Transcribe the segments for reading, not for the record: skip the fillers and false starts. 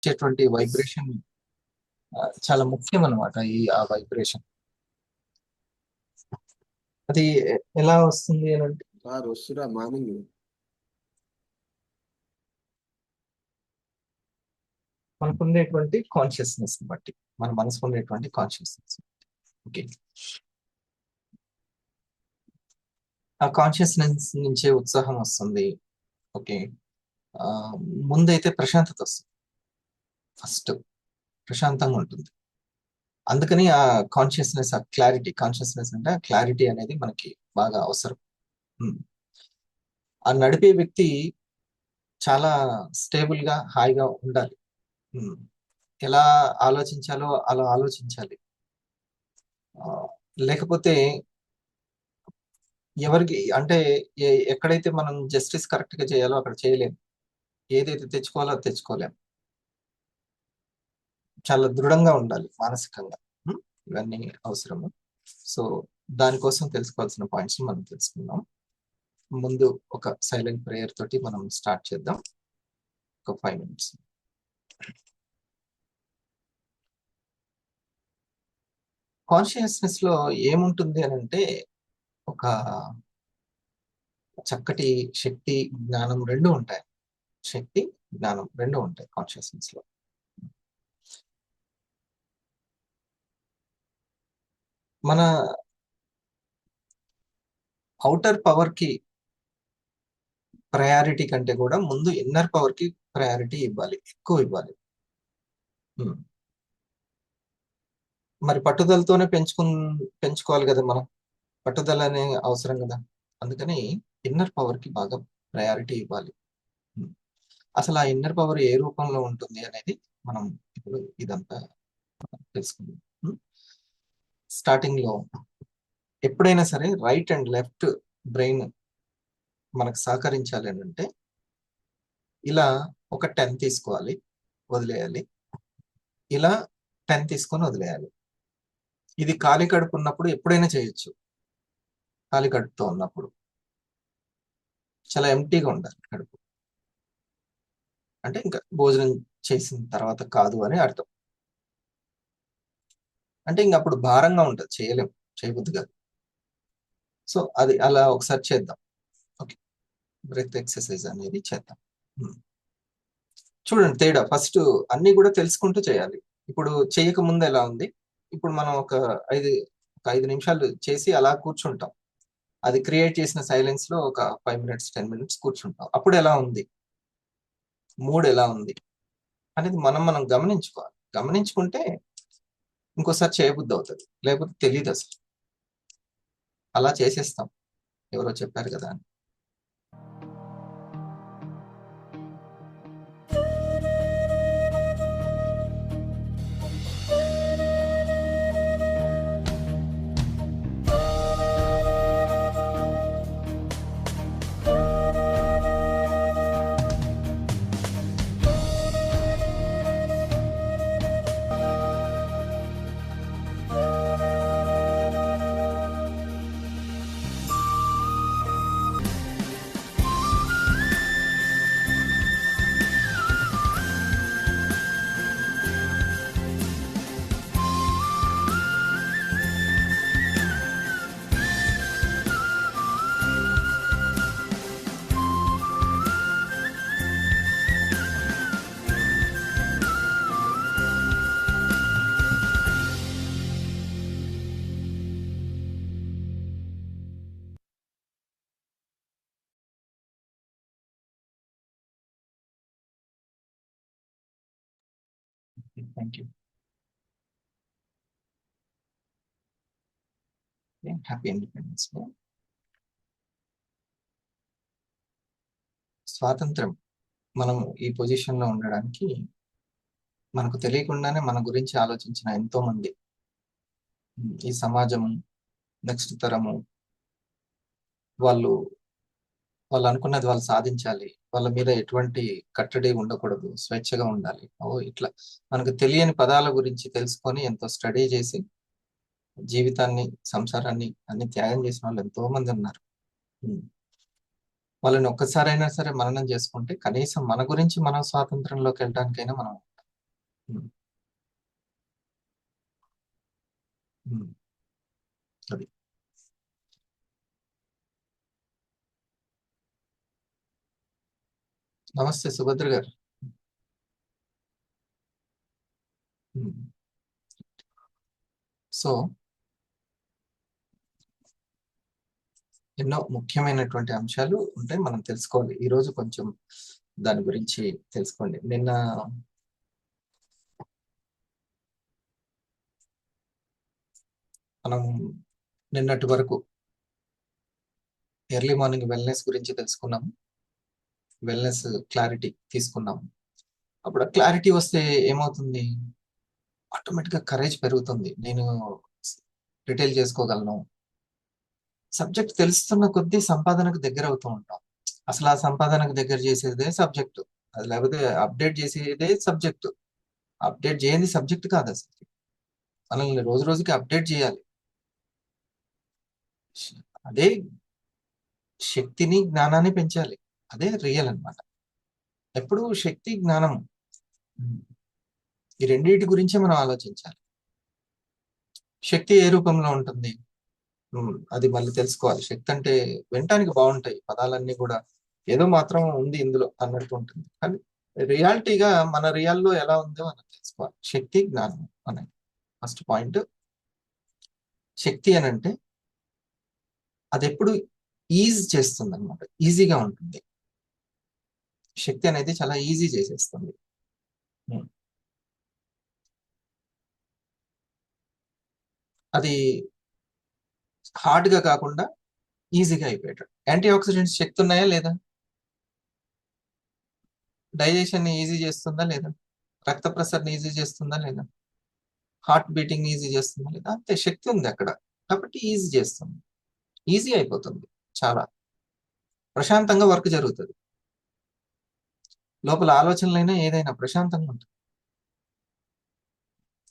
వచ్చేటువంటి వైబ్రేషన్ చాలా ముఖ్యం అనమాట. ఆ వైబ్రేషన్ అది ఎలా వస్తుంది అని అంటే వస్తురా మార్నింగ్ మనకు ఉండేటువంటి కాన్షియస్నెస్ బట్టి, మన మనసుకు ఉండేటువంటి కాన్షియస్నెస్. ఓకే, ఆ కాన్షియస్నెస్ నుంచే ఉత్సాహం వస్తుంది. ఓకే, ఆ, ముందైతే ప్రశాంతత వస్తుంది. ఫస్ట్ ప్రశాంతంగా ఉంటుంది. అందుకని ఆ కాన్షియస్నెస్, ఆ క్లారిటీ, కాన్షియస్నెస్ అంటే ఆ క్లారిటీ అనేది మనకి బాగా అవసరం. ఆ నడిపే వ్యక్తి చాలా స్టేబుల్ గా, హాయిగా ఉండాలి. ఎలా ఆలోచించాలో అలా ఆలోచించాలి. లేకపోతే ఎవరికి అంటే ఎక్కడైతే మనం జస్టిస్ కరెక్ట్ గా చేయాలో అక్కడ చేయలేము. ఏదైతే తెచ్చుకోవాలో అది తెచ్చుకోలేము. చాలా దృఢంగా ఉండాలి మానసికంగా. ఇవన్నీ అవసరము. సో దానికోసం తెలుసుకోవాల్సిన పాయింట్స్ మనం తెలుసుకుందాం. ముందు ఒక సైలెంట్ ప్రేయర్ తోటి మనం స్టార్ట్ చేద్దాం. ఒక 5 minutes. కాన్షియస్నెస్ లో ఏముంటుంది అని అంటే ఒక చక్కటి శక్తి, జ్ఞానం రెండు ఉంటాయి. శక్తి, జ్ఞానం రెండు ఉంటాయి కాన్షియస్నెస్ లో. మన అవుటర్ పవర్ కి ప్రయారిటీ కంటే కూడా ముందు ఇన్నర్ పవర్ కి ప్రయారిటీ ఇవ్వాలి, ఎక్కువ ఇవ్వాలి. మరి పట్టుదలతోనే పెంచుకోవాలి కదా మనం. పట్టుదల అనే అవసరం కదా. అందుకని ఇన్నర్ పవర్ కి బాగా ప్రయారిటీ ఇవ్వాలి. అసలు ఆ ఇన్నర్ పవర్ ఏ రూపంలో ఉంటుంది అనేది మనం ఇప్పుడు ఇదంతా తెలుసుకుందాం. స్టార్టింగ్ లో ఎప్పుడైనా సరే రైట్ అండ్ లెఫ్ట్ బ్రెయిన్ మనకు సహకరించాలి అని అంటే ఇలా ఒక 10 తీసుకోవాలి, వదిలేయాలి. ఇలా 10 తీసుకొని వదిలేయాలి. ఇది ఖాళీ కడుపు ఉన్నప్పుడు ఎప్పుడైనా చేయొచ్చు. ఖాళీ కడుపుతో ఉన్నప్పుడు చాలా ఎంటీగా ఉండాలి కడుపు. అంటే ఇంకా భోజనం చేసిన తర్వాత కాదు అని అర్థం. అంటే ఇంక అప్పుడు భారంగా ఉంటుంది, చేయలేం, చేయబుద్ధి కాదు. సో అది అలా ఒకసారి చేద్దాం. ఓకే, బ్రెత్ ఎక్సర్సైజ్ అనేది చేద్దాం. చూడండి తేడా. ఫస్ట్ అన్ని కూడా తెలుసుకుంటూ చేయాలి. ఇప్పుడు చేయక ముందు ఎలా ఉంది, ఇప్పుడు మనం ఒక 5 నిమిషాలు చేసి అలా కూర్చుంటాం. అది క్రియేట్ చేసిన సైలెన్స్ లో ఒక 5 minutes 10 minutes కూర్చుంటాం. అప్పుడు ఎలా ఉంది, మూడ్ ఎలా ఉంది అనేది మనం గమనించుకోవాలి. గమనించుకుంటే ఇంకోసారి చేయబుద్ధి అవుతుంది, లేకపోతే తెలియదు అసలు. అలా చేసేస్తాం, ఎవరో చెప్పారు కదా అని. Thank you. Happy independence day. స్వాతంత్రం, మనం ఈ పొజిషన్ లో ఉండడానికి మనకు తెలియకుండానే మన గురించి ఆలోచించిన ఎంతో మంది, ఈ సమాజం, నెక్స్ట్ తరము వాళ్ళు వాళ్ళు అనుకున్నది వాళ్ళు సాధించాలి. వాళ్ళ మీద ఎటువంటి కట్టడి ఉండకూడదు, స్వేచ్ఛగా ఉండాలి. ఇట్లా మనకు తెలియని పదాల గురించి తెలుసుకొని ఎంతో స్టడీ చేసి జీవితాన్ని, సంసారాన్ని అన్ని త్యాగం చేసిన వాళ్ళు ఎంతో మంది ఉన్నారు. వాళ్ళని ఒక్కసారైనా సరే మననం చేసుకుంటే కనీసం మన గురించి మనం స్వాతంత్రంలోకి వెళ్ళడానికైనా మనం ఉమ్, ఉమ్, అది. నమస్తే సుభద్ర గారు. ఉమ్, సో ఎన్నో ముఖ్యమైనటువంటి అంశాలు ఉంటాయి, మనం తెలుసుకోవాలి. ఈ రోజు కొంచెం దాని గురించి తెలుసుకోండి. మనం నిన్నటి వరకు ఎర్లీ మార్నింగ్ వెల్నెస్ గురించి తెలుసుకున్నాము. వెల్నెస్ క్లారిటీ తీసుకున్నాము. అప్పుడు క్లారిటీ వస్తే ఏమవుతుంది? ఆటోమేటిక్ గా కరేజ్ పెరుగుతుంది. నేను రిటైల్ చేసుకోగలను. సబ్జెక్ట్ తెలుస్తున్న కొద్దీ సంపాదనకు దగ్గర అవుతూ ఉంటాం. అసలు ఆ సంపాదనకు దగ్గర చేసేదే సబ్జెక్టు. అది లేకపోతే అప్డేట్ చేసేదే సబ్జెక్టు. అప్డేట్ చేయని సబ్జెక్ట్ కాదు అసలు. మనల్ని రోజు రోజుకి అప్డేట్ చేయాలి. అదే శక్తిని, జ్ఞానాన్ని పెంచాలి. అదే రియల్ అన్నమాట. ఎప్పుడు శక్తి, జ్ఞానం, ఈ రెండింటి గురించే మనం ఆలోచించాలి. శక్తి ఏ రూపంలో ఉంటుంది? అది మళ్ళీ తెలుసుకోవాలి. శక్తి అంటే వినటానికి బాగుంటాయి పదాలన్నీ కూడా, ఏదో మాత్రం ఉంది ఇందులో అన్నట్టు ఉంటుంది. కానీ రియాలిటీగా మన రియాల్లో ఎలా ఉందో మనం తెలుసుకోవాలి. శక్తి, జ్ఞానం అనేది ఫస్ట్ పాయింట్. శక్తి అని అంటే అది ఎప్పుడు ఈజీ చేస్తుంది అనమాట, ఈజీగా ఉంటుంది. శక్తి అనేది చాలా ఈజీ చేసేస్తుంది. ఉమ్. అది హార్డ్ గా కాకుండా ఈజీగా అయిపోయేటట్టు. యాంటీ ఆక్సిడెంట్స్ శక్తి ఉన్నాయా లేదా? డైజెషన్ ఈజీ చేస్తుందా లేదా? రక్త ప్రసరణ ఈజీ చేస్తుందా లేదా? హార్ట్ బీటింగ్ ఈజీ చేస్తుందా లేదా? అంతే, శక్తి ఉంది అక్కడ, కాబట్టి ఈజీ చేస్తుంది. ఈజీ అయిపోతుంది. చాలా ప్రశాంతంగా వర్క్ జరుగుతుంది. లోపల ఆలోచనలైనా ఏదైనా ప్రశాంతంగా ఉంటుంది,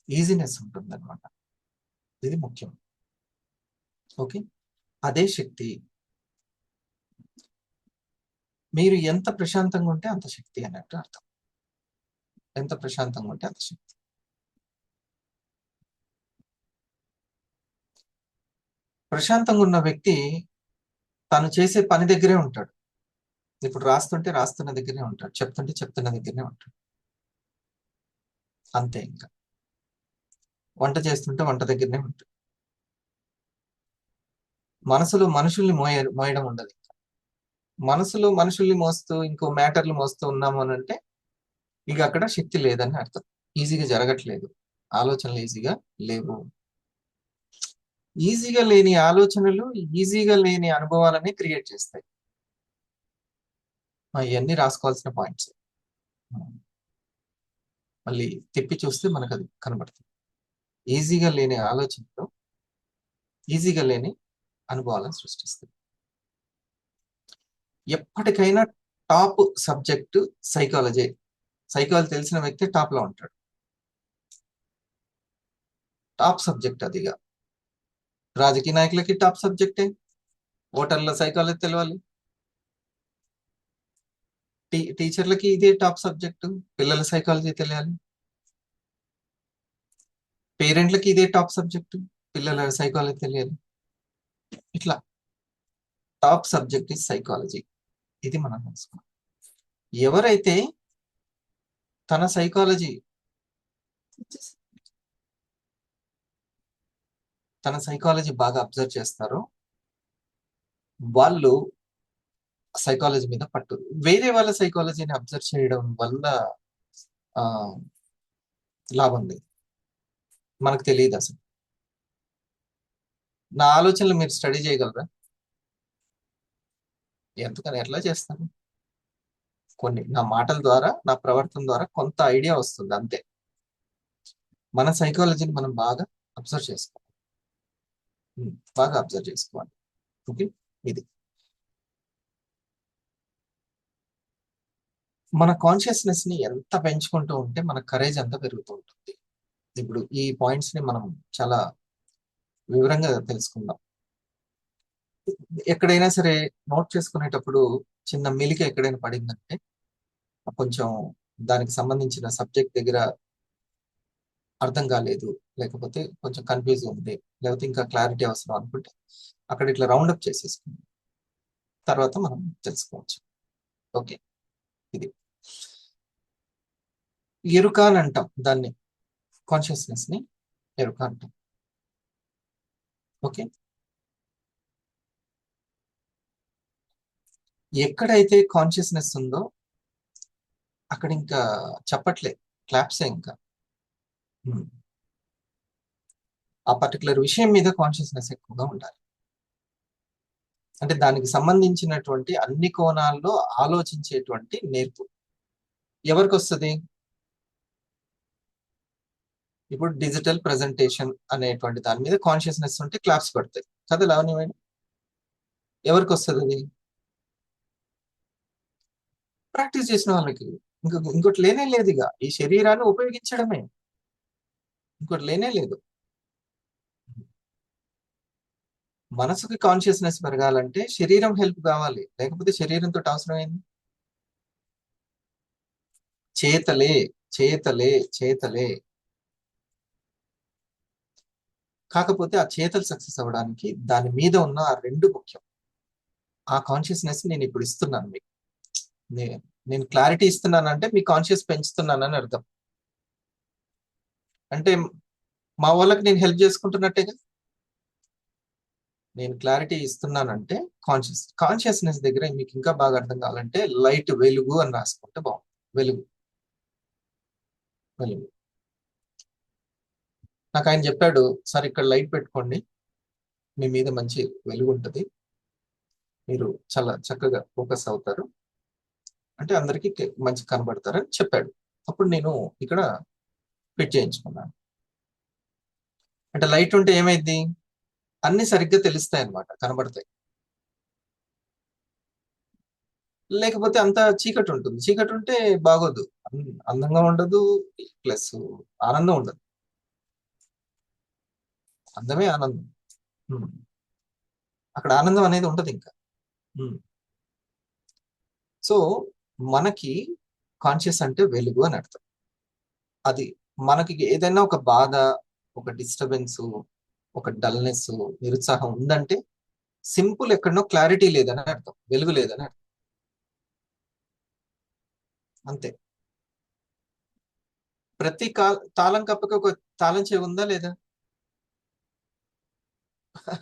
ఈజీనెస్ ఉంటుంది అనమాట. ఇది ముఖ్యం. ఓకే, అదే శక్తి. మీరు ఎంత ప్రశాంతంగా ఉంటే అంత శక్తి అన్నట్టు అర్థం. ఎంత ప్రశాంతంగా ఉంటే అంత శక్తి. ప్రశాంతంగా ఉన్న వ్యక్తి తను చేసే పని దగ్గరే ఉంటాడు. ఇప్పుడు రాస్తుంటే రాస్తున్న దగ్గరే ఉంటాడు, చెప్తుంటే చెప్తున్న దగ్గరనే ఉంటాడు. అంతే. ఇంకా వంట చేస్తుంటే వంట దగ్గరనే ఉంటాడు. మనసులో మనుషుల్ని మోయడం ఉండదు. మనసులో మనుషుల్ని మోస్తూ ఇంకో మ్యాటర్లు మోస్తూ ఉన్నాము అని అంటే ఇక అక్కడ శక్తి లేదని అర్థం. ఈజీగా జరగట్లేదు, ఆలోచనలు ఈజీగా లేవు. ఈజీగా లేని ఆలోచనలు ఈజీగా లేని అనుభవాలని క్రియేట్ చేస్తాయి. ఇవన్నీ రాసుకోవాల్సిన పాయింట్స్. మళ్ళీ తిప్పి చూస్తే మనకు అది కనబడుతుంది. ఈజీగా లేని ఆలోచనలు ఈజీగా లేని అనుభవాలను సృష్టిస్తుంది. ఎప్పటికైనా టాప్ సబ్జెక్టు సైకాలజీ. సైకాలజీ తెలిసిన వ్యక్తి టాప్ లో ఉంటాడు. టాప్ సబ్జెక్ట్ అదిగా. రాజకీయ నాయకులకి టాప్ సబ్జెక్టే. ఓటర్ల సైకాలజీ తెలియాలి. టీచర్లకి ఇదే టాప్ సబ్జెక్టు, పిల్లల సైకాలజీ తెలియాలి. పేరెంట్లకి ఇదే టాప్ సబ్జెక్టు, పిల్లల సైకాలజీ తెలియాలి. ఇట్లా టాప్ సబ్జెక్ట్ ఇస్ సైకాలజీ. ఇది మనం తెలుసుకున్నాం. ఎవరైతే తన సైకాలజీ బాగా అబ్జర్వ్ చేస్తారో వాళ్ళు సైకాలజీ మీద పట్టు. వేరే వాళ్ళ సైకాలజీని అబ్జర్వ్ చేయడం వల్ల ఆ లాభం లేదు. మనకు తెలియదు అసలు. నా ఆలోచనలు మీరు స్టడీ చేయగలరా? ఎందుకని, ఎట్లా చేస్తాను? కొన్ని నా మాటల ద్వారా, నా ప్రవర్తన ద్వారా కొంత ఐడియా వస్తుంది అంతే. మన సైకాలజీని మనం బాగా అబ్జర్వ్ చేసుకోవాలి. బాగా అబ్జర్వ్ చేసుకోవాలి. ఓకే, ఇది మన కాన్షియస్నెస్ ని ఎంత పెంచుకుంటూ ఉంటే మన కరేజ్ అంత పెరుగుతూ ఉంటుంది. ఇప్పుడు ఈ పాయింట్స్ ని మనం చాలా వివరంగా తెలుసుకుందాం. ఎక్కడైనా సరే నోట్ చేసుకునేటప్పుడు చిన్న మెలిక ఎక్కడైనా పడిందంటే కొంచెం దానికి సంబంధించిన సబ్జెక్ట్ దగ్గర అర్థం కాలేదు, లేకపోతే కొంచెం కన్ఫ్యూజ్ ఉంది, లేకపోతే ఇంకా క్లారిటీ అవసరం అనుకుంటే అక్కడ ఇట్లా రౌండప్ చేసేసుకుంది, తర్వాత మనం తెలుసుకోవచ్చు. ఓకే, ఇది ఎరుక అని అంటాం దాన్ని, కాన్షియస్నెస్ ని ఎరుక అంటాం. ఓకే, ఎక్కడైతే కాన్షియస్నెస్ ఉందో అక్కడ ఇంకా చెప్పట్లే, క్లాప్సే ఇంకా. ఉమ్. ఆ పర్టికులర్ విషయం మీద కాన్షియస్నెస్ ఎక్కువగా ఉండాలి. అంటే దానికి సంబంధించినటువంటి అన్ని కోణాల్లో ఆలోచించేటువంటి నేర్పు ఎవరికి వస్తుంది? ఇప్పుడు డిజిటల్ ప్రెజెంటేషన్ అనేటువంటి దాని మీద కాన్షియస్నెస్ ఉంటే క్లాప్స్ పడతాయి కదా లావణ్యమైన. ఎవరికి వస్తుంది అది? ప్రాక్టీస్ చేసిన వాళ్ళకి. ఇంకోటి లేనే లేదు, ఇక ఈ శరీరాన్ని ఉపయోగించడమే, ఇంకోటి లేనే లేదు. మనసుకి కాన్షియస్నెస్ పెరగాలంటే శరీరం హెల్ప్ కావాలి, లేకపోతే శరీరంతో అవసరమైంది. చేతలే, చేతలే, చేతలే. కాకపోతే ఆ చేతలు సక్సెస్ అవ్వడానికి దాని మీద ఉన్న ఆ రెండు ముఖ్యం. ఆ కాన్షియస్నెస్ నేను ఇప్పుడు ఇస్తున్నాను మీకు. నే- నేను క్లారిటీ ఇస్తున్నానంటే మీ కాన్షియస్ పెంచుతున్నానని అర్థం. అంటే మా వాళ్ళకి నేను హెల్ప్ చేసుకుంటున్నట్టేగా. నేను క్లారిటీ ఇస్తున్నానంటే కాన్షియస్నెస్ దగ్గర మీకు ఇంకా బాగా అర్థం కావాలంటే లైట్, వెలుగు అని రాసుకుంటే బాగుంది. వెలుగు, వెలుగు. నాకు ఆయన చెప్పాడు, సార్ ఇక్కడ లైట్ పెట్టుకోండి, మీ మీద మంచి వెలుగు ఉంటుంది, మీరు చాలా చక్కగా ఫోకస్ అవుతారు, అంటే అందరికీ మంచి కనబడతారని చెప్పాడు. అప్పుడు నేను ఇక్కడ ఫిట్ చేయించుకున్నాను. అంటే లైట్ ఉంటే ఏమైంది, అన్ని సరిగ్గా తెలుస్తాయి అన్నమాట, కనబడతాయి. లేకపోతే అంత చీకటి ఉంటుంది, చీకటి ఉంటే బాగోదు, అందంగా ఉండదు, ప్లస్ ఆనందం ఉండదు. అందమే ఆనందం. ఉమ్. అక్కడ ఆనందం అనేది ఉండదు ఇంకా. ఉమ్. సో మనకి కాన్షియస్ అంటే వెలుగు అని అర్థం. అది మనకి ఏదైనా ఒక బాధ, ఒక డిస్టర్బెన్స్, ఒక డల్నెస్, నిరుత్సాహం ఉందంటే సింపుల్ ఎక్కడనో క్లారిటీ లేదని అర్థం, వెలుగు లేదని అర్థం. అంతే. ప్రతి తాళం కప్పకి ఒక తాళం చెవి ఉందా లేదా?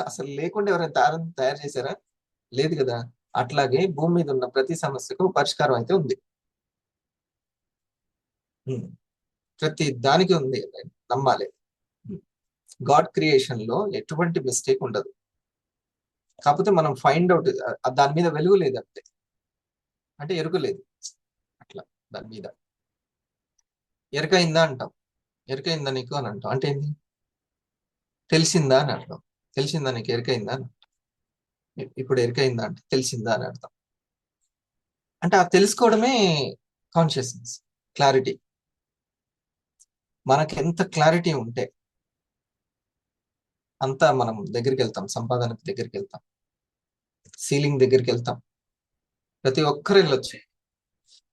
అసలు లేకుండా ఎవరైనా తాళం తయారు చేశారా? లేదు కదా. అట్లాగే భూమి మీద ఉన్న ప్రతి సమస్యకు పరిష్కారం అయితే ఉంది. ఉమ్. ప్రతి దానికి ఉంది, నమ్మాలి. గాడ్ క్రియేషన్ లో ఎటువంటి మిస్టేక్ ఉండదు. కాకపోతే మనం ఫైండ్ అవుట్, దాని మీద వెలుగు లేదు అంతే, అంటే ఎరుక లేదు అట్లా దాని మీద. ఎరకైందా అంటాం, ఎరకైందా నీకు అని అంటాం, అంటే ఏంది? తెలిసిందా అని అర్థం. తెలిసిందా నీకు, ఎరకైందా అని. ఇప్పుడు ఎరకైందా అంటే తెలిసిందా అని అర్థం. అంటే ఆ తెలుసుకోవడమే కాన్షియస్నెస్, క్లారిటీ. మనకి ఎంత క్లారిటీ ఉంటే అంతా మనం దగ్గరికి వెళ్తాం, సంపాదనకు దగ్గరికి వెళ్తాం, సీలింగ్ దగ్గరికి వెళ్తాం. ప్రతి ఒక్కరు వెళ్ళొచ్చు.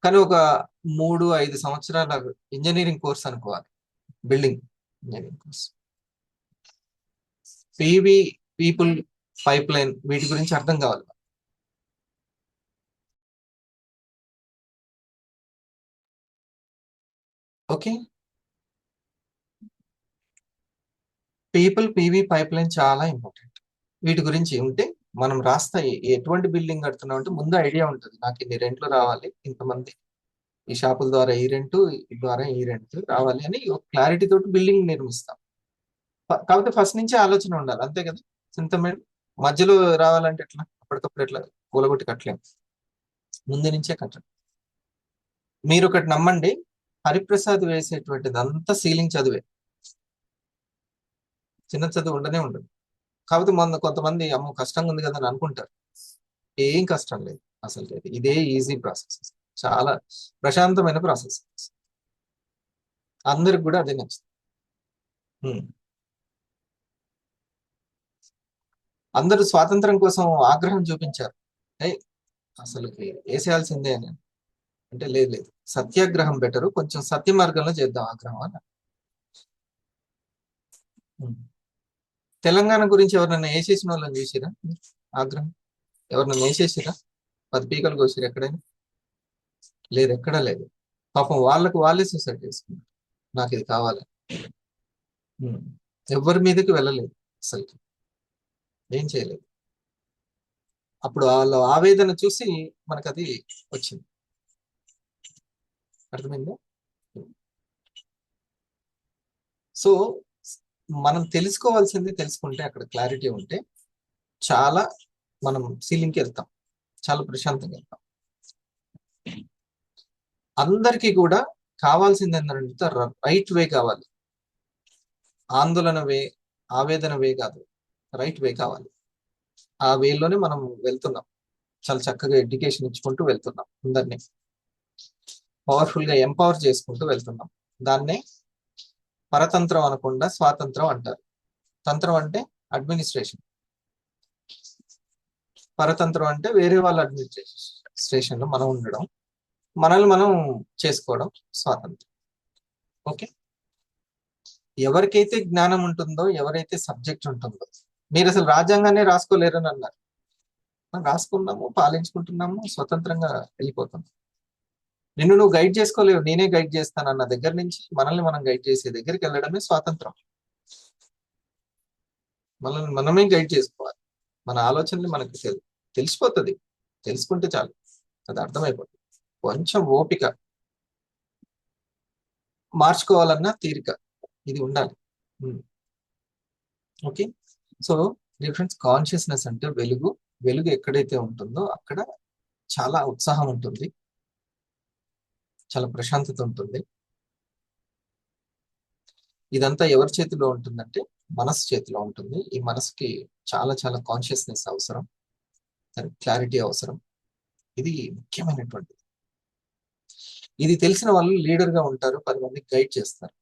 కానీ ఒక 3-5 సంవత్సరాల ఇంజనీరింగ్ కోర్స్ అనుకోవాలి, building engineering course, PV, people, pipe line, వీటి గురించి అర్థం కావాలి. Okay, people, PV, pipe line చాలా ఇంపార్టెంట్. వీటి గురించి ఉంటే మనం రాస్తా ఎటువంటి బిల్డింగ్ కడుతున్నాం అంటే ముందు ఐడియా ఉంటుంది, నాకు ఇన్ని రెంట్లు రావాలి, ఇంతమంది ఈ షాపుల ద్వారా ఈ రెంట్, ఈ ద్వారా ఈ రెంట్ రావాలి అని ఒక క్లారిటీ తోటి బిల్డింగ్ నిర్మిస్తాం. కాకపోతే ఫస్ట్ నుంచే ఆలోచన ఉండాలి, అంతే కదా. సింతమేడు మధ్యలో రావాలంటే ఎట్లా, అప్పటికప్పుడు ఎట్లా కూలగొట్టి కట్టలేం, ముందు నుంచే కట్టండి. మీరు ఒకటి నమ్మండి, హరిప్రసాద్ వేసేటువంటిది అంతా సీలింగ్ చదివే, చిన్న చదువు ఉండనే ఉండదు. కాకపోతే కొంతమంది అమ్మో కష్టంగా ఉంది కదా అని అనుకుంటారు. ఏం కష్టం లేదు అసలు, లేదు, ఇదే ఈజీ ప్రాసెస్, చాలా ప్రశాంతమైన ప్రాసెస్, అందరికి కూడా అదే నచ్చుతుంది. ఉమ్. అందరూ స్వాతంత్రం కోసం ఆగ్రహం చూపించారు, ఏయ్ అసలు వేసేయాల్సిందే అని. అంటే లేదు లేదు, సత్యాగ్రహం బెటరు, కొంచెం సత్య మార్గంలో చేద్దాం ఆగ్రహం అని. ఉమ్. తెలంగాణ గురించి ఎవరినైనా వేసేసిన వాళ్ళని చూసిరా ఆగ్రహం? ఎవరినైనా వేసేసిరా? 10 పీకలు కోసిరా ఎక్కడైనా? లేదు, ఎక్కడా లేదు. పాపం వాళ్ళకు వాళ్ళే సూసైడ్ చేసుకున్నారు, నాకు ఇది కావాలి. ఉమ్. ఎవరి మీదకి వెళ్ళలేదు అసలు, ఏం చేయలేదు. అప్పుడు వాళ్ళ ఆవేదన చూసి మనకు అది వచ్చింది. అర్థమైందా? సో మనం తెలుసుకోవాల్సింది తెలుసుకుంటే, అక్కడ క్లారిటీ ఉంటే చాలా మనం సీలింగ్కి వెళ్తాం, చాలా ప్రశాంతంగా వెళ్తాం. అందరికీ కూడా కావాల్సింది ఏంటంటే రైట్ వే కావాలి. ఆందోళన వే, ఆవేదన వే కాదు, రైట్ వే కావాలి. ఆ వేలోనే మనం వెళ్తున్నాం, చాలా చక్కగా ఎడ్యుకేషన్ ఇచ్చుకుంటూ వెళ్తున్నాం, అందరినీ పవర్ఫుల్ గా ఎంపవర్ చేసుకుంటూ వెళ్తున్నాం. దాన్నే పరతంత్రం అనకుండా స్వాతంత్రం అంటారు. తంత్రం అంటే అడ్మినిస్ట్రేషన్, పరతంత్రం అంటే వేరే వాళ్ళ అడ్మినిస్ట్రేషన్ లో మనం ఉండడం, మనల్ని మనం చేసుకోవడం స్వాతంత్రం. ఓకే, ఎవరికైతే జ్ఞానం ఉంటుందో, ఎవరైతే సబ్జెక్ట్ ఉంటుందో, మీరు అసలు రాజ్యాంగాన్ని రాసుకోలేరని అన్నారు. మనం రాసుకున్నాము, పాలించుకుంటున్నాము, స్వతంత్రంగా వెళ్ళిపోతున్నాం. నిన్ను నువ్వు గైడ్ చేసుకోలేవు, నేనే గైడ్ చేస్తాను అన్న దగ్గర నుంచి మనల్ని మనం గైడ్ చేసే దగ్గరికి వెళ్ళడమే స్వాతంత్రం. మనల్ని మనమే గైడ్ చేసుకోవాలి. మన ఆలోచనలు మనకి తెలిసిపోతుంది, తెలుసుకుంటే చాలు, అది అర్థమైపోతుంది. కొంచెం ఓపిక, మార్చుకోవాలన్న తీరిక, ఇది ఉండాలి. ఓకే, సో డిఫరెన్స్ కాన్షియస్నెస్ అంటే వెలుగు. వెలుగు ఎక్కడైతే ఉంటుందో అక్కడ చాలా ఉత్సాహం ఉంటుంది, చాలా ప్రశాంతత ఉంటుంది. ఇదంతా ఎవరి చేతిలో ఉంటుందంటే మనసు చేతిలో ఉంటుంది. ఈ మనసుకి చాలా చాలా కాన్షియస్నెస్ అవసరం, క్లారిటీ అవసరం. ఇది ముఖ్యమైనటువంటిది. ఇది తెలిసిన వాళ్ళు లీడర్ గా ఉంటారు, 10 మందికి గైడ్ చేస్తారు.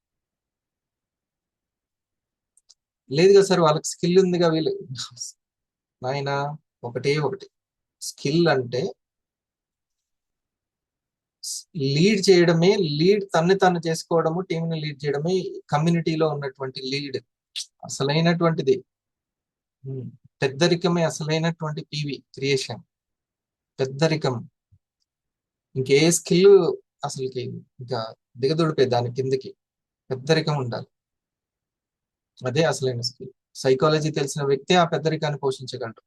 లేదు కదా సార్, వాళ్ళకి స్కిల్ ఉందిగా, వీళ్ళు నాయన ఒకటే ఒకటి స్కిల్ అంటే లీడ్ చేయడమే. లీడ్ తన్ని తను చేసుకోవడము, టీంని లీడ్ చేయడమే కమ్యూనిటీలో ఉన్నటువంటి లీడ్, అసలైనటువంటిది. పెద్దరికమే అసలైనటువంటి పివి క్రియేషన్. పెద్దరికం, ఇంకే స్కిల్ అసలుకి ఇంకా దిగదుడిపే దాని కిందకి. పెద్దరికం ఉండాలి, అదే అసలైన స్కిల్. సైకాలజీ తెలిసిన వ్యక్తి ఆ పెద్దరికాన్ని పోషించగలడు,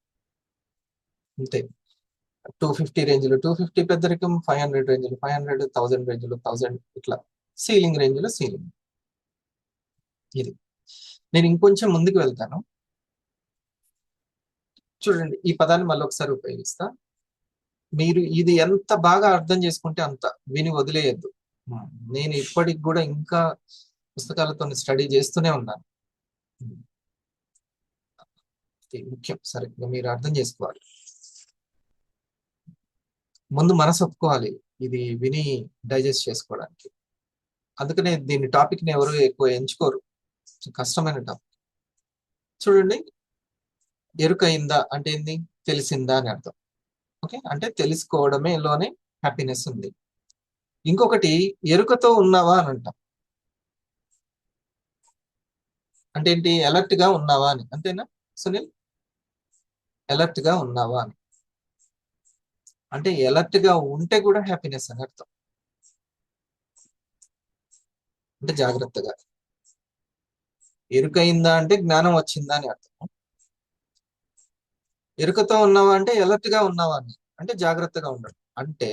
అంతే. 250 రేంజ్లు 250 పెద్దరికం, 500 రేంజ్లు 500, 1000 రేంజ్లు 1000, ఇట్లా సీలింగ్ రేంజ్లో సీలింగ్. ఇది నేను ఇంకొంచెం ముందుకు వెళ్తాను. చూడండి, ఈ పదాన్ని మళ్ళీ ఒకసారి ఉపయోగిస్తా. మీరు ఇది ఎంత బాగా అర్థం చేసుకుంటే అంత, విని వదిలేయద్దు. నేను ఇప్పటికి కూడా ఇంకా పుస్తకాలతో స్టడీ చేస్తూనే ఉన్నాను. ఇది ముఖ్యం, సరే మీరు అర్థం చేసుకోవాలి. ముందు మనసు ఒప్పుకోవాలి ఇది విని డైజెస్ట్ చేసుకోవడానికి. అందుకనే దీని టాపిక్ ని ఎవరు ఎక్కువ ఎంచుకోరు, కష్టమైన టాపిక్. చూడండి, ఎరుకయిందా అంటే ఏంది? తెలిసిందా అని అర్థం. ఓకే, అంటే తెలుసుకోవడమే లోనే హ్యాపీనెస్ ఉంది. ఇంకొకటి, ఎరుకతో ఉన్నావా అని అంటాం. అంటే ఏంటి? అలర్ట్ గా ఉన్నావా అని, అంతేనా సునీల్? అలర్ట్ గా ఉన్నావా అని అంటే అలర్ట్ గా ఉంటే కూడా హ్యాపీనెస్ అని అర్థం. అంటే జాగ్రత్తగా. ఎరుకయిందా అంటే జ్ఞానం వచ్చిందా అని అర్థం. ఎరుకతో ఉన్నావా అంటే అలర్ట్ గా ఉన్నావా అని, అంటే జాగ్రత్తగా ఉండడం. అంటే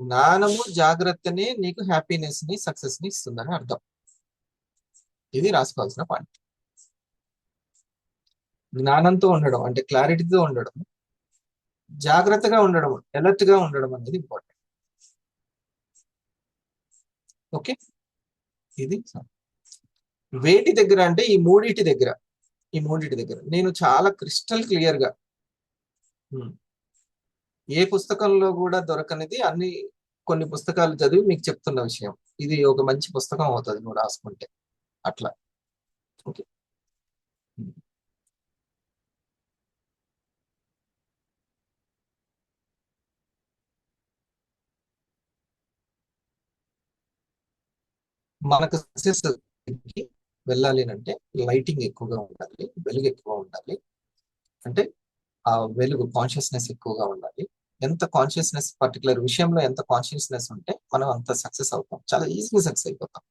జ్ఞానము జాగ్రత్తనే నీకు హ్యాపీనెస్ ని, సక్సెస్ ని ఇస్తుందని అర్థం. ఇది రాసుకోవాల్సిన పాయింట్. జ్ఞానంతో ఉండడం అంటే క్లారిటీతో ఉండడం, జాగ్రత్తగా ఉండడం, అలర్ట్ గా ఉండడం అనేది ఇంపార్టెంట్. ఓకే, ఇది వేటి దగ్గర అంటే ఈ మూడిటి దగ్గర. ఈ మూడిటి దగ్గర నేను చాలా క్రిస్టల్ క్లియర్ గా, ఏ పుస్తకంలో కూడా దొరకనిది అన్ని, కొన్ని పుస్తకాలు చదివి మీకు చెప్తున్న విషయం. ఇది ఒక మంచి పుస్తకం అవుతుంది నువ్వు రాసుకుంటే అట్లా. ఓకే, మనకు సక్సెస్ వెళ్ళాలి అంటే లైటింగ్ ఎక్కువగా ఉండాలి, వెలుగు ఎక్కువ ఉండాలి. అంటే ఆ వెలుగు కాన్షియస్నెస్ ఎక్కువగా ఉండాలి. ఎంత కాన్షియస్నెస్ పర్టికులర్ విషయంలో ఎంత కాన్షియస్నెస్ ఉంటే మనం అంత సక్సెస్ అవుతాం, చాలా ఈజీగా సక్సెస్ అయిపోతాం,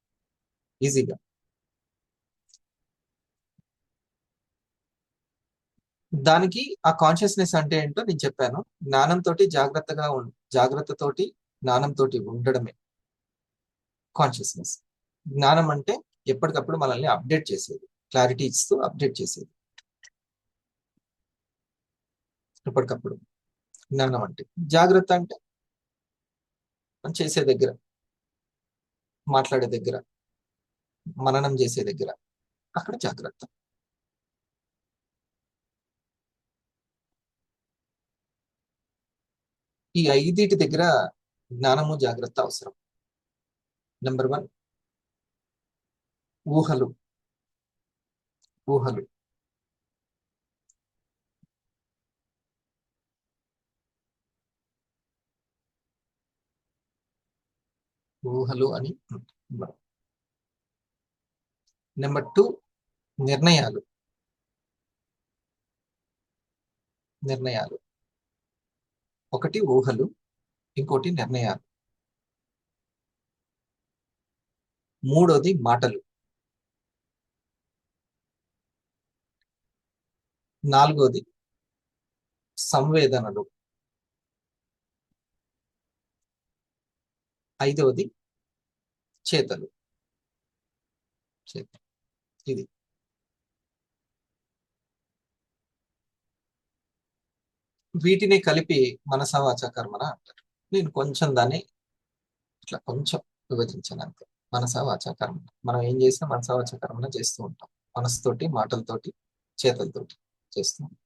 ఈజీగా. దానికి ఆ కాన్షియస్నెస్ అంటే ఏంటో నేను చెప్పాను. జ్ఞానంతో జాగ్రత్తతోటి జ్ఞానంతో ఉండడమే కాన్షియస్నెస్. జ్ఞానం అంటే ఎప్పటికప్పుడు మనల్ని అప్డేట్ చేసేది, క్లారిటీ ఇస్తూ అప్డేట్ చేసేది ఎప్పటికప్పుడు. జ్ఞానం అంటే జాగ్రత్త అంటే మనం చేసే దగ్గర, మాట్లాడే దగ్గర, మననం చేసే దగ్గర, అక్కడ జాగ్రత్త. ఈ ఐదిటి దగ్గర జ్ఞానము జాగ్రత్త అవసరం. నెంబర్ 1, ఊహలు. ఊహలు ఊహలు అని. నెంబర్ 2, నిర్ణయాలు. నిర్ణయాలు. ఒకటి ఊహలు, ఇంకోటి నిర్ణయాలు. మూడోది మాటలు. నాలుగోది సంవేదనలు. ఐదవది చేతలు. చేతలు. ఇది వీటిని కలిపి మనస వాచ కర్మన అంటారు. నేను కొంచెం దాన్ని ఇట్లా కొంచెం విభజించాను అంతే. మనస వాచ కర్మన, మనం ఏం చేసినా మనస వాచ కర్మన చేస్తూ ఉంటాం, మనసుతోటి, మాటలతోటి, చేతలతోటి చేస్తూ ఉంటాం.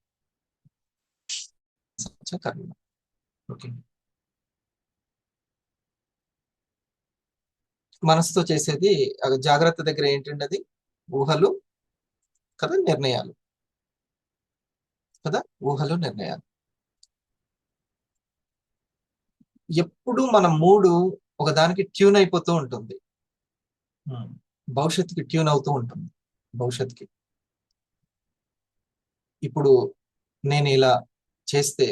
మనస వాచ కర్మన. ఓకే. మనసుతో చేసేది జాగ్రత్త దగ్గర ఏంటంటే అది ఊహలు కదా, నిర్ణయాలు కదా, ఊహలు నిర్ణయాలు. ఎప్పుడు మన మూడు ఒకదానికి ట్యూన్ అయిపోతూ ఉంటుంది. భవిష్యత్తుకి ట్యూన్ అవుతూ ఉంటుంది. భవిష్యత్తుకి ఇప్పుడు నేను ఇలా చేస్తే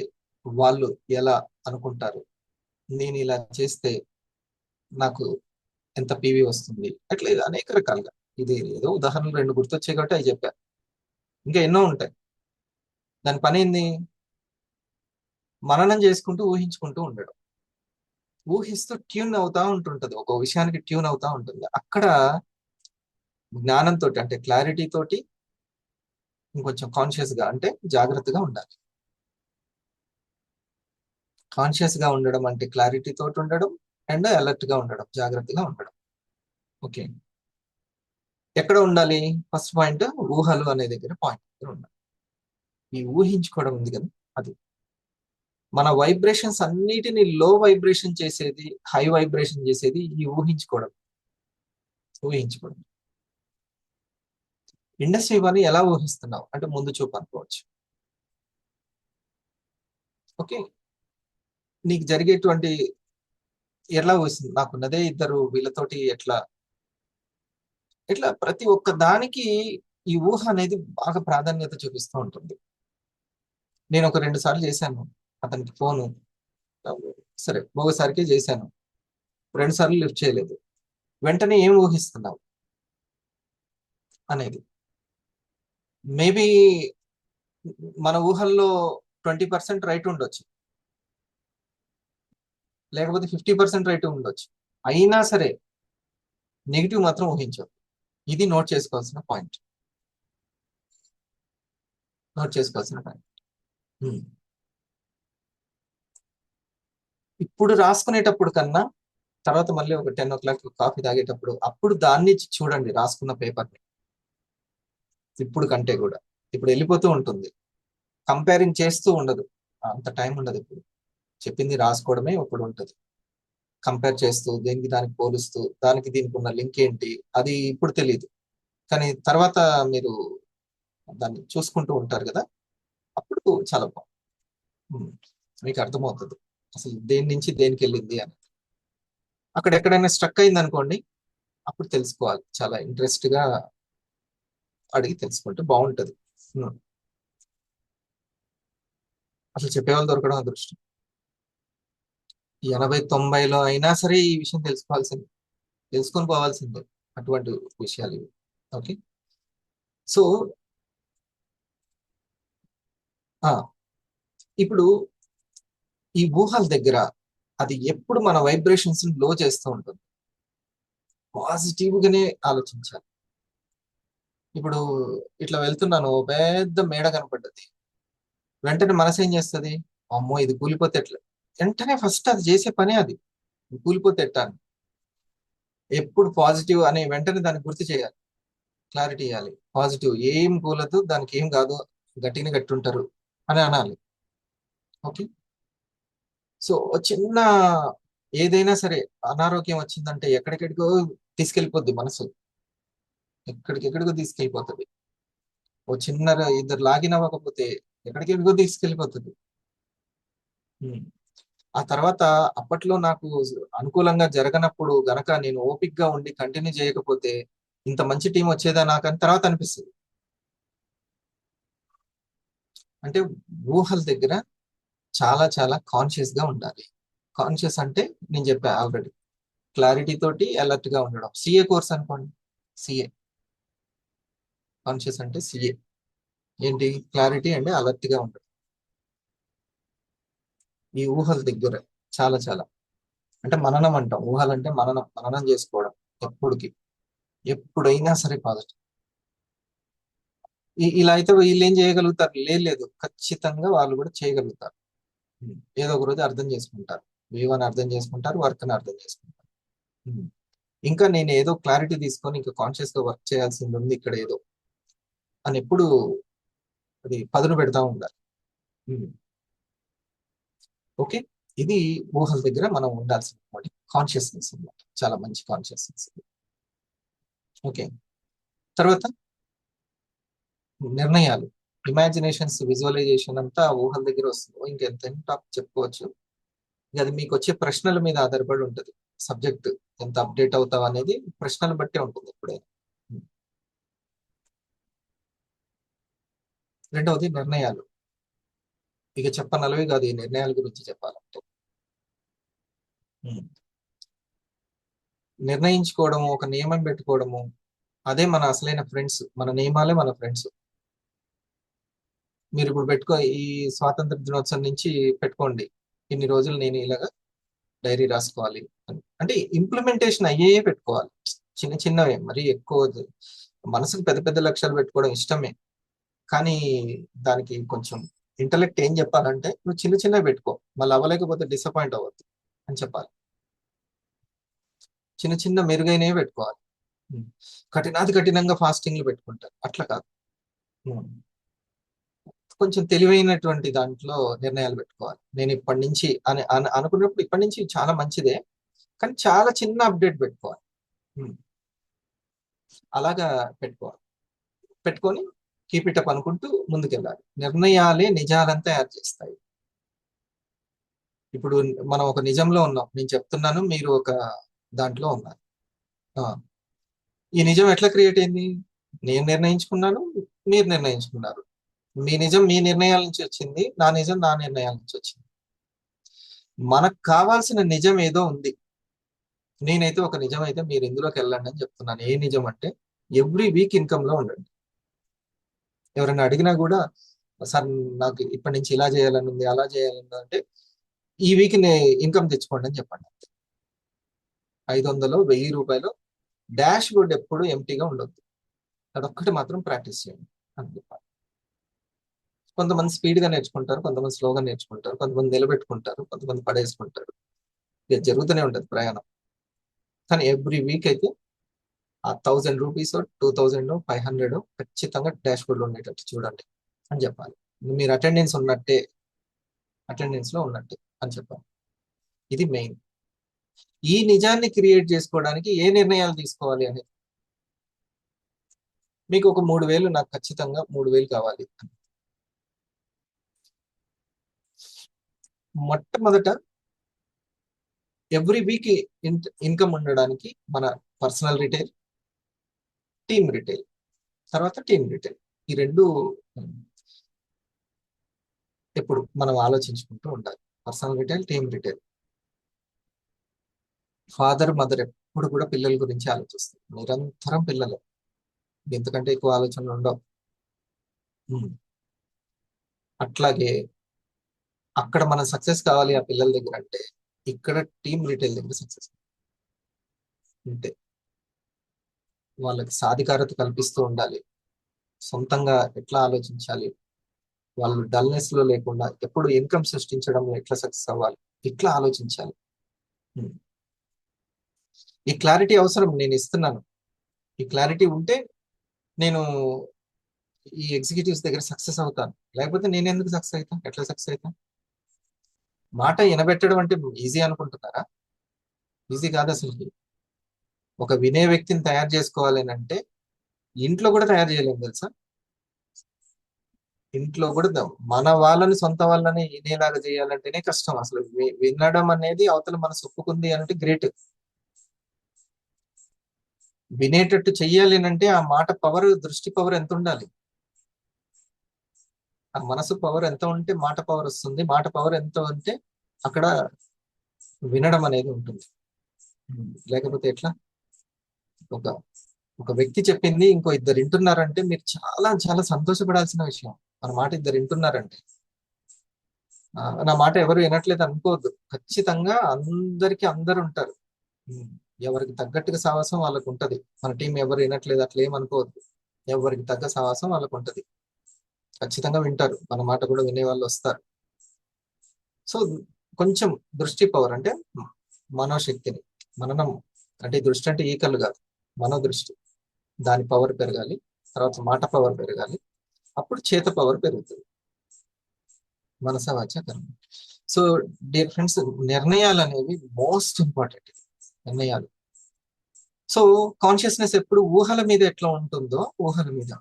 వాళ్ళు ఎలా అనుకుంటారు, నేను ఇలా చేస్తే నాకు ఎంత పీవీ వస్తుంది, అట్లా అనేక రకాలుగా. ఇది ఏదో ఉదాహరణలు రెండు గుర్తొచ్చాయి కాబట్టి అవి చెప్పాను. ఇంకా ఎన్నో ఉంటాయి. దాని పని ఏంది? మననం చేసుకుంటూ ఊహించుకుంటూ ఉండడం. ఊహిస్తూ ట్యూన్ అవుతా ఉంటుంటది, ఒక విషయానికి ట్యూన్ అవుతా ఉంటుంది. అక్కడ జ్ఞానంతో అంటే క్లారిటీ తోటి ఇంకొంచెం కాన్షియస్ గా అంటే జాగ్రత్తగా ఉండాలి. కాన్షియస్ గా ఉండడం అంటే క్లారిటీ తోటి ఉండడం అండ్ అలర్ట్ గా ఉండడం, జాగ్రత్తగా ఉండడం. ఓకే. ఎక్కడ ఉండాలి? ఫస్ట్ పాయింట్ ఊహలు అనే దగ్గర పాయింట్ దగ్గర ఉండాలి. ఈ ఊహించుకోవడం ఉంది కదా, అది మన వైబ్రేషన్స్ అన్నిటిని లో వైబ్రేషన్ చేసేది, హై వైబ్రేషన్ చేసేది ఈ ఊహించుకోవడం. ఊహించుకోవడం. ఇండస్ట్రీ వాళ్ళని ఎలా ఊహిస్తున్నావు అంటే ముందు చూపు అనుకోవచ్చు. ఓకే. నీకు జరిగేటువంటి ఎలా ఊహిస్తుంది, నాకున్నదే ఇద్దరు, వీళ్ళతోటి ఎట్లా, ఇట్లా ప్రతి ఒక్క దానికి ఈ ఊహ అనేది బాగా ప్రాధాన్యత చూపిస్తూ ఉంటుంది. నేను ఒక 2 సార్లు చేశాను అతనికి ఫోను. సరే ఒకసారికి చేశాను, 2 సార్లు లిఫ్ట్ చేయలేదు. వెంటనే ఏం ఊహిస్తున్నావు అనేది. మేబీ మన ఊహల్లో 20% రైట్ ఉండొచ్చు, లేకపోతే 50% రైట్ ఉండొచ్చు. అయినా సరే నెగిటివ్ మాత్రం ఊహించవు. ఇది నోట్ చేసుకోవాల్సిన పాయింట్. నోట్ చేసుకోవాల్సిన పాయింట్. ఇప్పుడు రాసుకునేటప్పుడు కన్నా తర్వాత మళ్ళీ ఒక 10 o'clock కాఫీ తాగేటప్పుడు అప్పుడు దాన్ని చూడండి, రాసుకున్న పేపర్ని. ఇప్పుడు కంటే కూడా ఇప్పుడు వెళ్ళిపోతూ ఉంటుంది, కంపేరింగ్ చేస్తూ ఉండదు, అంత టైం ఉండదు. ఇప్పుడు చెప్పింది రాసుకోవడమే ఇప్పుడు ఉంటుంది. కంపేర్ చేస్తూ దేనికి దానికి పోలుస్తూ దానికి దీనికి ఉన్న లింక్ ఏంటి అది ఇప్పుడు తెలియదు, కానీ తర్వాత మీరు దాన్ని చూసుకుంటూ ఉంటారు కదా, అప్పుడు చాలా బాగుంది. మీకు అర్థమవుతుంది అసలు దేని నుంచి దేనికి వెళ్ళింది అని. అక్కడ ఎక్కడైనా స్ట్రక్ అయింది అనుకోండి, అప్పుడు తెలుసుకోవాలి, చాలా ఇంట్రెస్ట్ గా అడిగి తెలుసుకుంటే బాగుంటది. ఉమ్. అసలు చెప్పేవాళ్ళు దొరకడం అదృష్టం. 80-90లో అయినా సరే ఈ విషయం తెలుసుకోవాల్సింది, తెలుసుకొని పోవాల్సిందే. అటువంటి విషయాలు ఇవి. ఓకే. సో ఆ ఇప్పుడు ఈ ఊహల దగ్గర అది ఎప్పుడు మన వైబ్రేషన్స్ లో చేస్తూ ఉంటుంది. పాజిటివ్ గానే ఆలోచించాలి. ఇప్పుడు ఇట్లా వెళ్తున్నాను, ఓ పెద్ద మేడ కనపడ్డది, వెంటనే మనసు ఏం చేస్తుంది? అమ్మో ఇది కూలిపోతే ఎట్లా, వెంటనే ఫస్ట్ అది చేసే పనే అది, కూలిపోతే ఎట్టా అని. ఎప్పుడు పాజిటివ్ అని వెంటనే దాన్ని గుర్తు చేయాలి, క్లారిటీ ఇవ్వాలి. పాజిటివ్, ఏం కూలదు, దానికి ఏం కాదు, గట్టిని గట్టి ఉంటారు అని అనాలి. ఓకే. సో చిన్న ఏదైనా సరే అనారోగ్యం వచ్చిందంటే ఎక్కడికెక్కడికో తీసుకెళ్ళిపోద్ది మనసు, ఎక్కడికెక్కడికో తీసుకెళ్ళిపోతుంది. ఓ చిన్న ఇద్దరు లాగినవ్వకపోతే ఎక్కడికెక్కడికో తీసుకెళ్ళిపోతుంది. ఉమ్. ఆ తర్వాత అప్పట్లో నాకు అనుకూలంగా జరగనప్పుడు గనక నేను ఓపిక్ గా ఉండి కంటిన్యూ చేయకపోతే ఇంత మంచి టీం వచ్చేదా నాకు అని తర్వాత అనిపిస్తుంది. అంటే ఊహల దగ్గర చాలా చాలా కాన్షియస్ గా ఉండాలి. కాన్షియస్ అంటే నేను చెప్పా ఆల్రెడీ, క్లారిటీ తోటి అలర్ట్ గా ఉండడం. సిఏ కోర్స్ అనుకోండి, సిఏ కాన్షియస్ అంటే సిఏ ఏంటి? క్లారిటీ అంటే అలర్ట్ గా ఉండడం. ఈ ఊహల దగ్గర చాలా చాలా అంటే మననం అంటాం, ఊహలంటే మననం, మననం చేసుకోవడం. ఎప్పటికి ఎప్పుడైనా సరే పాజిటివ్. ఇలా అయితే వీళ్ళు ఏం చేయగలుగుతారు? లేదు లేదు, ఖచ్చితంగా వాళ్ళు కూడా చేయగలుగుతారు. ఏదో ఒక రోజు అర్థం చేసుకుంటారు, వివని అర్థం చేసుకుంటారు, వర్క్ ని అర్థం చేసుకుంటారు. ఉమ్. ఇంకా నేను ఏదో క్లారిటీ తీసుకొని ఇంకా కాన్షియస్ గా వర్క్ చేయాల్సింది ఉంది ఇక్కడ ఏదో అని ఎప్పుడు అది పదును పెడతా ఉండాలి. ఉమ్. ఓకే. ఇది ఊహల దగ్గర మనం ఉండాల్సిన కాన్షియస్నెస్ అన్నమాట, చాలా మంచి కాన్షియస్నెస్. ఓకే. తర్వాత నిర్ణయాలు, ఇమాజినేషన్స్, విజువలైజేషన్ అంతా ఊహల దగ్గర వస్తుంది. ఇంకెంత టాపిక్ చెప్పుకోవచ్చు. ఇక అది మీకు వచ్చే ప్రశ్నల మీద ఆధారపడి ఉంటుంది. సబ్జెక్ట్ ఎంత అప్డేట్ అవుతావు అనేది ప్రశ్నలు బట్టే ఉంటుంది ఎప్పుడైనా. రెండవది నిర్ణయాలు. ఇక చెప్పనలవి కాదు ఈ నిర్ణయాల గురించి చెప్పాలంటే. ఉమ్. నిర్ణయించుకోవడము, ఒక నియమం పెట్టుకోవడము, అదే మన అసలైన ఫ్రెండ్స్. మన నియమాలే మన ఫ్రెండ్స్. మీరు ఇప్పుడు పెట్టుకో, ఈ స్వాతంత్ర దినోత్సవం నుంచి పెట్టుకోండి, ఇన్ని రోజులు నేను ఇలాగా డైరీ రాసుకోవాలి అని. అంటే ఇంప్లిమెంటేషన్ అయ్యే పెట్టుకోవాలి, చిన్న చిన్నవే, మరీ ఎక్కువ మనసుకు పెద్ద పెద్ద లక్ష్యాలు పెట్టుకోవడం ఇష్టమే, కానీ దానికి కొంచెం ఇంటలెక్ట్ ఏం చెప్పాలంటే నువ్వు చిన్న చిన్నవి పెట్టుకో, మళ్ళీ అవ్వలేకపోతే డిసప్పాయింట్ అవ్వద్దు అని చెప్పాలి. చిన్న చిన్న మెరుగైనవి పెట్టుకోవాలి. ఉమ్. కఠినాతి కఠినంగా ఫాస్టింగ్లు పెట్టుకుంటారు, అట్లా కాదు. ఉమ్. కొంచెం తెలివైనటువంటి దాంట్లో నిర్ణయాలు పెట్టుకోవాలి. నేను ఇప్పటి నుంచి అనుకున్నప్పుడు ఇప్పటి నుంచి చాలా మంచిదే, కానీ చాలా చిన్న అప్డేట్ పెట్టుకోవాలి. ఉమ్. అలాగా పెట్టుకోవాలి. పెట్టుకొని కీప్ ఇట్ అప్ అనుకుంటూ ముందుకెళ్ళాలి. నిర్ణయాలే నిజాలను తయారు చేస్తాయి. ఇప్పుడు మనం ఒక నిజంలో ఉన్నాం, నేను చెప్తున్నాను, మీరు ఒక దాంట్లో ఉన్నారు. ఆ, ఈ నిజం ఎట్లా క్రియేట్ అయింది? నేను నిర్ణయించుకున్నాను, మీరు నిర్ణయించుకున్నారు. మీ నిజం మీ నిర్ణయాల నుంచి వచ్చింది, నా నిజం నా నిర్ణయాల నుంచి వచ్చింది. మనకు కావాల్సిన నిజం ఏదో ఉంది. నేనైతే ఒక నిజం అయితే మీరు ఇందులోకి వెళ్ళండి అని చెప్తున్నాను. ఏ నిజం అంటే ఎవ్రీ వీక్ ఇన్కమ్ లో ఉండండి. ఎవరైనా అడిగినా కూడా, సార్ నాకు ఇప్పటి నుంచి ఇలా చేయాలని ఉంది, అలా చేయాలని ఉంది అంటే, ఈ వీక్ ఇన్కమ్ తెచ్చుకోండి అని చెప్పండి. 500 1000 రూపాయలు డాష్ బోర్డ్ ఎప్పుడు ఎంటీగా ఉండొద్దు. అదొక్కటి మాత్రం ప్రాక్టీస్ చేయండి అని చెప్పాలి. కొంతమంది స్పీడ్ గా నేర్చుకుంటారు, కొంతమంది స్లోగా నేర్చుకుంటారు, కొంతమంది నిలబెట్టుకుంటారు, కొంతమంది పడేసుకుంటారు. ఇక జరుగుతూనే ఉంటుంది ప్రయాణం. కానీ ఎవ్రీ వీక్ అయితే ఆ 1000 రూపీస్, 2000, 500 ఖచ్చితంగా డాష్ బోర్డ్ లో ఉండేటట్టు చూడండి అని చెప్పాలి. మీరు అటెండెన్స్ ఉన్నట్టే, అటెండెన్స్ లో ఉన్నట్టే అని చెప్పాలి. ఇది మెయిన్. ఈ నిజాన్ని క్రియేట్ చేసుకోవడానికి ఏ నిర్ణయాలు తీసుకోవాలి అని, మీకు ఒక 3000, నాకు ఖచ్చితంగా 3000 కావాలి. మొట్టమొదట ఎవ్రీ వీక్ ఇన్కమ్ ఉండడానికి మన పర్సనల్ రిటైల్, టీమ్ రిటైల్, తర్వాత టీమ్ రిటైల్. ఈ రెండు ఎప్పుడు మనం ఆలోచించుకుంటూ ఉండాలి. Personal retail, team retail. Father mother ఎప్పుడు కూడా పిల్లల గురించి ఆలోచిస్తారు, నిరంతరం పిల్లలు, ఎంతకంటే ఎక్కువ ఆలోచనలు ఉండవు. అట్లాగే అక్కడ మనం సక్సెస్ కావాలి ఆ పిల్లల దగ్గర అంటే, ఇక్కడ టీమ్ రిటైల్ దగ్గర సక్సెస్ ఉంటే వాళ్ళకి సాధికారత కల్పిస్తూ ఉండాలి. సొంతంగా ఎట్లా ఆలోచించాలి, వాళ్ళు డల్నెస్ లో లేకుండా ఎప్పుడు ఇన్కమ్ సృష్టించడంలో ఎట్లా సక్సెస్ అవ్వాలి, ఇట్లా ఆలోచించాలి. ఈ క్లారిటీ అవసరం, నేను ఇస్తున్నాను. ఈ క్లారిటీ ఉంటే నేను ఈ ఎగ్జిక్యూటివ్స్ దగ్గర సక్సెస్ అవుతాను. లేకపోతే నేను ఎందుకు సక్సెస్ అవుతాను, ఎట్లా సక్సెస్ అవుతాను? మాట వినబెట్టడం అంటే ఈజీ అనుకుంటున్నారా? ఈజీ కాదు అసలు. ఒక వినే వ్యక్తిని తయారు చేసుకోవాలి అని అంటే ఇంట్లో కూడా తయారు చేయలేము తెలుసా. ఇంట్లో కూడా మన వాళ్ళని, సొంత వాళ్ళని వినేలాగా చేయాలంటేనే కష్టం. అసలు వినడం అనేది అవతల మనసు ఒప్పుకుంది అంటే గ్రేట్. వినేటట్టు చెయ్యాలి అంటే ఆ మాట పవర్, దృష్టి పవర్ ఎంత ఉండాలి, ఆ మనసు పవర్ ఎంత ఉంటే మాట పవర్ వస్తుంది, మాట పవర్ ఎంత ఉంటే అక్కడ వినడం అనేది ఉంటుంది. లేకపోతే ఎట్లా? ఒక ఒక వ్యక్తి చెప్పింది ఇంకో ఇద్దరు వింటున్నారంటే మీరు చాలా చాలా సంతోషపడాల్సిన విషయం. మన మాట ఇద్దరు వింటున్నారంటే. నా మాట ఎవరు వినట్లేదు అనుకోవద్దు, ఖచ్చితంగా అందరికి అందరు ఉంటారు. ఎవరికి తగ్గట్టుగా సావాసం వాళ్ళకు ఉంటది. మన టీం ఎవరు వినట్లేదు అట్లా ఏమనుకోవద్దు, ఎవరికి తగ్గ సావాసం వాళ్ళకు ఉంటది. ఖచ్చితంగా వింటారు, మన మాట కూడా వినే వాళ్ళు వస్తారు. సో కొంచెం దృష్టి పవర్ అంటే మనోశక్తిని, మననం అంటే దృష్టి అంటే ఈకలు కాదు, మనోదృష్టి, దాని పవర్ పెరగాలి. తర్వాత మాట పవర్ పెరగాలి. అప్పుడు చేత పవర్ పెరుగుతుంది. మనస వాచ కర్మ. సో డియర్ ఫ్రెండ్స్, నిర్ణయాలు అనేవి మోస్ట్ ఇంపార్టెంట్. నిర్ణయాలు. సో కాన్షియస్నెస్ ఎప్పుడు ఊహల మీద ఎట్లా ఉంటుందో, ఊహల మీద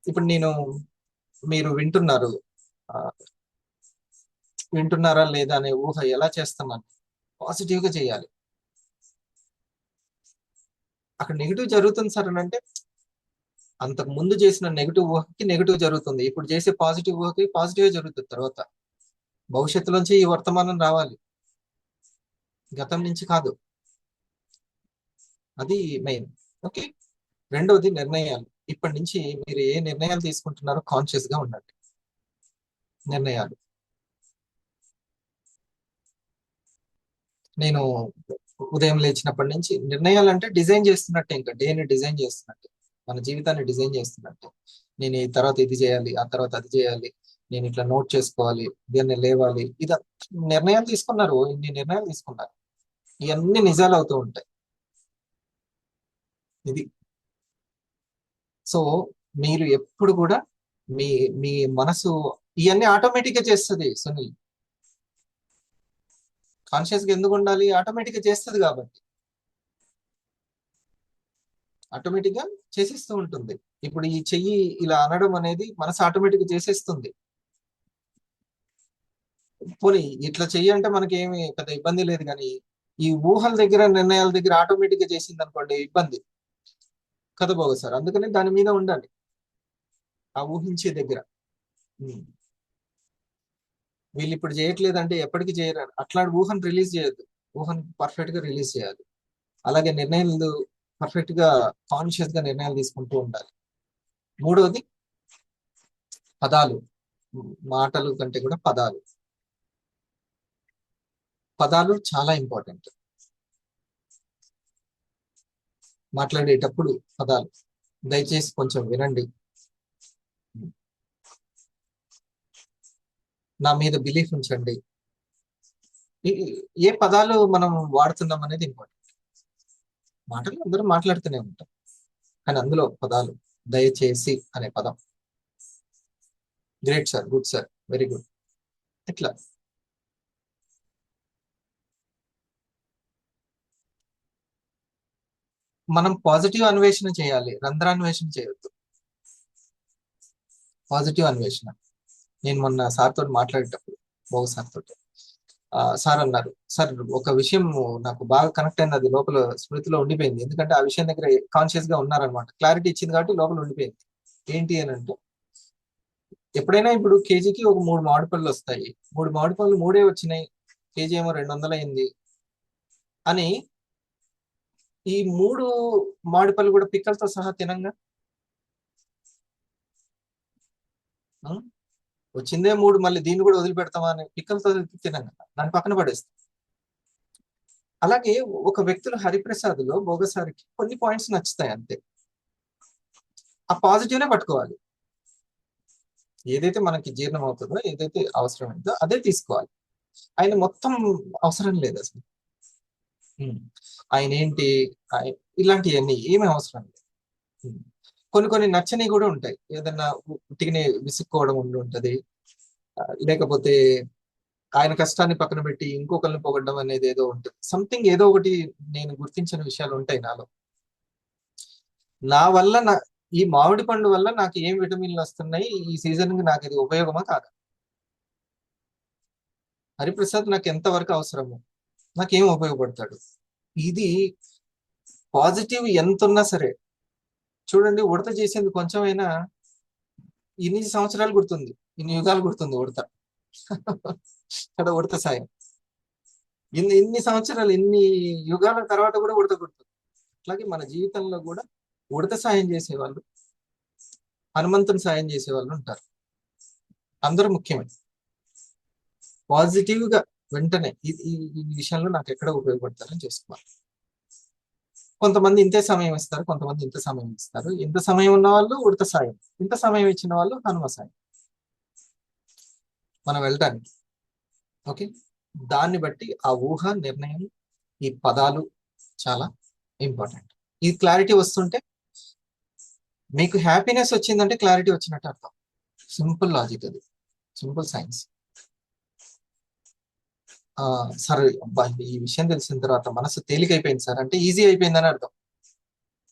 ఇప్పుడు మీరు వింటున్నారా లేదా అనే ఊహ ఎలా చేస్తున్నాను, పాజిటివ్ గా చేయాలి. అక్కడ నెగిటివ్ జరుగుతుంది సార్ అని అంటే, అంతకు ముందు చేసిన నెగిటివ్ ఊహకి నెగిటివ్ జరుగుతుంది, ఇప్పుడు చేసే పాజిటివ్ ఊహకి పాజిటివ్ జరుగుతుంది. తర్వాత భవిష్యత్తులోంచి ఈ వర్తమానం రావాలి, గతం నుంచి కాదు. అది మెయిన్. ఓకే. రెండవది నిర్ణయాలు. ఇప్పటి నుంచి మీరు ఏ నిర్ణయాలు తీసుకుంటున్నారో కాన్షియస్ గా ఉండండి. నిర్ణయాలు నేను ఉదయం లేచినప్పటి నుంచి నిర్ణయాలు అంటే డిజైన్ చేస్తున్నట్టే, ఇంకా డేని డిజైన్ చేస్తున్నట్టే, మన జీవితాన్ని డిజైన్ చేస్తున్నట్టే. నేను ఈ తర్వాత ఇది చేయాలి, ఆ తర్వాత అది చేయాలి, నేను ఇట్లా నోట్ చేసుకోవాలి, దీన్ని లేవాలి, ఇది నిర్ణయాలు తీసుకున్నారు, ఇన్ని నిర్ణయాలు తీసుకున్నారు, ఇవన్నీ నిజాలు అవుతూ ఉంటాయి. ఇది. సో మీరు ఎప్పుడు కూడా మీ మీ మనసు ఇవన్నీ ఆటోమేటిక్ గా చేస్తుంది సునీల్. కాన్షియస్ గా ఎందుకు ఉండాలి, ఆటోమేటిక్ గా చేస్తుంది కాబట్టి. ఆటోమేటిక్ గా చేసేస్తూ ఉంటుంది. ఇప్పుడు ఈ చెయ్యి ఇలా అనడం అనేది మనసు ఆటోమేటిక్ గా చేసేస్తుంది. పోనీ ఇట్లా చెయ్యి అంటే మనకి ఏమి పెద్ద ఇబ్బంది లేదు, కానీ ఈ ఊహల దగ్గర, నిర్ణయాల దగ్గర ఆటోమేటిక్ గా చేసింది అనుకోండి ఇబ్బంది కదా బాగు సార్. అందుకని దాని మీద ఉండాలి, ఆ ఊహించే దగ్గర. వీళ్ళు ఇప్పుడు చేయట్లేదంటే ఎప్పటికీ చేయరు, అట్లాంటి ఊహను రిలీజ్ చేయొద్దు, ఊహను పర్ఫెక్ట్ గా రిలీజ్ చేయాలి. అలాగే నిర్ణయాలు పర్ఫెక్ట్ గా, కాన్షియస్ గా నిర్ణయాలు తీసుకుంటూ ఉండాలి. మూడవది పదాలు. మాటలు కంటే కూడా పదాలు. పదాలు చాలా ఇంపార్టెంట్. మాట్లాడేటప్పుడు పదాలు దయచేసి కొంచెం వినండి. నా మీద బిలీఫ్ ఉంచండి. ఏ పదాలు మనం వాడుతున్నాం అనేది ఇంపార్టెంట్. మాటలు అందరూ మాట్లాడుతూనే ఉంటాం, కానీ అందులో పదాలు, దయచేసి అనే పదం. Great sir, good sir, very good. ఇట్లా మనం పాజిటివ్ అన్వేషణ చేయాలి, రంధ్రాన్వేషణ చేయొద్దు. పాజిటివ్ అన్వేషణ. నేను మొన్న సార్ తోటి మాట్లాడేటప్పుడు, బాబు సార్ తోటి, సార్ అన్నారు, సార్ ఒక విషయం నాకు బాగా కనెక్ట్ అయింది, అది లోపల స్మృతిలో ఉండిపోయింది. ఎందుకంటే ఆ విషయం దగ్గర కాన్షియస్ గా ఉన్నారనమాట, క్లారిటీ ఇచ్చింది కాబట్టి లోపల ఉండిపోయింది. ఏంటి అని అంటే, ఎప్పుడైనా ఇప్పుడు కేజీకి ఒక 3 మామిడి పళ్ళు వస్తాయి, 3 మామిడి పళ్ళు మూడే వచ్చినాయి, కేజీ ఏమో 200 అయింది అని, ఈ 3 మామిడి పళ్ళు కూడా పిక్కలతో సహా తినంగా, ఆ? వచ్చిందే 3, మళ్ళీ దీన్ని కూడా వదిలిపెడతామా అని పిక్కలతో తినంగా దాన్ని పక్కన పడేస్తాం. అలాగే ఒక వ్యక్తుల హరిప్రసాద్ లో భోగసారికి కొన్ని పాయింట్స్ నచ్చుతాయి అంతే, ఆ పాజిటివ్ నే పట్టుకోవాలి. ఏదైతే మనకి జీర్ణం అవుతుందో, ఏదైతే అవసరమైందో అదే తీసుకోవాలి. ఆయన మొత్తం అవసరం లేదు అసలు. ఉమ్. ఆయన ఏంటి, ఇలాంటివన్నీ ఏమీ అవసరం లేదు. ఉమ్. కొన్ని కొన్ని నచ్చని కూడా ఉంటాయి, ఏదన్నా ఉట్టిగానే విసుక్కోవడం ఉండి ఉంటది, లేకపోతే ఆయన కష్టాన్ని పక్కన పెట్టి ఇంకొకరిని పొగడ్డం అనేది ఏదో ఉంటుంది, సంథింగ్ ఏదో ఒకటి. నేను గుర్తించిన విషయాలు ఉంటాయి నాలో. నా వల్ల ఈ మామిడి పండు వల్ల నాకు ఏం విటమిన్లు వస్తున్నాయి, ఈ సీజన్ కి నాకు ఇది ఉపయోగమా కాదా, హరిప్రసాద్ నాకు ఎంత వరకు అవసరము, నాకేం ఉపయోగపడతాడు, ఇది పాజిటివ్ ఎంత ఉన్నా సరే. చూడండి, ఉడత చేసింది కొంచెమైనా ఇన్ని సంవత్సరాలు గుర్తుంది, ఇన్ని యుగాలు గుర్తుంది ఉడత. కదా, ఉడత సాయం ఇన్ని సంవత్సరాలు, ఇన్ని యుగాల తర్వాత కూడా ఉడత గుర్తుంది. అట్లాగే మన జీవితంలో కూడా ఉడత సాయం చేసేవాళ్ళు, హనుమంతుని సాయం చేసేవాళ్ళు ఉంటారు. అందరూ ముఖ్యమే. పాజిటివ్ గా వెంటనే ఈ విషయంలో నాకు ఎక్కడ ఉపయోగపడతారని చేసుకోవాలి. కొంతమంది ఇంతే సమయం ఇస్తారు, కొంతమంది ఇంత సమయం ఇస్తారు. ఇంత సమయం ఉన్న వాళ్ళు ఉడత సాయం, ఇంత సమయం ఇచ్చిన వాళ్ళు హనుమ సాయం మనం వెళ్ళటానికి. ఓకే, దాన్ని బట్టి ఆ ఊహ, నిర్ణయం, ఈ పదాలు చాలా ఇంపార్టెంట్. ఈ క్లారిటీ వస్తుంటే, మీకు హ్యాపీనెస్ వచ్చిందంటే క్లారిటీ వచ్చినట్టు అర్థం. సింపుల్ లాజిక్ అది, సింపుల్ సైన్స్. సార్ అబ్బా, ఈ విషయం తెలిసిన తర్వాత మనసు తేలికైపోయింది సార్ అంటే ఈజీ అయిపోయిందని అర్థం.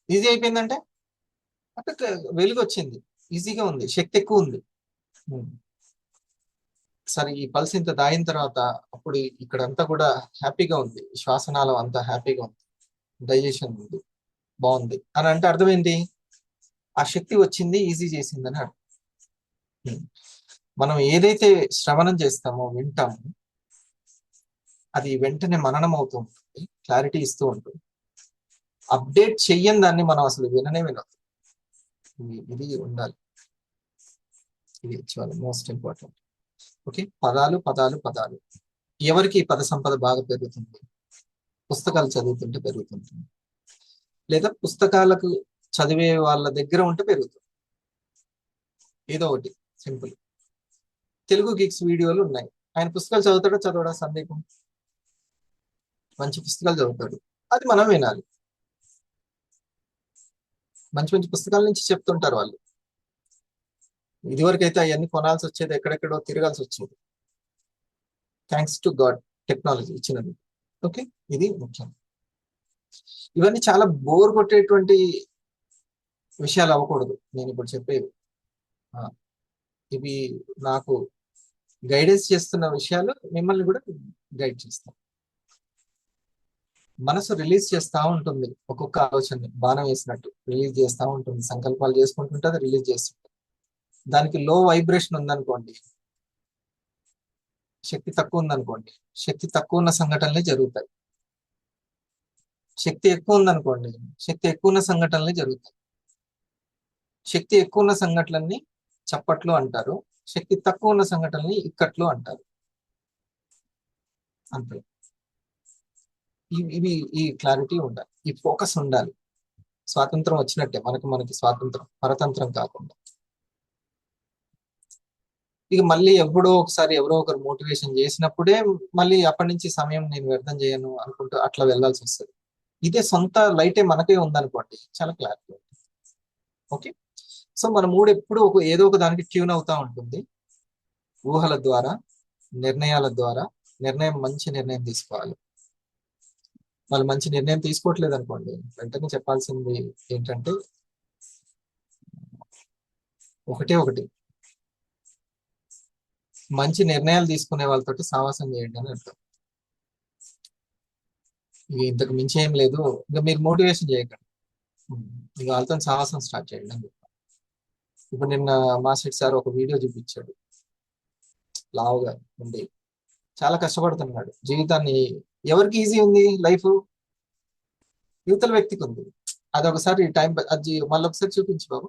ఈజీ అయిపోయిందంటే అంటే వెలుగు వచ్చింది, ఈజీగా ఉంది, శక్తి ఎక్కువ ఉంది. సరే, ఈ పల్స్ ఇంత దాగిన తర్వాత అప్పుడు ఇక్కడంతా కూడా హ్యాపీగా ఉంది, శ్వాసనాళం అంతా హ్యాపీగా ఉంది, డైజెషన్ ఉంది, బాగుంది అని అంటే అర్థం ఏంటి, ఆ శక్తి వచ్చింది, ఈజీ చేసిందని అర్థం. మనం ఏదైతే శ్రవణం చేస్తామో, వింటామో, అది వెంటనే మననం అవుతూ ఉంటుంది, క్లారిటీ ఇస్తూ ఉంటుంది. అప్డేట్ చెయ్యని దాన్ని మనం అసలు విననే వినదు. ఇది ఉండాలి, ఇది చాలా మోస్ట్ ఇంపార్టెంట్. ఓకే, పదాలు పదాలు పదాలు. ఎవరికి పద సంపద బాగా పెరుగుతుంది, పుస్తకాలు చదువుతుంటే పెరుగుతుంటుంది, లేదా పుస్తకాలకు చదివే వాళ్ళ దగ్గర ఉంటే పెరుగుతుంది. ఏదో ఒకటి సింపుల్. తెలుగు గిక్స్ వీడియోలు ఉన్నాయి, ఆయన పుస్తకాలు చదువుతాడో చదవడా సందేహం, మంచి పుస్తకాలు చదువుతాడు, అది మనం వినాలి. మంచి మంచి పుస్తకాల నుంచి చెప్తుంటారు వాళ్ళు. ఇదివరకు అయితే అవన్నీ కొనాల్సి వచ్చేది, ఎక్కడెక్కడో తిరగాల్సి వచ్చేది. థ్యాంక్స్ టు గాడ్, టెక్నాలజీ ఇచ్చినది. ఓకే, ఇది ముఖ్యం. ఇవన్నీ చాలా బోర్ కొట్టేటువంటి విషయాలు అవ్వకూడదు నేను ఇప్పుడు చెప్పేవి. ఇవి నాకు గైడెన్స్ చేస్తున్న విషయాలు, మిమ్మల్ని కూడా గైడ్ చేస్తాం. మనసు రిలీజ్ చేస్తూ ఉంటుంది, ఒక్కొక్క ఆలోచనని బాణం వేసినట్టు రిలీజ్ చేస్తూ ఉంటుంది, సంకల్పాలు చేసుకుంటుంటుంది, రిలీజ్ చేస్తుంటుంది. దానికి లో వైబ్రేషన్ ఉందనుకోండి, శక్తి తక్కువ ఉందనుకోండి, శక్తి తక్కువ ఉన్న సంఘటనలే జరుగుతాయి. శక్తి ఎక్కువ ఉందనుకోండి, శక్తి ఎక్కువ ఉన్న సంఘటనలే జరుగుతాయి. శక్తి ఎక్కువ ఉన్న సంఘటనల్ని చప్పట్లు అంటారు, శక్తి తక్కువ ఉన్న సంఘటనల్ని ఇక్కట్లు అంటారు. అంతే. ఇవి ఈ క్లారిటీ ఉండాలి, ఈ ఫోకస్ ఉండాలి. స్వాతంత్రం వచ్చినట్టే మనకి స్వాతంత్రం, పరతంత్రం కాకుండా. ఇక మళ్ళీ ఎప్పుడో ఒకసారి ఎవరో ఒకరు మోటివేషన్ చేసినప్పుడే మళ్ళీ అప్పటి నుంచి సమయం నేను వ్యర్థం చేయను అనుకుంటూ అట్లా వెళ్ళాల్సి వస్తుంది. ఇదే సొంత లైటే మనకే ఉందనుకోండి, చాలా క్లారిటీ ఉంటుంది. ఓకే, సో మన మూడు ఎప్పుడు ఏదో ఒక దానికి ట్యూన్ అవుతా ఉంటుంది. ఊహల ద్వారా, నిర్ణయాల ద్వారా. మంచి నిర్ణయం తీసుకోవాలి. వాళ్ళు మంచి నిర్ణయం తీసుకోవట్లేదు అనుకోండి, వెంటనే చెప్పాల్సింది ఏంటంటే ఒకటి, మంచి నిర్ణయాలు తీసుకునే వాళ్ళతోటి సావాసం చేయండి అని అర్థం. ఇక ఇంతకు మించి ఏం లేదు. ఇంకా మీరు మోటివేషన్ చేయకండి. ఇక వాళ్ళతో సాహసం స్టార్ట్ చేయండి అని చెప్పాను. ఇప్పుడు నిన్న మాస్టర్ సార్ ఒక వీడియో చూపించాడు. లావుగా ఉండి చాలా కష్టపడుతున్నాడు జీవితాన్ని. ఎవరికి ఈజీ ఉంది లైఫ్? యువతల వ్యక్తికి ఉంది. అది ఒకసారి టైం అది మళ్ళీ ఒకసారి చూపించు బాబు.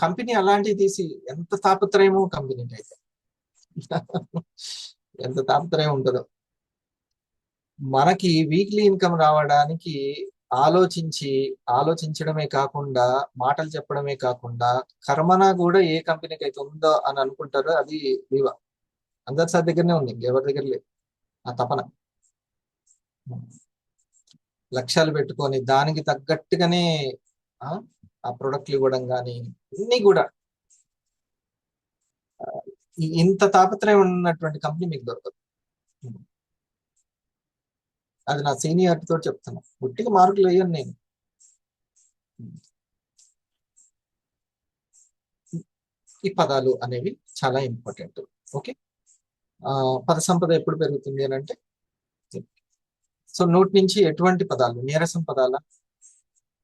కంపెనీ అలాంటివి తీసి ఎంత తాపత్రయమో కంపెనీకి అయితే. ఎంత తాపత్రయం ఉంటుందో. మనకి వీక్లీ ఇన్కమ్ రావడానికి ఆలోచించడమే కాకుండా, మాటలు చెప్పడమే కాకుండా, కర్మన కూడా ఏ కంపెనీకి అయితే ఉందో అని అనుకుంటారో అది వివా. అందరి సార్ దగ్గరనే ఉంది, ఎవరి దగ్గర లేదు ఆ తపన. లక్ష్యాలు పెట్టుకొని దానికి తగ్గట్టుగానే ఆ ప్రొడక్ట్లు ఇవ్వడం కానీ ఇన్ని కూడా ఇంత తాపత్రయం ఉన్నటువంటి కంపెనీ మీకు దొరకదు. అది నా సీనియర్తో చెప్తున్నా. గుట్టిగా మార్కులు వేయను నేను. ఈ పదాలు అనేవి చాలా ఇంపార్టెంట్. ఓకే, పద సంపద ఎప్పుడు పెరుగుతుంది అని అంటే, సో నోటి నుంచి ఎటువంటి పదాలు, నీరసం పదాల,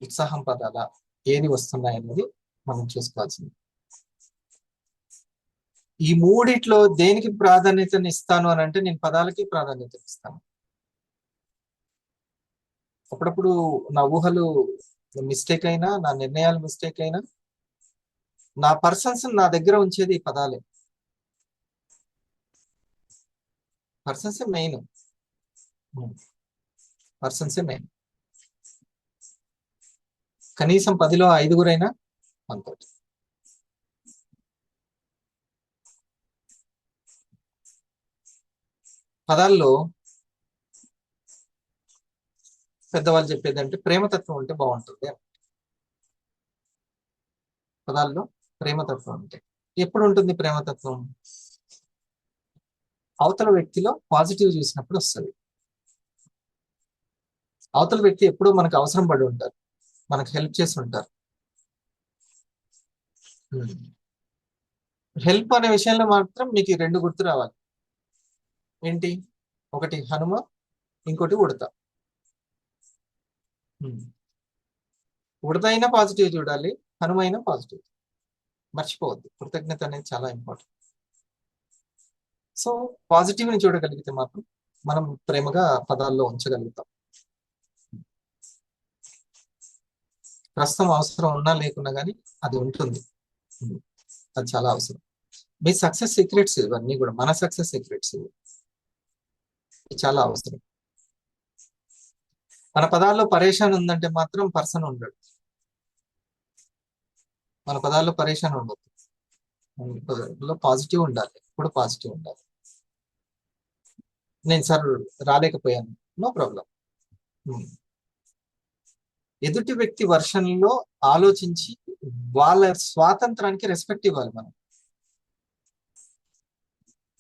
ఉత్సాహం పదాల, ఏది వస్తున్నాయి అనేది మనం చూసుకోవాల్సింది. ఈ మూడిట్లో దేనికి ప్రాధాన్యతని ఇస్తాను అని అంటే, నేను పదాలకి ప్రాధాన్యత ఇస్తాను. అప్పుడప్పుడు నా ఊహలు మిస్టేక్ అయినా, నా నిర్ణయాలు మిస్టేక్ అయినా, నా పర్సన్స్ నా దగ్గర ఉంచేది ఈ పదాలే. పర్సన్సే మెయిన్. పర్సన్సే మెయిన్. కనీసం 10లో 5గురైనా మనతోటి. పదాల్లో పెద్దవాళ్ళు చెప్పేది అంటే ప్రేమతత్వం ఉంటే బాగుంటుంది. పదాల్లో ప్రేమతత్వం అంటే ఎప్పుడు ఉంటుంది ప్రేమతత్వం? అవతల వ్యక్తిలో పాజిటివ్ చూసినప్పుడు వస్తుంది. అవతల వ్యక్తి ఎప్పుడూ మనకు అవసరం పడి ఉంటారు, మనకు హెల్ప్ చేసి ఉంటారు. హెల్ప్ అనే విషయంలో మాత్రం మీకు ఈ రెండు గుర్తు రావాలి. ఏంటి? ఒకటి హనుమ, ఇంకోటి ఉడత. ఉడత అయినా పాజిటివ్ చూడాలి, హనుమ అయినా పాజిటివ్. మర్చిపోవద్దు, కృతజ్ఞత అనేది చాలా ఇంపార్టెంట్. సో పాజిటివ్ని చూడగలిగితే మాత్రం మనం ప్రేమగా పదాల్లో ఉంచగలుగుతాం. ప్రస్తుతం అవసరం ఉన్నా లేకున్నా కానీ అది ఉంటుంది. అది చాలా అవసరం. మీ సక్సెస్ సీక్రెట్స్ ఇవన్నీ కూడా, మన సక్సెస్ సీక్రెట్స్ ఇవి చాలా అవసరం. మన పదాల్లో పరేషాన్ ఉందంటే మాత్రం పర్సన్ ఉండడు. మన పదాల్లో పరేషాన్ ఉండదు. మన పదాల్లో పాజిటివ్ ఉండాలి, ఎప్పుడు పాజిటివ్ ఉండాలి. నేను సార్ రాలేకపోయాను, నో ప్రాబ్లం. ఎదుటి వ్యక్తి వర్షన్లో ఆలోచించి వాళ్ళ స్వాతంత్రానికి రెస్పెక్ట్ ఇవ్వాలి. మనం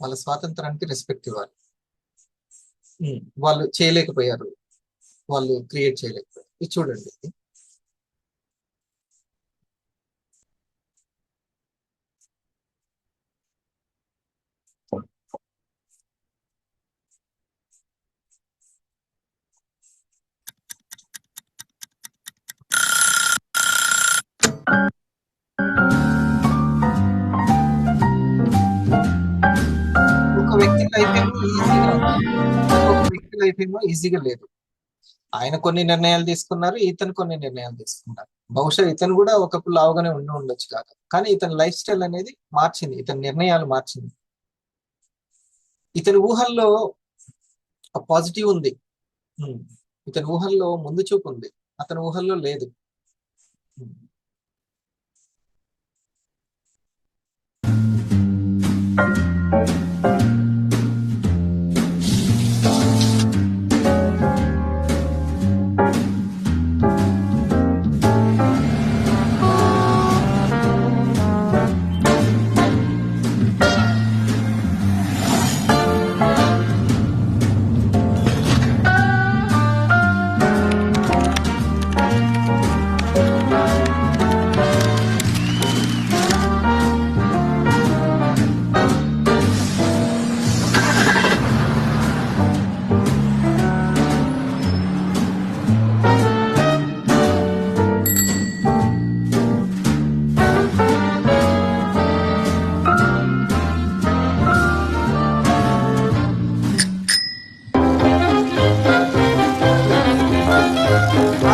వాళ్ళ స్వాతంత్రానికి రెస్పెక్ట్ ఇవ్వాలి. వాళ్ళు చేయలేకపోయారు, వాళ్ళు క్రియేట్ చేయలేకపోయారు. ఇది చూడండి, ఒక వ్యక్తి లైఫ్ ఏమో ఈజీగా, ఒక వ్యక్తి లైఫ్ ఏమో ఈజీగా లేదు. ఆయన కొన్ని నిర్ణయాలు తీసుకున్నారు, ఇతను కొన్ని నిర్ణయాలు తీసుకున్నారు. బహుశా ఇతను కూడా ఒకప్పుడు లావుగానే ఉండొచ్చు కాదు, కానీ ఇతని లైఫ్ స్టైల్ అనేది మార్చింది, ఇతని నిర్ణయాలు మార్చింది. ఇతని ఊహల్లో పాజిటివ్ ఉంది, ఇతని ఊహల్లో ముందు చూపు ఉంది, అతని ఊహల్లో లేదు.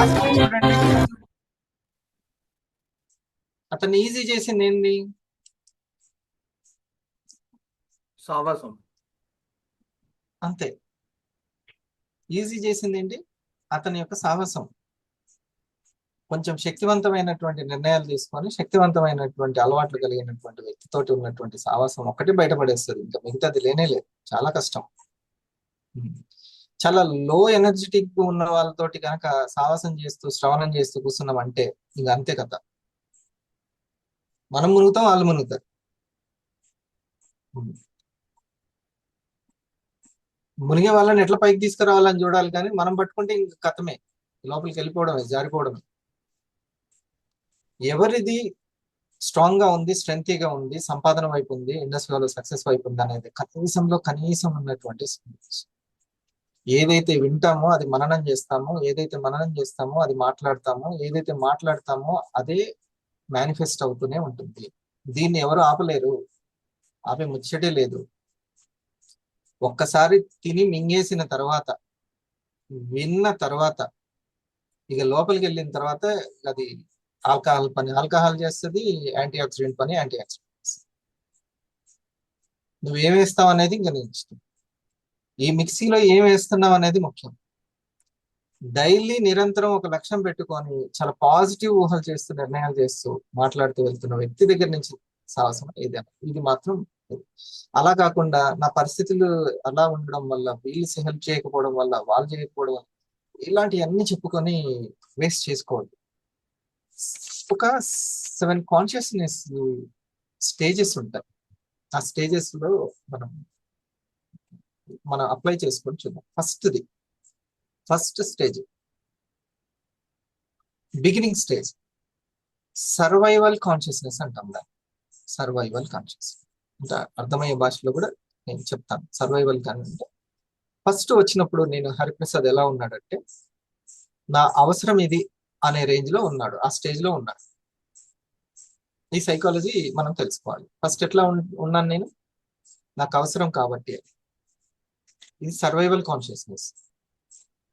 లాస్ట్ లైన్ చూడండి. అతను ఈజీ చేసింది ఏంది? సావాసం. అంతే. ఈజీ చేసింది ఏంటి? అతని యొక్క సాహసం. కొంచెం శక్తివంతమైనటువంటి నిర్ణయాలు తీసుకొని శక్తివంతమైనటువంటి అలవాట్లు కలిగినటువంటి వ్యక్తితోటి ఉన్నటువంటి సాహసం ఒకటి బయటపడేస్తుంది. ఇంకా మిగతాది లేనే లేదు. చాలా కష్టం. చాలా లో ఎనర్జెటిక్ ఉన్న వాళ్ళతోటి కనుక సాహసం చేస్తూ శ్రవణం చేస్తూ కూర్చున్నాం అంటే ఇంక అంతే కథ. మనం మునుగుతాం, వాళ్ళు మునుగుతారు. మునిగే వాళ్ళని ఎట్లా పైకి తీసుకురావాలని చూడాలి, కానీ మనం పట్టుకుంటే ఇంక కథమే, లోపలికి వెళ్ళిపోవడమే, జారిపోవడమే. ఎవరిది స్ట్రాంగ్ గా ఉంది, స్ట్రెంగ్తీగా ఉంది, సంపాదన వైపు ఉంది, ఇండస్ట్రీలో సక్సెస్ వైపు ఉంది అనేది కనీసం ఉన్నటువంటి ఏదైతే వింటామో అది మననం చేస్తామో, ఏదైతే మననం చేస్తామో అది మాట్లాడతామో, ఏదైతే మాట్లాడతామో అదే మేనిఫెస్ట్ అవుతూనే ఉంటుంది. దీన్ని ఎవరు ఆపలేరు, ఆపే ముచ్చటే లేదు. ఒక్కసారి తిని మింగేసిన తర్వాత, విన్న తర్వాత, ఇక లోపలికి వెళ్ళిన తర్వాత అది ఆల్కహాల్ పని ఆల్కహాల్ చేస్తుంది, యాంటీ ఆక్సిడెంట్ పని యాంటీ ఆక్సిడెంట్. నువ్వు ఏం వేస్తావు అనేది ఇంకా నీ ఇష్టం. ఈ మిక్సీలో ఏం వేస్తున్నావు అనేది ముఖ్యం. డైలీ నిరంతరం ఒక లక్ష్యం పెట్టుకొని చాలా పాజిటివ్ ఊహలు చేస్తూ నిర్ణయాలు చేస్తూ మాట్లాడుతూ వెళ్తున్న వ్యక్తి దగ్గర నుంచి సాహసం ఏదైనా ఇది మాత్రం. అలా కాకుండా నా పరిస్థితులు అలా ఉండడం వల్ల, వీళ్ళు హెల్ప్ చేయకపోవడం వల్ల, వాళ్ళు చేయకపోవడం వల్ల, ఇలాంటివన్నీ చెప్పుకొని వేస్ట్ చేసుకోవద్దు. ఒక 7 కాన్షియస్నెస్ స్టేజెస్ ఉంటాయి. ఆ స్టేజెస్ లో మనం అప్లై చేసుకొని చూద్దాం. First stage beginning stage, survival consciousness అంటాం దాన్ని. సర్వైవల్ కాన్షియస్ అంటే అర్థమయ్యే భాషలో కూడా నేను చెప్తాను. సర్వైవల్ అంటే ఫస్ట్ వచ్చినప్పుడు నేను హరిప్రసాద్ ఎలా ఉన్నాడంటే, నా అవసరం ఇది అనే రేంజ్ లో ఉన్నాడు, ఆ స్టేజ్ లో ఉన్నాడు. ఈ సైకాలజీ మనం తెలుసుకోవాలి. ఫస్ట్ ఎట్లా ఉన్నాను నేను, నాకు అవసరం కాబట్టి. ఇది సర్వైవల్ కాన్షియస్నెస్.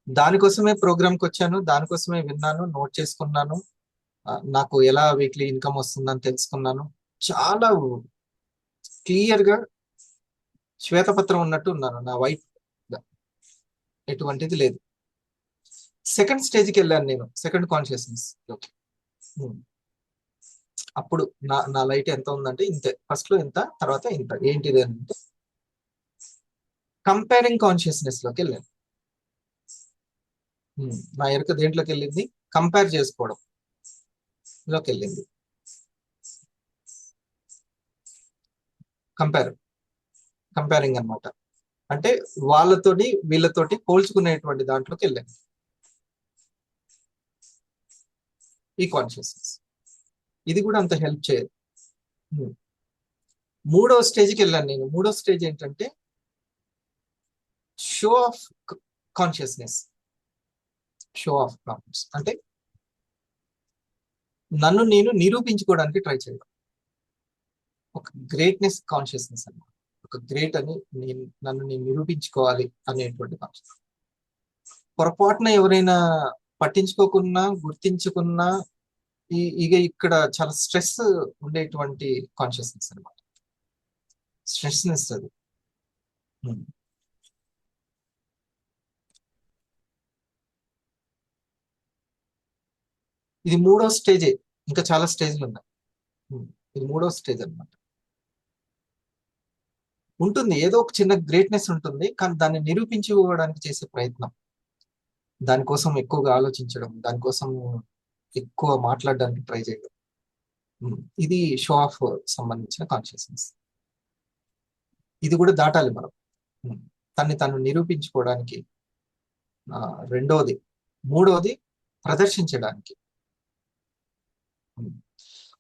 దానికోసమే ప్రోగ్రామ్కి వచ్చాను, దానికోసమే విన్నాను, నోట్ చేసుకున్నాను, నాకు ఎలా వీక్లీ ఇన్కమ్ వస్తుందని తెలుసుకున్నాను. చాలా క్లియర్ గా శ్వేతపత్రం ఉన్నట్టు ఉన్నాను, నా వైఫ్ ఎటువంటిది లేదు. సెకండ్ స్టేజ్కి వెళ్ళాను నేను, సెకండ్ కాన్షియస్నెస్ లోకి. అప్పుడు నా లైట్ ఎంత ఉందంటే ఇంతే, ఫస్ట్ లో ఇంత, తర్వాత ఇంత. ఏంటిది అంటే కంపేరింగ్ కాన్షియస్నెస్ లోకి వెళ్ళాను. నా ఎరుక దేంట్లోకి వెళ్ళింది, కంపేర్ చేసుకోవడం లోకి వెళ్ళింది. కంపేరింగ్ అనమాట. అంటే వాళ్ళతోటి వీళ్ళతోటి పోల్చుకునేటువంటి దాంట్లోకి వెళ్ళాను ఈ కాన్షియస్నెస్. ఇది కూడా అంత హెల్ప్ చేయదు. మూడో స్టేజ్కి వెళ్ళాను నేను. మూడో స్టేజ్ ఏంటంటే show off consciousness. Show off conscious అంటే నన్ను నేను నిరూపించుకోవడానికి ట్రై చేయడం. ఒక గ్రేట్నెస్ కాన్షియస్నెస్ అన్నమాట. ఒక గ్రేట్ అని నన్ను నేను నిరూపించుకోవాలి అనేటువంటి కాన్షియస్. పొరపాటున ఎవరైనా పట్టించుకోకున్నా, గుర్తించుకున్నా ఇక ఇక్కడ చాలా స్ట్రెస్ ఉండేటువంటి కాన్షియస్నెస్ అనమాట. స్ట్రెస్నెస్ అది. ఇది మూడో స్టేజే, ఇంకా చాలా స్టేజ్లు ఉన్నాయి. ఇది మూడో స్టేజ్ అనమాట. ఉంటుంది ఏదో ఒక చిన్న గ్రేట్నెస్ ఉంటుంది, కానీ దాన్ని నిరూపించుకోవడానికి చేసే ప్రయత్నం, దానికోసం ఎక్కువగా ఆలోచించడం, దానికోసం ఎక్కువ మాట్లాడడానికి ట్రై చేయడం, ఇది షో ఆఫ్ సంబంధించిన కాన్షియస్నెస్. ఇది కూడా దాటాలి మనం, తను నిరూపించుకోవడానికి. రెండోది. మూడోది ప్రదర్శించడానికి.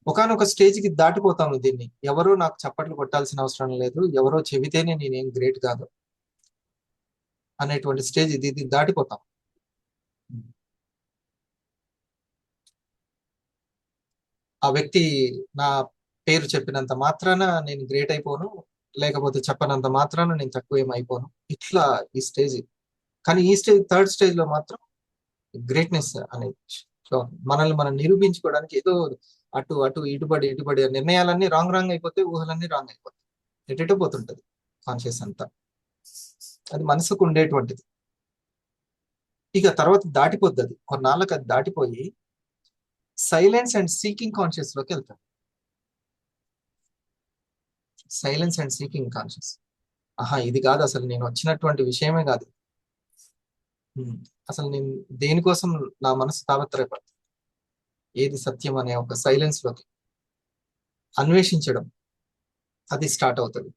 ఒకనొక స్టేజ్కి దాటిపోతాము. దీన్ని ఎవరో నాకు చప్పట్లు కొట్టాల్సిన అవసరం లేదు, ఎవరో చెబితేనే నేనేం గ్రేట్ కాదు అనేటువంటి స్టేజ్ ఇది దాటిపోతాం. ఆ వ్యక్తి నా పేరు చెప్పినంత మాత్రాన నేను గ్రేట్ అయిపోను, లేకపోతే చెప్పనంత మాత్రాన నేను తక్కువ ఏమైపోను. ఇట్లా ఈ స్టేజ్. కానీ ఈ స్టేజ్, థర్డ్ స్టేజ్ లో మాత్రం గ్రేట్నెస్ అనేది. సో మనల్ని మనం నిరూపించుకోవడానికి ఏదో అటు అటు ఇటుబడి నిర్ణయాలన్నీ రాంగ్ అయిపోతే ఊహలన్నీ రాంగ్ అయిపోతాయి, ఎటెటో పోతుంటది కాన్షియస్ అంతా. అది మనసుకు ఉండేటువంటిది. ఇక తర్వాత దాటిపోద్ది, అది కొన్నాళ్ళకి అది దాటిపోయి సైలెన్స్ అండ్ సీకింగ్ కాన్షియస్ లోకి వెళ్తాం. Silence and seeking conscious. ఇది కాదు, అసలు నేను వచ్చినటువంటి విషయమే కాదు, అసలు నేను దేనికోసం నా మనసు తాపత్రయపడుతుంది, ఏది సత్యం అనే ఒక సైలెన్స్ లోకి అన్వేషించడం, అది స్టార్ట్ అవుతుంది.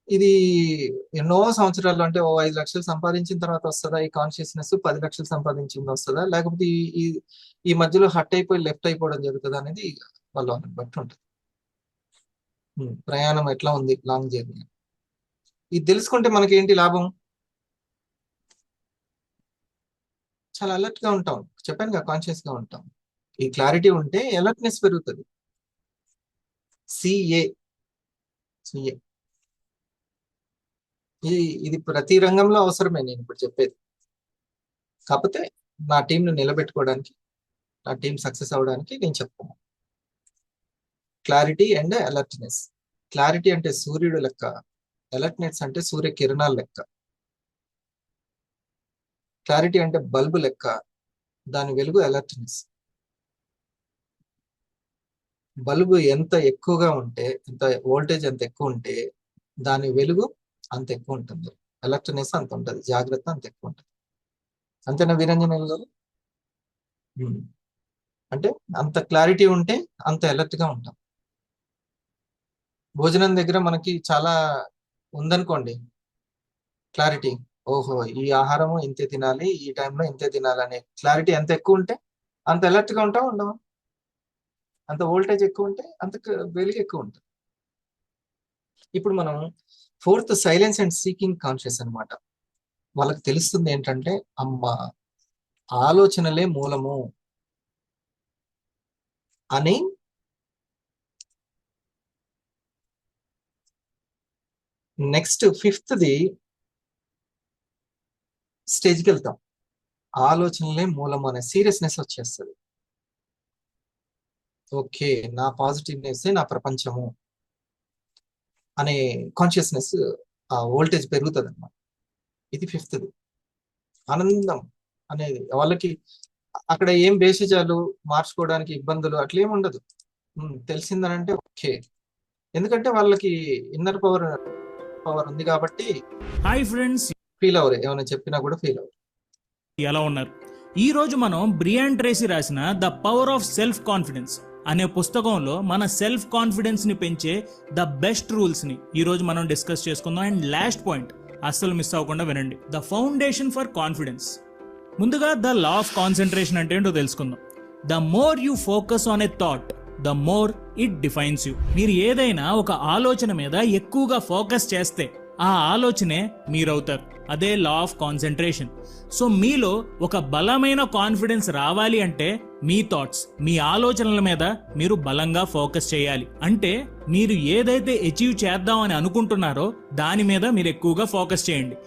ఇది ఎన్నో సంవత్సరాలు, అంటే 5 లక్షలు సంపాదించిన తర్వాత వస్తుందా ఈ కాన్షియస్నెస్, 10 లక్షలు సంపాదించింది వస్తుందా, లేకపోతే ఈ మధ్యలో హట్ అయిపోయి లెఫ్ట్ అయిపోవడం జరుగుతుంది అనేది వాళ్ళని బట్టి ఉంటుంది. ప్రయాణం ఎట్లా ఉంది, లాంగ్ జర్నీ. ఇది తెలుసుకుంటే మనకి ఏంటి లాభం? చాలా అలర్ట్ గా ఉంటాం, చెప్పాను కదా, కాన్షియస్ గా ఉంటాం. ఈ క్లారిటీ ఉంటే అలర్ట్నెస్ పెరుగుతుంది. సిఏ ఇది ప్రతి రంగంలో అవసరమే నేను ఇప్పుడు చెప్పేది. కాకపోతే నా టీంను నిలబెట్టుకోవడానికి, నా టీం సక్సెస్ అవడానికి నేను చెప్తాను. Clarity and alertness. క్లారిటీ అంటే సూర్యుడు లెక్క, అలర్ట్నెస్ అంటే సూర్య కిరణాల లెక్క. క్లారిటీ అంటే బల్బు లెక్క, దాని వెలుగు అలర్ట్నెస్. బల్బు ఎంత ఎక్కువగా ఉంటే, ఎంత వోల్టేజ్ ఎంత ఎక్కువ ఉంటే దాని వెలుగు అంత ఎక్కువ ఉంటుంది, అలర్ట్నెస్ అంత ఉంటుంది, జాగ్రత్త అంత ఎక్కువ ఉంటుంది. అంతేనా వీరంజనేయులు గారు? అంటే అంత క్లారిటీ ఉంటే అంత అలర్ట్ గా ఉంటాం. భోజనం దగ్గర మనకి చాలా ఉందనుకోండి క్లారిటీ, ఓహో ఈ ఆహారము ఇంతే తినాలి, ఈ టైంలో ఇంతే తినాలి అనే క్లారిటీ ఎంత ఎక్కువ ఉంటే అంత అలర్ట్ గా ఉంటాం, ఉండవు. అంత వోల్టేజ్ ఎక్కువ ఉంటే అంత వెలుగు ఎక్కువ ఉంటుంది. ఇప్పుడు మనం 4th silence and seeking conscious అన్నమాట. వాళ్ళకి తెలుస్తుంది ఏంటంటే, ఆలోచనలే మూలము అని. నెక్స్ట్ 5th స్టేజ్కి వెళ్తాం. ఆలోచనలే మూలము అనే సీరియస్నెస్ వచ్చేస్తుంది. ఓకే, నా పాజిటివ్నెస్ నా ప్రపంచము అనే కాన్షియస్నెస్, ఆ వోల్టేజ్ పెరుగుతుంది అన్నమాట. ఇది 5th. ఆనందం అనేది వాళ్ళకి అక్కడ ఏం భేషజాలు మార్చుకోవడానికి ఇబ్బందులు అట్లేం ఉండదు. తెలిసిందనంటే ఓకే, ఎందుకంటే వాళ్ళకి ఇన్నర్ పవర్ ఉంది కాబట్టి. హాయ్ ఫ్రెండ్స్, ఫీల్ అవరు, ఏమైనా చెప్పినా కూడా ఫీల్ అవరు. ఎలా ఉన్నారు? ఈ రోజు మనం బ్రియాన్ ట్రేసీ రాసిన the power of self confidence అనే పుస్తకంలో మన సెల్ఫ్ కాన్ఫిడెన్స్ ని పెంచే ద బెస్ట్ రూల్స్ ని ఈ రోజు మనం డిస్కస్ చేసుకుందాం. అండ్ లాస్ట్ పాయింట్ అస్సలు మిస్ అవ్వకుండా వినండి, ద ఫౌండేషన్ ఫర్ కాన్ఫిడెన్స్. ముందుగా ద లా ఆఫ్ కాన్సన్ట్రేషన్ అంటే ఏంటో తెలుసుకుందాం. The more you focus on a thought, the more it defines you. మీరు ఏదైనా ఒక ఆలోచన మీద ఎక్కువగా ఫోకస్ చేస్తే ఆ ఆలోచనే మీరవుతారు. అదే లా ఆఫ్ కాన్సన్ట్రేషన్. సో మీలో ఒక బలమైన కాన్ఫిడెన్స్ రావాలి అంటే మీ థాట్స్, మీ ఆలోచనల మీద మీరు బలంగా ఫోకస్ చేయాలి. అంటే మీరు ఏదైతే అచీవ్ చేద్దామని అనుకుంటున్నారో దాని మీద మీరు ఎక్కువగా ఫోకస్ చేయండి.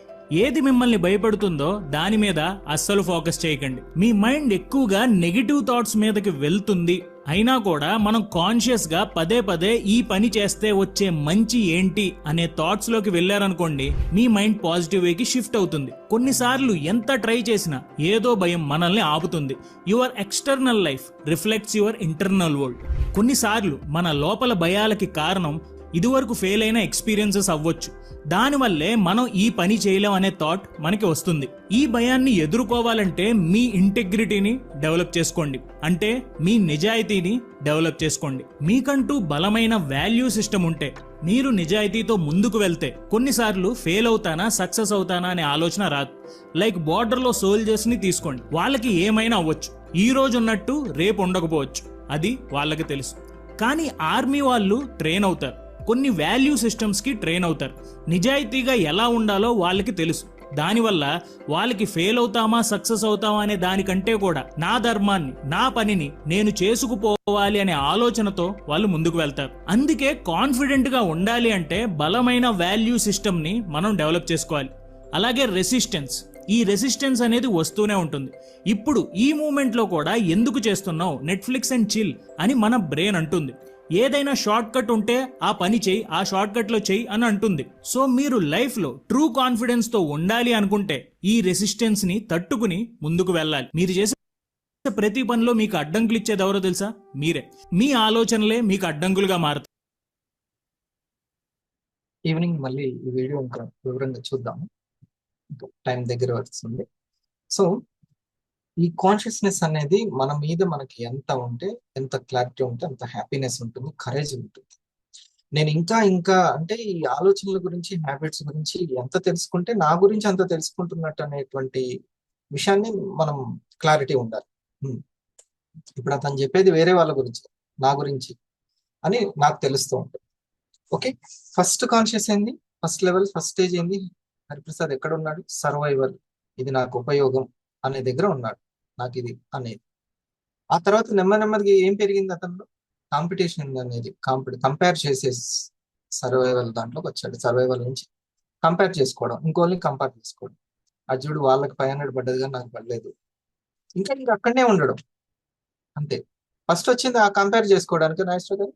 ఏది మిమ్మల్ని భయపడుతుందో దాని మీద అస్సలు ఫోకస్ చేయకండి. మీ మైండ్ ఎక్కువగా నెగిటివ్ థాట్స్ మీదకి వెళ్తుంది అయినా కూడా మనం కాన్షియస్ గా పదే పదే ఈ పని చేస్తే వచ్చే మంచి ఏంటి అనే థాట్స్ లోకి వెళ్ళారనుకోండి, మీ మైండ్ పాజిటివ్ వేకి షిఫ్ట్ అవుతుంది. కొన్నిసార్లు ఎంత ట్రై చేసినా ఏదో భయం మనల్ని ఆపుతుంది. Your external life reflects your internal world. కొన్నిసార్లు మన లోపల భయాలకి కారణం ఇదివరకు ఫెయిల్ అయిన ఎక్స్పీరియన్సెస్ అవ్వచ్చు. దానివల్లే మనం ఈ పని చేయలేం అనే థాట్ మనకి వస్తుంది. ఈ భయాన్ని ఎదుర్కోవాలంటే మీ ఇంటెగ్రిటీని డెవలప్ చేసుకోండి, అంటే మీ నిజాయితీని డెవలప్ చేసుకోండి. మీకంటూ బలమైన వాల్యూ సిస్టమ్ ఉంటే, మీరు నిజాయితీతో ముందుకు వెళ్తే కొన్నిసార్లు ఫెయిల్ అవుతానా సక్సెస్ అవుతానా అనే ఆలోచన రాదు. లైక్ బార్డర్లో సోల్జర్స్ ని తీసుకోండి, వాళ్ళకి ఏమైనా అవ్వచ్చు, ఈ రోజు ఉన్నట్టు రేపు ఉండకపోవచ్చు, అది వాళ్ళకి తెలుసు. కానీ ఆర్మీ వాళ్ళు ట్రైన్ అవుతారు, కొన్ని వాల్యూ సిస్టమ్స్ కి ట్రైన్ అవుతారు. నిజాయితీగా ఎలా ఉండాలో వాళ్ళకి తెలుసు. దానివల్ల వాళ్ళకి ఫెయిల్ అవుతామా సక్సెస్ అవుతామా అనే దానికంటే కూడా నా ధర్మాన్ని, నా పనిని నేను చేసుకుపోవాలి అనే ఆలోచనతో వాళ్ళు ముందుకు వెళ్తారు. అందుకే కాన్ఫిడెంట్ గా ఉండాలి అంటే బలమైన వాల్యూ సిస్టమ్ ని మనం డెవలప్ చేసుకోవాలి. అలాగే రెసిస్టెన్స్, ఈ రెసిస్టెన్స్ అనేది వస్తూనే ఉంటుంది. ఇప్పుడు ఈ మూమెంట్లో కూడా ఎందుకు చేస్తున్నావు నెట్ఫ్లిక్స్ అండ్ చిల్ అని మన బ్రెయిన్ అంటుంది. ఏదైనా షార్ట్ కట్ ఉంటే ఆ పని చేయి, ఆ షార్ట్ కట్ లో చెయ్యి అని అంటుంది. సో మీరు లైఫ్ లో ట్రూ కాన్ఫిడెన్స్ తో ఉండాలి అనుకుంటే ఈ రెసిస్టెన్స్ ని తట్టుకుని ముందుకు వెళ్ళాలి. మీరు చేసే ప్రతి పనిలో మీకు అడ్డంకులు ఇచ్చేది ఎవరో తెలుసా? మీరే. మీ ఆలోచనలే మీకు అడ్డంకులుగా మారుతాయి. ఈవినింగ్ మళ్ళీ ఈ వీడియో ఇంకా వివరంగా చూద్దాము, టైం దగ్గర వస్తుంది. సో ఈ కాన్షియస్నెస్ అనేది మన మీద మనకి ఎంత ఉంటే, ఎంత క్లారిటీ ఉంటే అంత హ్యాపీనెస్ ఉంటుంది, కరేజ్ ఉంటుంది. నేను ఇంకా ఇంకా అంటే ఈ ఆలోచనల గురించి, హ్యాబిట్స్ గురించి ఎంత తెలుసుకుంటే నా గురించి అంత తెలుసుకుంటున్నట్టు అనేటువంటి విషయాన్ని మనం క్లారిటీ ఉండాలి. ఇప్పుడు అతను చెప్పేది వేరే వాళ్ళ గురించి, నా గురించి అని నాకు తెలుస్తూ ఉంటుంది. ఓకే, ఫస్ట్ కాన్షియస్ ఏంది, ఫస్ట్ లెవెల్, ఫస్ట్ స్టేజ్ ఏంది? హరిప్రసాద్ ఎక్కడ ఉన్నాడు? సర్వైవల్, ఇది నాకు ఉపయోగం అనే దగ్గర ఉన్నాడు, నాకు ఇది అనేది. ఆ తర్వాత నెమ్మదిగా ఏం పెరిగింది అతనిలో? కాంపిటీషన్ అనేది, కంపేర్ చేసే సర్వైవల్ దాంట్లోకి వచ్చాడు. సర్వైవల్ నుంచి కంపేర్ చేసుకోవడం, ఇంకోళ్ళని కంపేర్ చేసుకోవడం. అర్జుడు వాళ్ళకి 500 పడ్డది కానీ నాకు పడలేదు, ఇంకా అక్కడనే ఉండడం అంతే. ఫస్ట్ వచ్చింది ఆ కంపేర్ చేసుకోవడానికి నాగేశ్వర గారు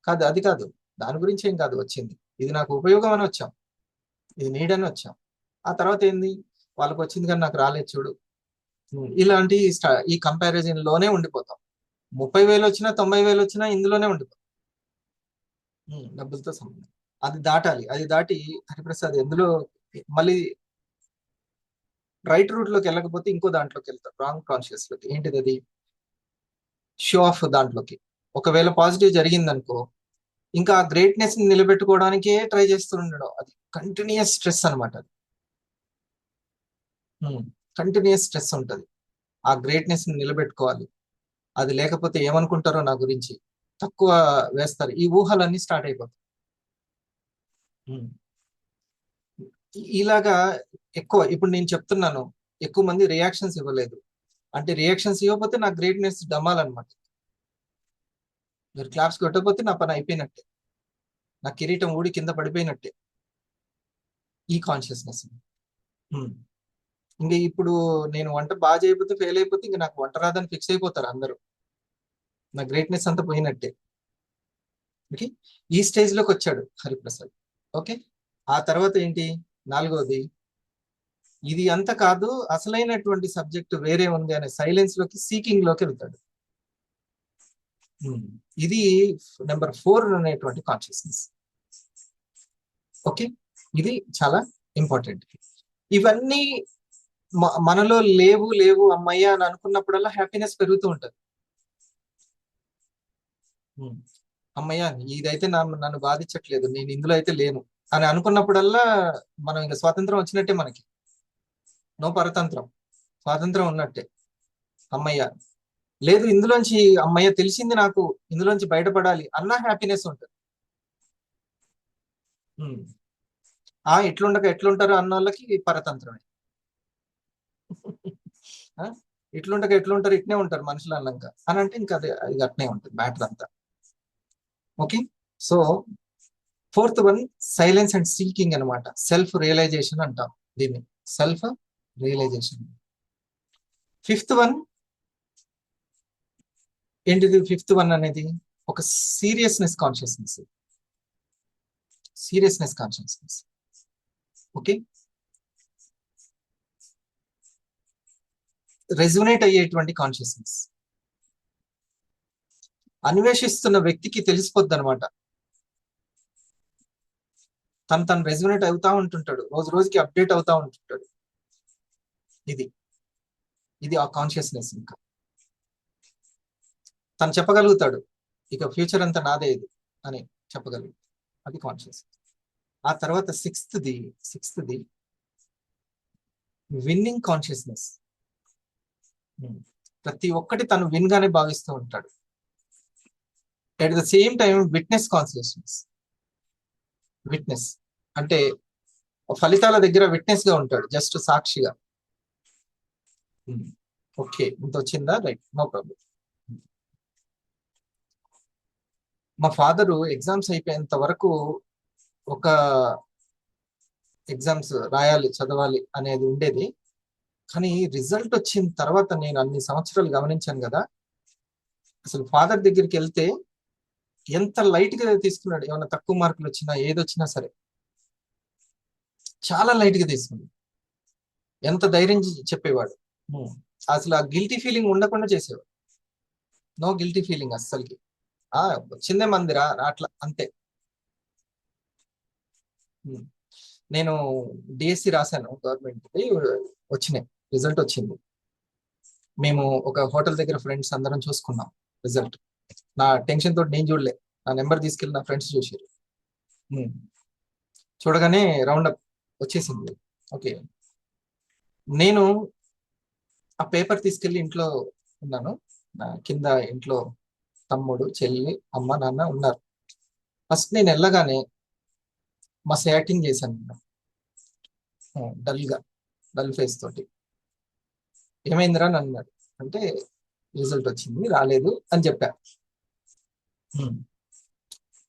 కాదు, అది కాదు, దాని గురించి ఏం కాదు వచ్చింది. ఇది నాకు ఉపయోగం అని వచ్చాం, ఇది నీడ్ అని వచ్చాం. ఆ తర్వాత ఏంది, వాళ్ళకి వచ్చింది కానీ నాకు రాలేదు చూడు. ఇలాంటి ఈ కంపారిజన్ లోనే ఉండిపోతాం. 30,000 వచ్చినా 90,000 వచ్చినా ఇందులోనే ఉండిపోతాం. డబ్బులతో సంబంధం, అది దాటాలి. అది దాటి హరిప్రసాద్ ఎందులో మళ్ళీ రైట్ రూట్ లోకి వెళ్ళకపోతే ఇంకో దాంట్లోకి వెళ్తారు, రాంగ్ కాన్షియస్ లోకి. ఏంటిది అది? షో ఆఫ్ దాంట్లోకి. ఒకవేళ పాజిటివ్ జరిగింది అనుకో, ఇంకా ఆ గ్రేట్నెస్ ని నిలబెట్టుకోవడానికే ట్రై చేస్తూ ఉండడం, అది కంటిన్యూస్ స్ట్రెస్ అనమాట. అది కంటిన్యూస్ స్ట్రెస్ ఉంటుంది. ఆ గ్రేట్నెస్ ని నిలబెట్టుకోవాలి, అది లేకపోతే ఏమనుకుంటారో నా గురించి, తక్కువ వేస్తారు, ఈ ఊహలన్నీ స్టార్ట్ అయిపోతాయి. ఇలాగా ఎక్కువ. ఇప్పుడు నేను చెప్తున్నాను, ఎక్కువ మంది రియాక్షన్స్ ఇవ్వలేదు అంటే, రియాక్షన్స్ ఇవ్వకపోతే నా గ్రేట్నెస్ డమాలన్నమాట. మీరు క్లాప్స్ కొట్టకపోతే నా పని అయిపోయినట్టే, నా కిరీటం ఊడి కింద పడిపోయినట్టే. ఈ కాన్షియస్నెస్. ఇంకా ఇప్పుడు నేను వంట బాగా చేయకపోతే, ఫెయిల్ అయిపోతే ఇంకా నాకు వంట రాదని ఫిక్స్ అయిపోతారు అందరూ, నా గ్రేట్నెస్ అంతా పోయినట్టే. ఓకే, ఈ స్టేజ్ లోకి వచ్చాడు హరిప్రసాద్. ఓకే, ఆ తర్వాత ఏంటి? 4వది, ఇది అంత కాదు, అసలైనటువంటి సబ్జెక్ట్ వేరే ఉంది అనే సైలెన్స్ లోకి, సీకింగ్ లోకి వెళ్తాడు. ఇది నెంబర్ 4 అనేటువంటి కాన్షియస్నెస్. ఓకే, ఇది చాలా ఇంపార్టెంట్. ఇవన్నీ మనలో లేవు లేవు అమ్మయ్య అని అనుకున్నప్పుడల్లా హ్యాపీనెస్ పెరుగుతూ ఉంటుంది. అమ్మయ్య ఇదైతే నన్ను బాధించట్లేదు, నేను ఇందులో అయితే లేను అని అనుకున్నప్పుడల్లా మనం ఇంకా స్వాతంత్రం వచ్చినట్టే, మనకి నో పరతంత్రం, స్వాతంత్రం ఉన్నట్టే. అమ్మయ్య లేదు, ఇందులోంచి అమ్మయ్య తెలిసింది నాకు, ఇందులోంచి బయటపడాలి అన్న హ్యాపీనెస్ ఉంటుంది. ఎట్లుంటారు అన్న వాళ్ళకి పరతంత్రమే. ఎట్లుంటారు, ఇట్నే ఉంటారు మనుషులు అన్నాక అని అంటే ఇంకా అది అట్నే ఉంటుంది మ్యాటర్ అంతా. Okay, so 4th one silence and seeking అనమాట. సెల్ఫ్ రియలైజేషన్ అంటాం దీన్ని, సెల్ఫ్ రియలైజేషన్. 5th వన్ ఏంటిది? 5th వన్ అనేది ఒక seriousness consciousness. Seriousness consciousness. Okay, resonate అయ్యేటువంటి కాన్షియస్నెస్. అన్వేషిస్తున్న వ్యక్తికి తెలిసిపోద్ది అనమాట, తను రెజొనేట్ అవుతా ఉంటుంటాడు, రోజు రోజుకి అప్డేట్ అవుతా ఉంటుంటాడు. ఇది ఆ కాన్షియస్నెస్. ఇంకా తను చెప్పగలుగుతాడు, ఇక ఫ్యూచర్ అంతా నాదే ఇది అని చెప్పగలుగుతాడు, అది కాన్షియస్. ఆ తర్వాత 6th విన్నింగ్ కాన్షియస్నెస్. ప్రతి ఒక్కటి తను విన్ గానే భావిస్తూ ఉంటాడు. At the same time witness consciousness. Witness అంటే ఫలితాల దగ్గర విట్నెస్ గా ఉంటాడు, జస్ట్ సాక్షిగా. ఓకే, ఇంత వచ్చిందా? Right, no problem. మా ఫాదరు ఎగ్జామ్స్ అయిపోయేంత వరకు ఒక ఎగ్జామ్స్ రాయాలి, చదవాలి అనేది ఉండేది. కానీ రిజల్ట్ వచ్చిన తర్వాత నేను అన్ని సంవత్సరాలు గమనించాను కదా, అసలు ఫాదర్ దగ్గరికి వెళ్తే ఎంత లైట్ గా తీసుకున్నాడు. ఏమైనా తక్కువ మార్కులు వచ్చినా ఏదొచ్చినా సరే చాలా లైట్ గా తీసుకున్నాడు. ఎంత ధైర్యం చెప్పేవాడు. అసలు ఆ గిల్టీ ఫీలింగ్ ఉండకుండా చేసేవాడు. నో గిల్టీ ఫీలింగ్ అస్సలకి. వచ్చిందే మందిరా అట్లా అంతే. నేను డిఎస్సి రాశాను, గవర్నమెంట్ వచ్చినాయి, రిజల్ట్ వచ్చింది. మేము ఒక హోటల్ దగ్గర ఫ్రెండ్స్ అందరం చూసుకున్నాం రిజల్ట్. నా టెన్షన్ తోటి నేను చూడలే, నా నెంబర్ తీసుకెళ్ళి నా ఫ్రెండ్స్ చూసారు. చూడగానే రౌండ్ అప్ వచ్చేసింది. ఓకే, నేను ఆ పేపర్ తీసుకెళ్ళి ఇంట్లో ఉన్నాను. నా కింద ఇంట్లో తమ్ముడు, చెల్లి, అమ్మ, నాన్న ఉన్నారు. ఫస్ట్ నేను వెళ్ళగానే మస్తు యాక్టింగ్ చేశాను, డల్ ఫేస్ తోటి. ఏమైందిరా అని అన్నాడు. అంటే రిజల్ట్ వచ్చింది, రాలేదు అని చెప్పా.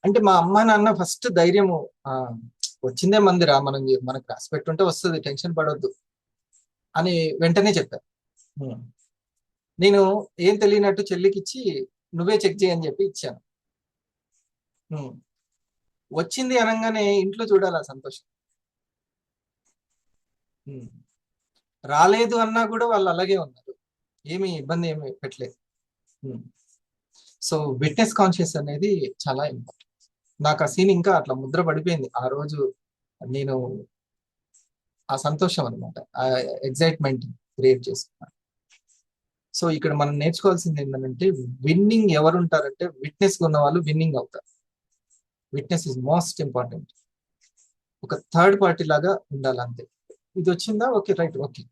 అంటే మా అమ్మ నాన్న ఫస్ట్ ధైర్యము, వచ్చిందే మందిరా, మనకు రాసి పెట్టుంటే వస్తుంది, టెన్షన్ పడవద్దు అని వెంటనే చెప్పా. నేను ఏం తెలియనట్టు చెల్లికి ఇచ్చి నువ్వే చెక్ చేయని చెప్పి ఇచ్చాను. వచ్చింది అనగానే ఇంట్లో చూడాలి ఆ సంతోషం. రాలేదు అన్నా కూడా వాళ్ళు అలాగే ఉన్నారు, ఏమి ఇబ్బంది ఏమి పెట్టలేదు. సో విట్నెస్ కాన్షియస్ అనేది చాలా ఇంపార్టెంట్. నాకు ఆ సీన్ ఇంకా అట్లా ముద్ర పడిపోయింది. ఆ రోజు నేను ఆ సంతోషం అనమాట, ఆ ఎగ్జైట్మెంట్ క్రియేట్ చేసుకున్నాను. సో ఇక్కడ మనం నేర్చుకోవాల్సింది ఏంటంటే, విన్నింగ్ ఎవరు ఉంటారంటే విట్నెస్ ఉన్న వాళ్ళు విన్నింగ్ అవుతారు. Witness is most important. ఒక థర్డ్ పార్టీ లాగా ఉండాలి అంతే. ఇది వచ్చిందా, ఓకే రైట్, ఓకే.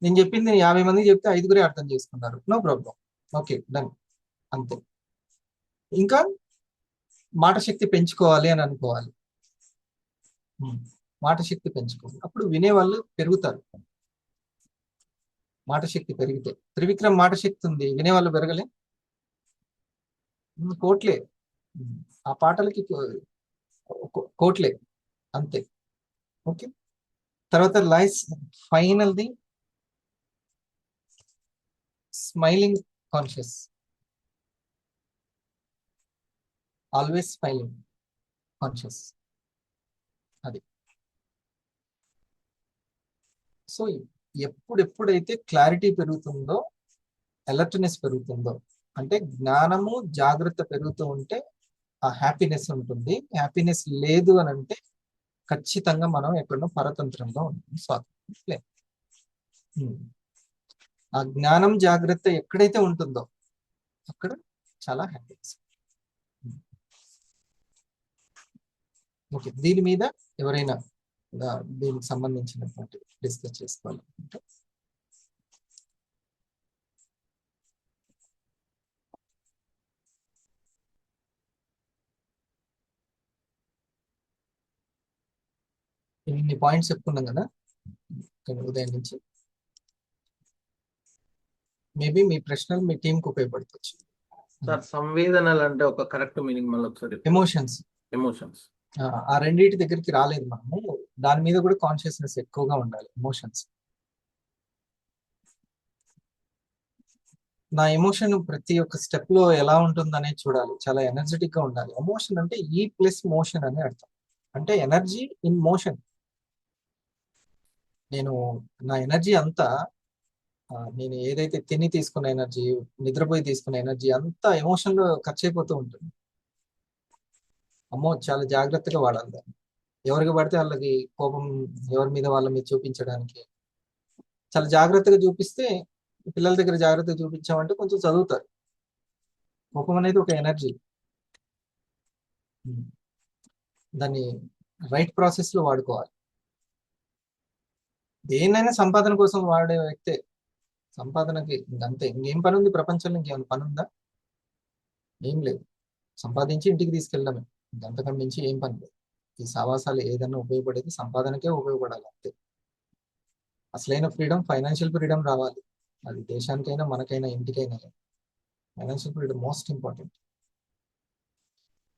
నేను చెప్పింది 50 మందికి చెప్తే 5గురే అర్థం చేసుకున్నారు, నో ప్రాబ్లం, ఓకే డన్, అంతే. ఇంకా మాట శక్తి పెంచుకోవాలి అని అనుకోవాలి. మాట శక్తి పెంచుకోవాలి, అప్పుడు వినేవాళ్ళు పెరుగుతారు. మాట శక్తి పెరిగితే, త్రివిక్రమ్ మాట శక్తి ఉంది, వినేవాళ్ళు పెరగలే, కోట్లే. ఆ పాటలకి కోట్లే, అంతే. ఓకే, తర్వాత లైస్ ఫైనల్ది smiling conscious, always smiling conscious, అది. సో ఎప్పుడైతే క్లారిటీ పెరుగుతుందో, అలర్ట్నెస్ పెరుగుతుందో, అంటే జ్ఞానము జాగ్రత్త పెరుగుతూ ఉంటే ఆ హ్యాపీనెస్ ఉంటుంది. హ్యాపీనెస్ లేదు అని అంటే ఖచ్చితంగా మనం ఎక్కడో పరతంత్రంలో ఉంటుంది, స్వాతంత్రం లేదు. ఆ జ్ఞానం జాగ్రత్త ఎక్కడైతే ఉంటుందో అక్కడ చాలా హ్యాపీనెస్. ఓకే, దీని మీద ఎవరైనా దీనికి సంబంధించినటువంటి డిస్కస్ చేసుకోవాలనుకుంటే ఇన్ని పాయింట్స్ చెప్పుకున్నాం కదా ఉదయం నుంచి. మేబీ మీ ప్రశ్నలు మీ టీంకి ఉపయోగపడవచ్చు. సార్, సంవేదనలు అంటే ఒక కరెక్ట్ మీనింగ్ మళ్ళీ ఒకసారి. ఎమోషన్స్. ఆ రెండింటి దగ్గరికి రాలేదు మనము, దాని మీద కూడా కాన్షియస్నెస్ ఎక్కువగా ఉండాలి. ఎమోషన్స్, నా ఎమోషన్ ప్రతి ఒక్క స్టెప్ లో ఎలా ఉంటుందనే చూడాలి, చాలా ఎనర్జెటిక్ గా ఉండాలి. ఎమోషన్ అంటే ఈ ప్లస్ మోషన్ అని అర్థం, అంటే ఎనర్జీ ఇన్ మోషన్. నేను నా ఎనర్జీ అంతా, నేను ఏదైతే తిని తీసుకున్న ఎనర్జీ, నిద్రపోయి తీసుకున్న ఎనర్జీ అంతా ఎమోషన్ లో ఖర్చు అయిపోతూ ఉంటుంది. అమ్మో, చాలా జాగ్రత్తగా వాడాలి దాన్ని. ఎవరికి పడితే వాళ్ళకి కోపం ఎవరి మీద వాళ్ళ మీద చూపించడానికి చాలా జాగ్రత్తగా చూపిస్తే, పిల్లల దగ్గర జాగ్రత్తగా చూపించామంటే కొంచెం చదువుతారు. కోపం అనేది ఒక ఎనర్జీ, దాన్ని రైట్ ప్రాసెస్ లో వాడుకోవాలి. దేన్నైనా సంపాదన కోసం వాడే వ్యక్తే, సంపాదనకి ఇంకంతే. ఇంకేం పని ఉంది ప్రపంచంలో? ఇంకేమైనా పని ఉందా? ఏం లేదు, సంపాదించి ఇంటికి తీసుకెళ్ళడమే, ఇంకంతకన్నా మించి ఏం పని లేదు. ఈ సావాసాలు ఏదన్నా ఉపయోగపడేది సంపాదనకే ఉపయోగపడాలి, అంతే. అసలైన ఫ్రీడమ్, ఫైనాన్షియల్ ఫ్రీడమ్ రావాలి. అది దేశానికైనా మనకైనా ఇంటికైనా. Financial freedom most important.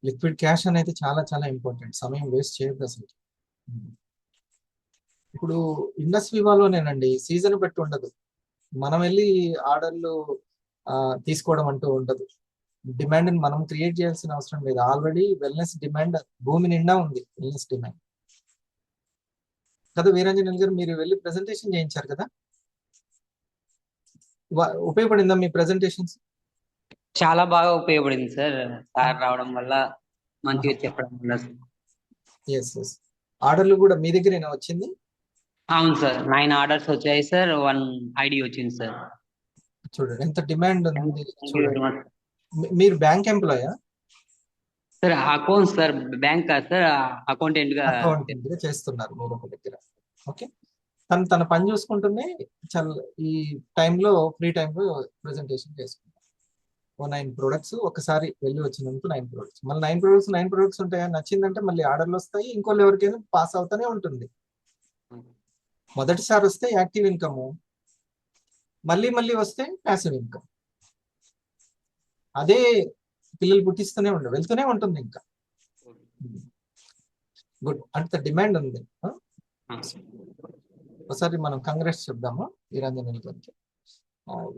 Liquid cash అనేది చాలా చాలా ఇంపార్టెంట్. సమయం వేస్ట్ చేయొద్దు అసలు. ఇప్పుడు ఇండస్ వివాలోనేనండి, సీజన్ బట్టి ఉండదు. మనం వెళ్ళి ఆర్డర్లు తీసుకోవడం అంటూ ఉండదు. డిమాండ్ మనం క్రియేట్ చేయాల్సిన అవసరం లేదు. ఆల్రెడీ వెల్నెస్ డిమాండ్ భూమి నిండా ఉంది. వెల్నెస్ డిమాండ్ కదా వీరాంజనేయులు గారు, మీరు వెళ్ళి ప్రెజెంటేషన్ చేయించారు కదా, ఉపయోగపడిందా మీ ప్రెజెంటేషన్స్? చాలా బాగా ఉపయోగపడింది సార్. సార్ రావడం వల్ల, మంచిగా చెప్పడం వల్ల. Yes yes. ఆర్డర్లు కూడా మీ దగ్గరేనా వచ్చింది? అవును సార్, 9 ఆర్డర్స్ వచ్చాయి సార్, 1 ఐడి వచ్చింది సార్. చూడండి ఎంత డిమాండ్ ఉంది. థ్యాంక్ యూ చూడండి, వెరీ మచ్ మీరు బ్యాంక్ ఎంప్లాయా? సార్. అకౌంట్ సార్, బ్యాంక్ కాదు సార్, అకౌంటెంట్ గా. అకౌంటెంట్ గా చేస్తున్నారు మీరు ఒక దగ్గర. ఓకే, తన పని చూసుకుంటూనే చాలా ఈ టైంలో, ఫ్రీ టైంలో ప్రెజెంటేషన్ చేసుకుంటాం. 9 ప్రొడక్ట్స్ ఒకసారి వెళ్ళి వచ్చినందుకు 9 ప్రొడక్ట్స్, మళ్ళీ 9 ప్రొడక్ట్స్ ఉంటాయా, నచ్చిందంటే మళ్ళీ ఆర్డర్లు వస్తాయి, ఇంకోళ్ళు ఎవరికైనా పాస్ అవుతానే ఉంటుంది. మొదటిసారి వస్తే యాక్టివ్ ఇన్కమ్, మళ్ళీ మళ్ళీ వస్తే ప్యాసివ్ ఇన్కమ్. అదే పిల్లలు పుట్టిస్తూనే వెళ్తూనే ఉంటుంది ఇంకా. గుడ్, అంత డిమాండ్ ఉంది. ఒకసారి మనం కాంగ్రెస్ చెప్దాము వీరాంజనేయులు గారికి.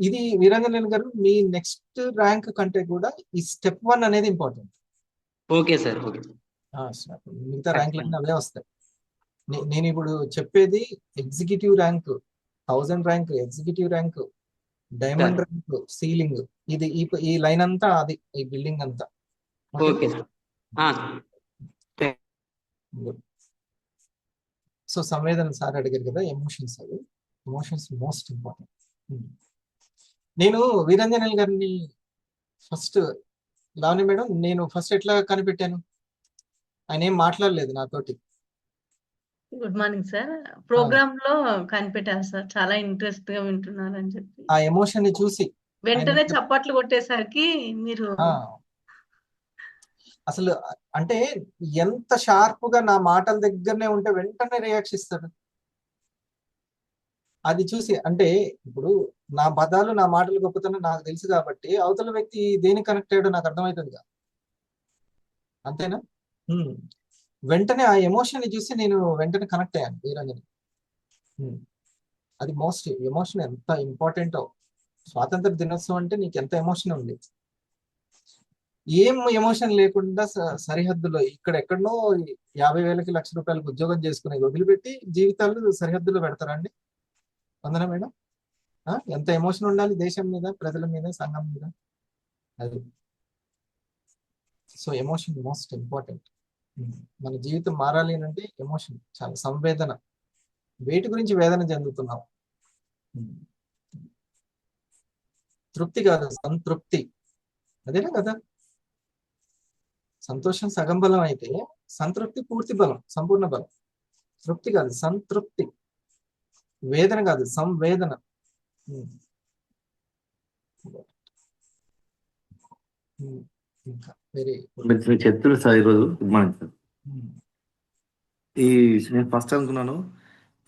ఇది వీరాంజనేయులు గారు, మీ నెక్స్ట్ ర్యాంక్ కంటే కూడా ఈ స్టెప్ 1 అనేది ఇంపార్టెంట్. Okay sir, okay. మిగతా ర్యాంకులన్నీ అవే వస్తాయి. నేను ఇప్పుడు చెప్పేది executive rank, 1000 rank, executive rank, diamond rank, ceiling, ఇది ఈ లైన్ అంతా, అది ఈ బిల్డింగ్ అంతా. Okay sir. So Samvedana sir అడిగారు కదా, ఎమోషన్స్, అవి ఎమోషన్స్ మోస్ట్ ఇంపార్టెంట్. నేను వీరాంజనేయులు గారిని ఫస్ట్, లావణ్య మేడం, నేను ఫస్ట్ ఎట్లా కనిపెట్టాను, ఆయన ఏం మాట్లాడలేదు నాతోటి. Good morning sir. ప్రోగ్రామ్ లో కనిపెట్టారు సార్, చాలా ఇంట్రెస్ట్ గా వింటున్నారు అని చెప్పి. ఆ ఎమోషన్ ని చూసి వెంటనే చప్పట్లు కొట్టేసరికి మీరు అసలు అంటే ఎంత షార్ప్ గా నా మాటల దగ్గరనే ఉంటే వెంటనే రియాక్షన్ ఇస్తాడు. అది చూసి, అంటే ఇప్పుడు నా పదాలు, నా మాటలు గొప్పతనం నాకు తెలుసు కాబట్టి అవతల వ్యక్తి దేనికి కనెక్ట్ అయ్యాడో నాకు అర్థమవుతుంది, అంతేనా? వెంటనే ఆ ఎమోషన్ ని చూసి నేను వెంటనే కనెక్ట్ అయ్యాను వీరాంజని. అది మోస్ట్ ఎమోషన్ ఎంత ఇంపార్టెంటో. స్వాతంత్ర దినోత్సవం అంటే నీకు ఎంత ఎమోషన్ ఉంది. ఏం ఎమోషన్ లేకుండా సరిహద్దులో, ఎక్కడెక్కడనో 50,000కి ₹1,00,000 ఉద్యోగం చేసుకునేది వదిలిపెట్టి జీవితాలు సరిహద్దులో పెడతారండి. వందన మేడం, ఎంత ఎమోషన్ ఉండాలి దేశం మీద, ప్రజల మీద, సంఘం మీద. అది సో ఎమోషన్ మోస్ట్ ఇంపార్టెంట్. మన జీవితం మారాలి అంటే ఎమోషన్ చాలా, సంవేదన. వేటి గురించి వేదన చెందుతున్నాం? తృప్తి కాదు, సంతృప్తి. అదేనా కదా? సంతోషం సగం బలం అయితే సంతృప్తి పూర్తి బలం, సంపూర్ణ బలం. తృప్తి కాదు, సంతృప్తి. వేదన కాదు, సంవేదన. ఇంకా వెరీ మీరు చెప్తున్నారు సార్ ఈరోజు. Good morning sir. నేను ఫస్ట్ అనుకున్నాను,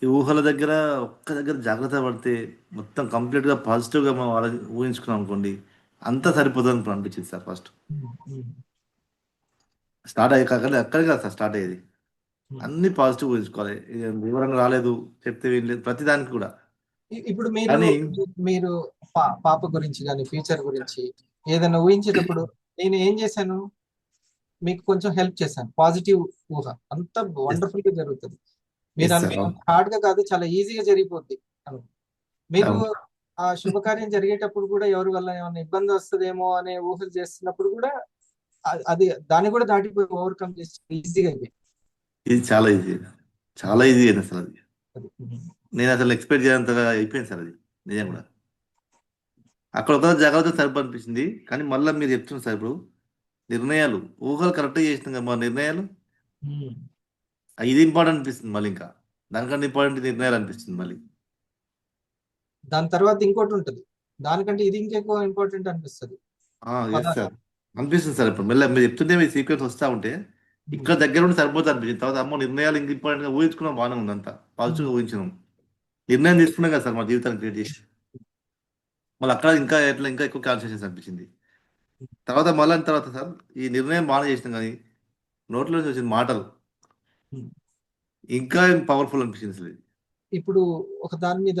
ఈ ఊహల దగ్గర ఒక్క దగ్గర జాగ్రత్త పడితే మొత్తం కంప్లీట్గా పాజిటివ్గా మనం ఊహించుకున్నాం అనుకోండి, అంతా సరిపోతుంది అనుకుని అనిపించింది సార్. ఫస్ట్ స్టార్ట్ అయ్యే కాకుండా అక్కడే కాదు సార్ స్టార్ట్ అయ్యేది. అన్ని పాజిటివ్ ఊహించుకోవాలి. వివరంగా రాలేదు, చెప్తే ఏం లేదు, ప్రతి దానికి కూడా. ఇప్పుడు మీరు పాప గురించి కానీ ఫ్యూచర్ గురించి ఏదైనా ఊహించేటప్పుడు నేను ఏం చేశాను, మీకు కొంచెం హెల్ప్ చేశాను. పాజిటివ్ ఊహ అంతా వండర్ఫుల్ గా జరుగుతుంది. మీరు హార్డ్ గా కాదు, చాలా ఈజీగా జరిగిపోద్ది. మీరు ఆ శుభకార్యం జరిగేటప్పుడు కూడా ఎవరి వల్ల ఏమైనా ఇబ్బంది వస్తుందేమో అనే ఊహలు చేస్తున్నప్పుడు కూడా అది దాన్ని కూడా దాటిపోయి ఓవర్కమ్ చేసి ఈజీగా అయిపోయింది. ఇది చాలా ఈజీ, చాలా ఈజీ అయినా సార్. అది నేను అసలు ఎక్స్పెక్ట్ చేయంతగా అయిపోయింది సార్. అది నిజం కూడా. అక్కడ ఒక జాగ్రత్త సరిపనిపించింది, కానీ మళ్ళీ మీరు చెప్తున్నారు సార్, ఇప్పుడు నిర్ణయాలు ఊహలు కరెక్ట్గా చేసినాం కదా, మా నిర్ణయాలు ఇది ఇంపార్టెంట్ అనిపిస్తుంది. మళ్ళీ ఇంకా దానికంటే ఇంపార్టెంట్ నిర్ణయాలు అనిపిస్తుంది మళ్ళీ. దాని తర్వాత ఇంకోటి ఉంటుంది, దానికంటే ఇది ఇంకెక్కువ ఇంపార్టెంట్ అనిపిస్తుంది. సార్ అనిపిస్తుంది సార్. ఇప్పుడు మళ్ళీ మీరు చెప్తుంటే మీ సీక్వెన్స్ వస్తూ ఉంటే ఇక్కడ దగ్గర ఉండి సరిపోతుంది అనిపించింది. తర్వాత అమ్మో నిర్ణయాలు ఇంక ఇంపార్టెంట్గా ఊహించుకున్నాం, బాగానే ఉంది, అంతా పాజిటివ్గా ఊహించినాం, నిర్ణయం తీసుకున్నాం కదా సార్ మా జీవితాన్ని క్రియేట్ చేసి. మళ్ళీ అక్కడ ఇంకా ఎక్కువ కాన్సన్ట్రేషన్ అనిపించింది. తర్వాత సార్ ఈ నిర్ణయం బాగా చేసినాం, కానీ నోట్లో నుంచి వచ్చిన మాటలు ఇంకా పవర్ఫుల్ అనిపించింది సార్. ఇప్పుడు ఒక దాని మీద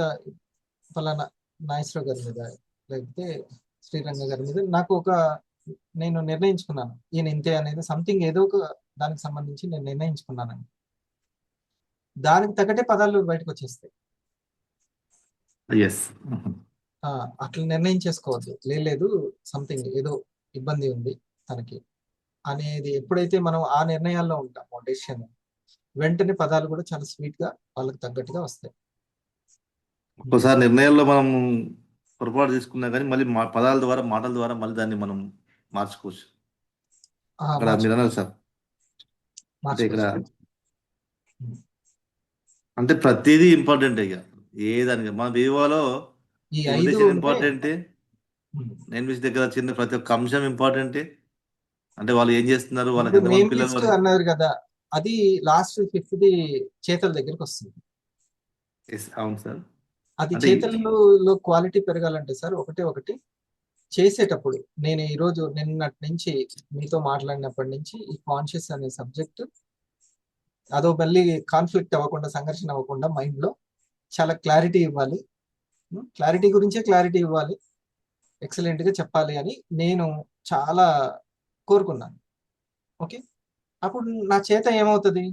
ఫలానా నాగేశ్వరరావు గారి మీద లేకపోతే శ్రీరంగ గారి మీద నేను నిర్ణయించుకున్నాను, ఈయన ఇంతే అనేది సంథింగ్ ఏదో ఒక దానికి సంబంధించి నేను నిర్ణయించుకున్నానండి. దానికి తగ్గట్టే పదాలు బయటకు వచ్చేస్తాయి. ఎస్. అట్లా నిర్ణయించేసుకోవద్దు, లేదు సంథింగ్ ఏదో ఇబ్బంది ఉంది తనకి అనేది ఎప్పుడైతే మనం ఆ నిర్ణయాల్లో ఉంటామో డెసిషన్, వెంటనే పదాలు కూడా చాలా స్వీట్ గా వాళ్ళకి తగ్గట్టుగా వస్తాయి. ఒక్కోసారి నిర్ణయాల్లో మనం పొరపాటు తీసుకున్నా కానీ మళ్ళీ పదాల ద్వారా మాటల ద్వారా మళ్ళీ దాన్ని మనం మార్చుకోవచ్చు. అక్కడ మీరు అన్నారు సార్, అంటే ఇక్కడ అంటే ప్రతిదీ ఇంపార్టెంట్. ఇక ఏదానికి మన వివాలో ఈ 5 ఇంపార్టెంటే, నేను దగ్గర చిన్న ప్రతి ఒక్క అంశం ఇంపార్టెంటే. అంటే వాళ్ళు ఏం చేస్తున్నారు, వాళ్ళకి ఎంతమంది పిల్లలు అన్నారు కదా, అది లాస్ట్ 5th చేతల దగ్గరికి వస్తుంది. అవును సార్. అది చేతల్లో క్వాలిటీ పెరగాలంటే సార్ ఒకటి చేసేటప్పుడు, నేను ఈరోజు నిన్నటి నుంచి మీతో మాట్లాడినప్పటి నుంచి ఈ కాన్షియస్ అనే సబ్జెక్ట్ అదో మళ్ళీ కాన్ఫ్లిక్ట్ అవ్వకుండా, సంఘర్షణ అవ్వకుండా మైండ్ లో చాలా క్లారిటీ ఇవ్వాలి, క్లారిటీ గురించే క్లారిటీ ఇవ్వాలి, ఎక్సలెంట్ గా చెప్పాలి అని నేను చాలా కోరుకున్నాను. ఓకే, అప్పుడు నా చేత ఏమవుతుంది,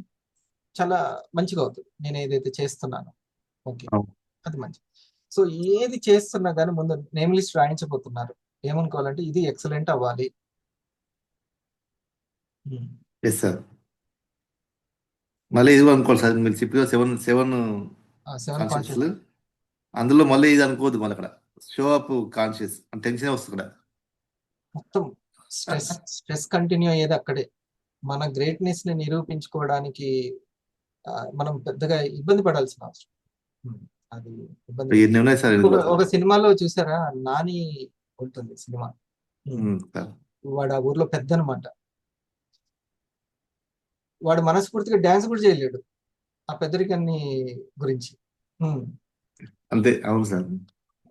చాలా మంచిగా అవుతుంది నేను ఏదైతే చేస్తున్నానో. ఓకే, అది మంచి. సో ఏది చేస్తున్నా కానీ ముందు నేమ్ లిస్ట్ రాయించబోతున్నారు, ఏమనుకోవాలంటే ఇది ఎక్సలెంట్ అవ్వాలి. సార్ మళ్ళీ ఇది అనుకోవాలి సార్, మీరు చెప్పిన 7 కాన్షియస్, అందులో మళ్ళీ ఇది అనుకోవద్దు. మళ్ళీ అక్కడ షో అప్ కాన్షియస్ టెన్షన్ వస్తుంది అక్కడ. మొత్తం స్ట్రెస్ కంటిన్యూ అయ్యేది అక్కడే. మన గ్రేట్నెస్ ని నిరూపించుకోవడానికి మనం పెద్దగా ఇబ్బంది పడాల్సిన అవసరం. అది ఇబ్బంది. ఒక సినిమాలో చూసారా, నాని ఉంటుంది సినిమా, వాడు ఆ ఊర్లో పెద్ద అనమాట. వాడు మనస్ఫూర్తిగా డాన్స్ కూడా చేయలేడు ఆ పెద్దరికాన్ని గురించి. అంతే. అవును సార్.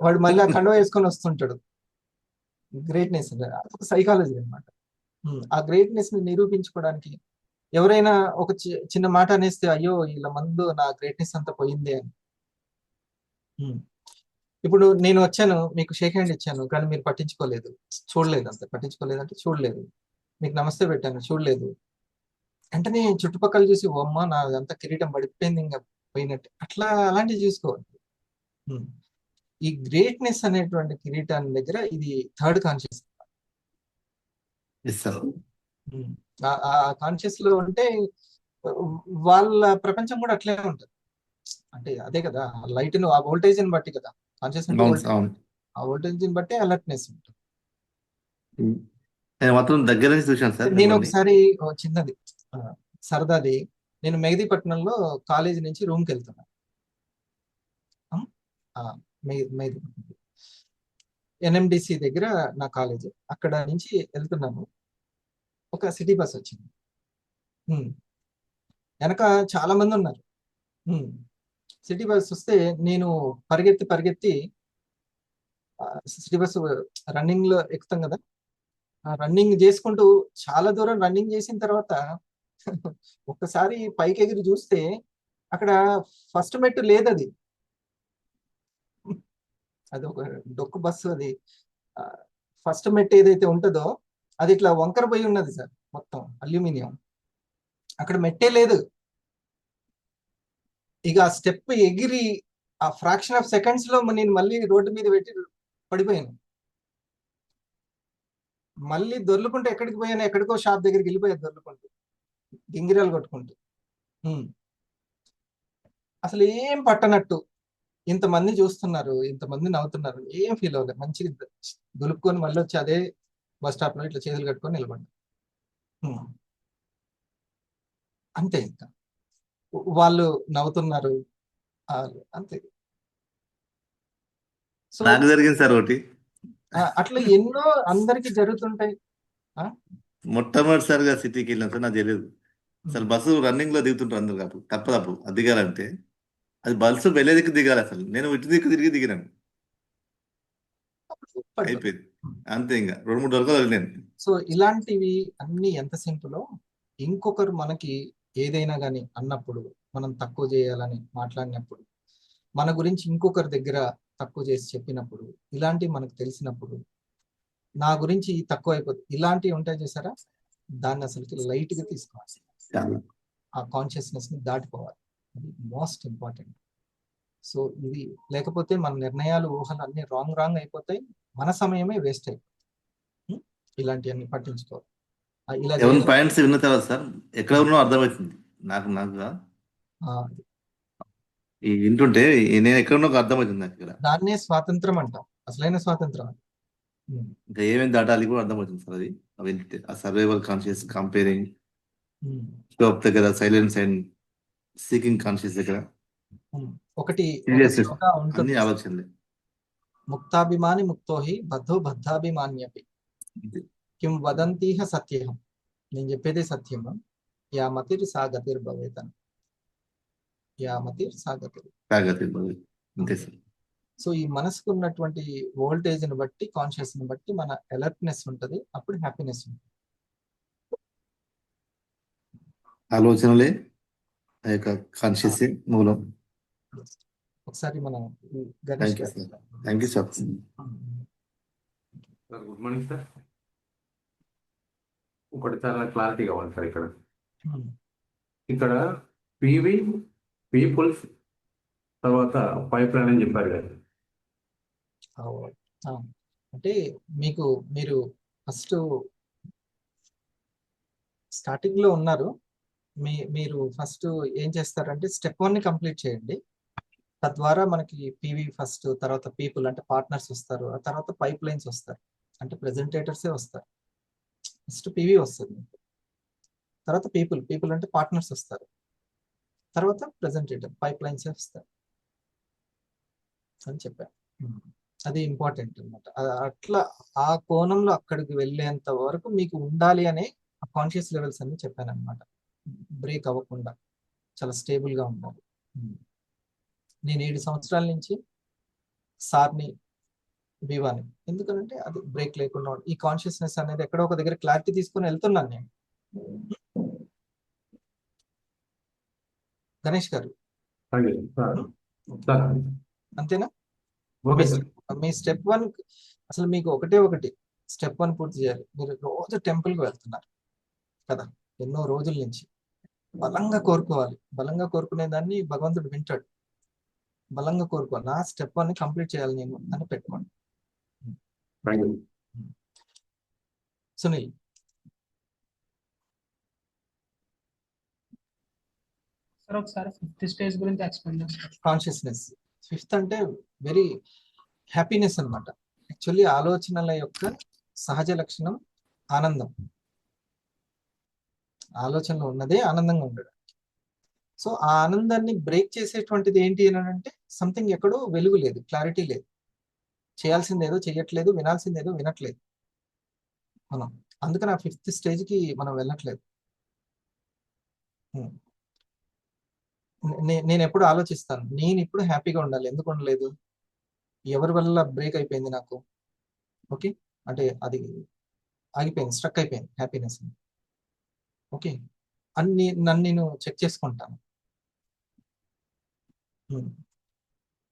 వాడు మళ్ళీ ఆ కండువా వేసుకొని వస్తుంటాడు. గ్రేట్నెస్ ఒక సైకాలజీ అనమాట. ఆ గ్రేట్నెస్ ని నిరూపించుకోవడానికి ఎవరైనా ఒక చిన్న మాట అనేస్తే, అయ్యో ఇలా మందు నా గ్రేట్నెస్ అంతా పోయిందే అని. ఇప్పుడు నేను వచ్చాను, మీకు షేక్ హ్యాండ్ ఇచ్చాను, కానీ మీరు పట్టించుకోలేదు, చూడలేదు, అంతే. పట్టించుకోలేదు అంటే చూడలేదు. మీకు నమస్తే పెట్టాను, చూడలేదు. వెంటనే చుట్టుపక్కల చూసి, ఓ అమ్మ నా అంతా కిరీటం పడిపోయింది, ఇంకా పోయినట్టు. అలాంటివి చూసుకోవద్దు. ఈ గ్రేట్నెస్ అనేటువంటి కిరీటాన్ని దగ్గర ఇది 3rd కాన్షియస్. ఆ కాన్షియస్ లో ఉంటే వాళ్ళ ప్రపంచం కూడా అట్లే ఉంటుంది. అంటే అదే కదా, లైట్ ను ఆ వోల్టేజ్ ని బట్టి కదా కాన్షియస్, ఆ వోల్టేజ్ ని బట్టి అలర్ట్నెస్ ఉంటుంది. దగ్గర నుంచి చూశాను సార్. నేను ఒకసారి చిన్నది సరదాది, నేను మెహదీపట్నంలో కాలేజీ నుంచి రూమ్కి వెళ్తున్నా. ఎన్ఎండిసి దగ్గర నా కాలేజ్, అక్కడ నుంచి వెళ్తున్నాను. ఒక సిటీ బస్ వచ్చింది, వెనక చాలా మంది ఉన్నారు. సిటీ బస్ వస్తే నేను పరిగెత్తి సిటీ బస్ రన్నింగ్ లో ఎక్కుతాం కదా, రన్నింగ్ చేసుకుంటూ చాలా దూరం రన్నింగ్ చేసిన తర్వాత ఒక్కసారి పైకి ఎగిరి చూస్తే అక్కడ ఫస్ట్ మెట్టు లేదు. అది ఒక డొక్కు బస్సు. అది ఫస్ట్ మెట్టు ఏదైతే ఉంటుందో అది ఇట్లా వంకర పోయి ఉన్నది సార్, మొత్తం అల్యూమినియం. అక్కడ మెట్టే లేదు. ఇక ఆ స్టెప్ ఎగిరి ఆ ఫ్రాక్షన్ ఆఫ్ సెకండ్స్ లో నేను మళ్ళీ రోడ్డు మీద పెట్టి పడిపోయాను. మళ్ళీ దొర్లుకుంటూ ఎక్కడికి పోయాను, ఎక్కడికో షాప్ దగ్గరికి వెళ్ళిపోయాను దొర్లుకుంటూ, గింగిరాలు కొట్టుకుంటూ. అసలు ఏం పట్టనట్టు, ఇంతమంది చూస్తున్నారు, ఇంతమంది నవ్వుతున్నారు, ఏం ఫీల్ అవ్వలేదు. మంచిగా దులుపుకొని మళ్ళీ వచ్చి అదే బస్ స్టాప్ లో ఇట్లా చేతులు కట్టుకొని నిలబడ్డా. అంతే, ఇంకా వాళ్ళు నవ్వుతున్నారు, అంతే. సో నాకు జరిగింది సార్ ఒకటి, అట్లా ఎన్నో అందరికి జరుగుతుంటాయి. మొట్టమొదటిసారిగా సిటీకి వెళ్ళాను సార్, నాకు తెలియదు. అసలు బస్సు రన్నింగ్ లో దిగుతుంటారు అందరు, కాదు తప్పదు అది దిగాలంటే. అది బస్సు వెళ్ళే దిక్కు దిగాలి, అసలు నేను ఇటు దిక్కు తిరిగి దిగినాను, అయిపోయింది అంతే. ఇంకా 2-3 వరకు వదిలేను. సో ఇలాంటివి అన్ని ఎంత సింపుల్. ఇంకొకరు మనకి ఏదైనా కానీ అన్నప్పుడు, మనం తక్కువ చేయాలని మాట్లాడినప్పుడు మన గురించి ఇంకొకరి దగ్గర తక్కువ చేసి చెప్పినప్పుడు, ఇలాంటివి మనకు తెలిసినప్పుడు, నా గురించి తక్కువ అయిపోతుంది, ఇలాంటివి ఉంటాయి చూసారా, దాన్ని అసలుకి లైట్ గా తీసుకోవాలి. చాలా ఆ కాన్షియస్నెస్ ని దాటిపోవాలి. అది మోస్ట్ ఇంపార్టెంట్. సో ఇది లేకపోతే మన నిర్ణయాలు, ఊహలు అన్ని రాంగ్ అయిపోతాయి, మన సమయమే వేస్ట్ అయిపోతుంది. ఇలాంటివన్నీ పట్టించుకోవాలి. ఇలా ఎవరి చేయాలి. పాయింట్స్ విన్న తర్వాత సార్ ఎక్కడ ఉన్నో అర్థమవుతుంది నాకు ఆ, ఈ వింటుంటే నేను ఎక్కడ ఉన్నో అర్థమవుతుంది నాకు ఇక్కడ. దాన్నే స్వాతంత్రం అంటాం, అసలైన స్వాతంత్రం. ఇంకా ఏమేమి దాటాలి కూడా అర్థమవుతుంది సార్. అది వింటే ఆ సర్వైవల్ కాన్షియస్, కంపేరింగ్, స్టాప్ దగ్గర, సైలెన్స్ అండ్ సీకింగ్ కాన్షియస్ దగ్గర ఒకటి Serious. శ్లోక ఉంటుంది, అన్ని ఆలోచనలే. ముక్తాభిమాని ముక్తోహి బద్ధో బద్ధాభిమాన్యపి కిం వదంతీహ సత్యహం. నేను చెప్పేదే సత్యము. యామతిర్ సా గతిర్ భవేతన్. యామతిర్ సా గతిర్. తాగతి అంతే సార్. సో ఈ మనసుకు ఉన్నటువంటి వోల్టేజ్ ని బట్టి, కాన్షియస్ ని బట్టి మన అలర్ట్నెస్ ఉంటుంది, అప్పుడు హ్యాపీనెస్ ఉంటుంది. ఆలోచనలే ఆ యొక్క కాన్షియస్ మూలం. ఒకసారి మనం ఈ గణేష్ థ్యాంక్ యూ గారి- sir. Thank you sir. Sir good morning sir. ఒకటి చాలా క్లారిటీ కావాలి సార్. ఇక్కడ పివి, పీపుల్స్, తర్వాత పైప్ లైన్ అని చెప్పారు కదా. ఆ, అంటే మీరు ఫస్ట్ స్టార్టింగ్ లో ఉన్నారు. మీరు ఫస్ట్ ఏం చేస్తారంటే స్టెప్ 1 ని కంప్లీట్ చేయండి. తద్వారా మనకి పివి ఫస్ట్, తర్వాత పీపుల్ అంటే పార్ట్నర్స్ వస్తారు, ఆ తర్వాత పైప్ లైన్స్ వస్తారు, అంటే ప్రెజెంటేటర్సే వస్తారు. ఫస్ట్ పివి వస్తుంది, తర్వాత పీపుల్ అంటే పార్ట్నర్స్ వస్తారు, తర్వాత ప్రెజెంటేటర్, పైప్ లైన్స్ వస్తారు అని చెప్పాను. అది ఇంపార్టెంట్ అనమాట. అట్లా ఆ కోణంలో అక్కడికి వెళ్ళేంత వరకు మీకు ఉండాలి అనే కాన్షియస్ లెవెల్స్ అన్ని చెప్పాను అనమాట. బ్రేక్ అవ్వకుండా చాలా స్టేబుల్ గా ఉండాలి. నేను 7 సంవత్సరాల నుంచి సార్ని, వివాని, ఎందుకంటే అది బ్రేక్ లేకుండా ఈ కాన్షియస్నెస్ అనేది ఎక్కడో ఒక దగ్గర క్లారిటీ తీసుకొని వెళ్తున్నాను నేను. గణేష్ గారు అంతేనా? Okay sir. మీ స్టెప్ 1 అసలు మీకు ఒకటి స్టెప్ 1 పూర్తి చేయాలి. మీరు రోజు టెంపుల్ కి వెళ్తున్నారు కదా, ఎన్నో రోజుల నుంచి. బలంగా కోరుకోవాలి. బలంగా కోరుకునే దాన్ని భగవంతుడు వింటాడు. బలంగా కోరుకోవాలి, నా స్టెప్ 1 ని కంప్లీట్ చేయాలి నేను అని పెట్టుకోండి. Thank you. సునీల్. సార్ ఒకసారి 5th స్టేజ్ గురించి ఎక్స్ప్లెయిన్ చేస్తారు. కాన్షియస్నెస్ 5th అంటే వెరీ హ్యాపీనెస్ అన్నమాట. యాక్చువల్లీ ఆలోచనల యొక్క సహజ లక్షణం ఆనందం. ఆలోచనలో ఉన్నదే ఆనందంగా ఉండడం. సో ఆ ఆనందాన్ని బ్రేక్ చేసేటువంటిది ఏంటి అని అంటే సంథింగ్ ఎక్కడో వెలుగు లేదు, క్లారిటీ లేదు. చేయాల్సిందేదో చెయ్యట్లేదు, వినాల్సిందేదో వినట్లేదు మనం. అందుకని ఆ 5th స్టేజ్కి మనం వెళ్ళట్లేదు. నేను ఎప్పుడు ఆలోచిస్తాను, నేను ఇప్పుడు హ్యాపీగా ఉండాలి, ఎందుకు ఉండలేదు, ఎవరి వల్ల బ్రేక్ అయిపోయింది నాకు, ఓకే, అంటే అది ఆగిపోయింది, స్ట్రక్ అయిపోయింది హ్యాపీనెస్, ఓకే, అన్ని నన్ను నేను చెక్ చేసుకుంటాను.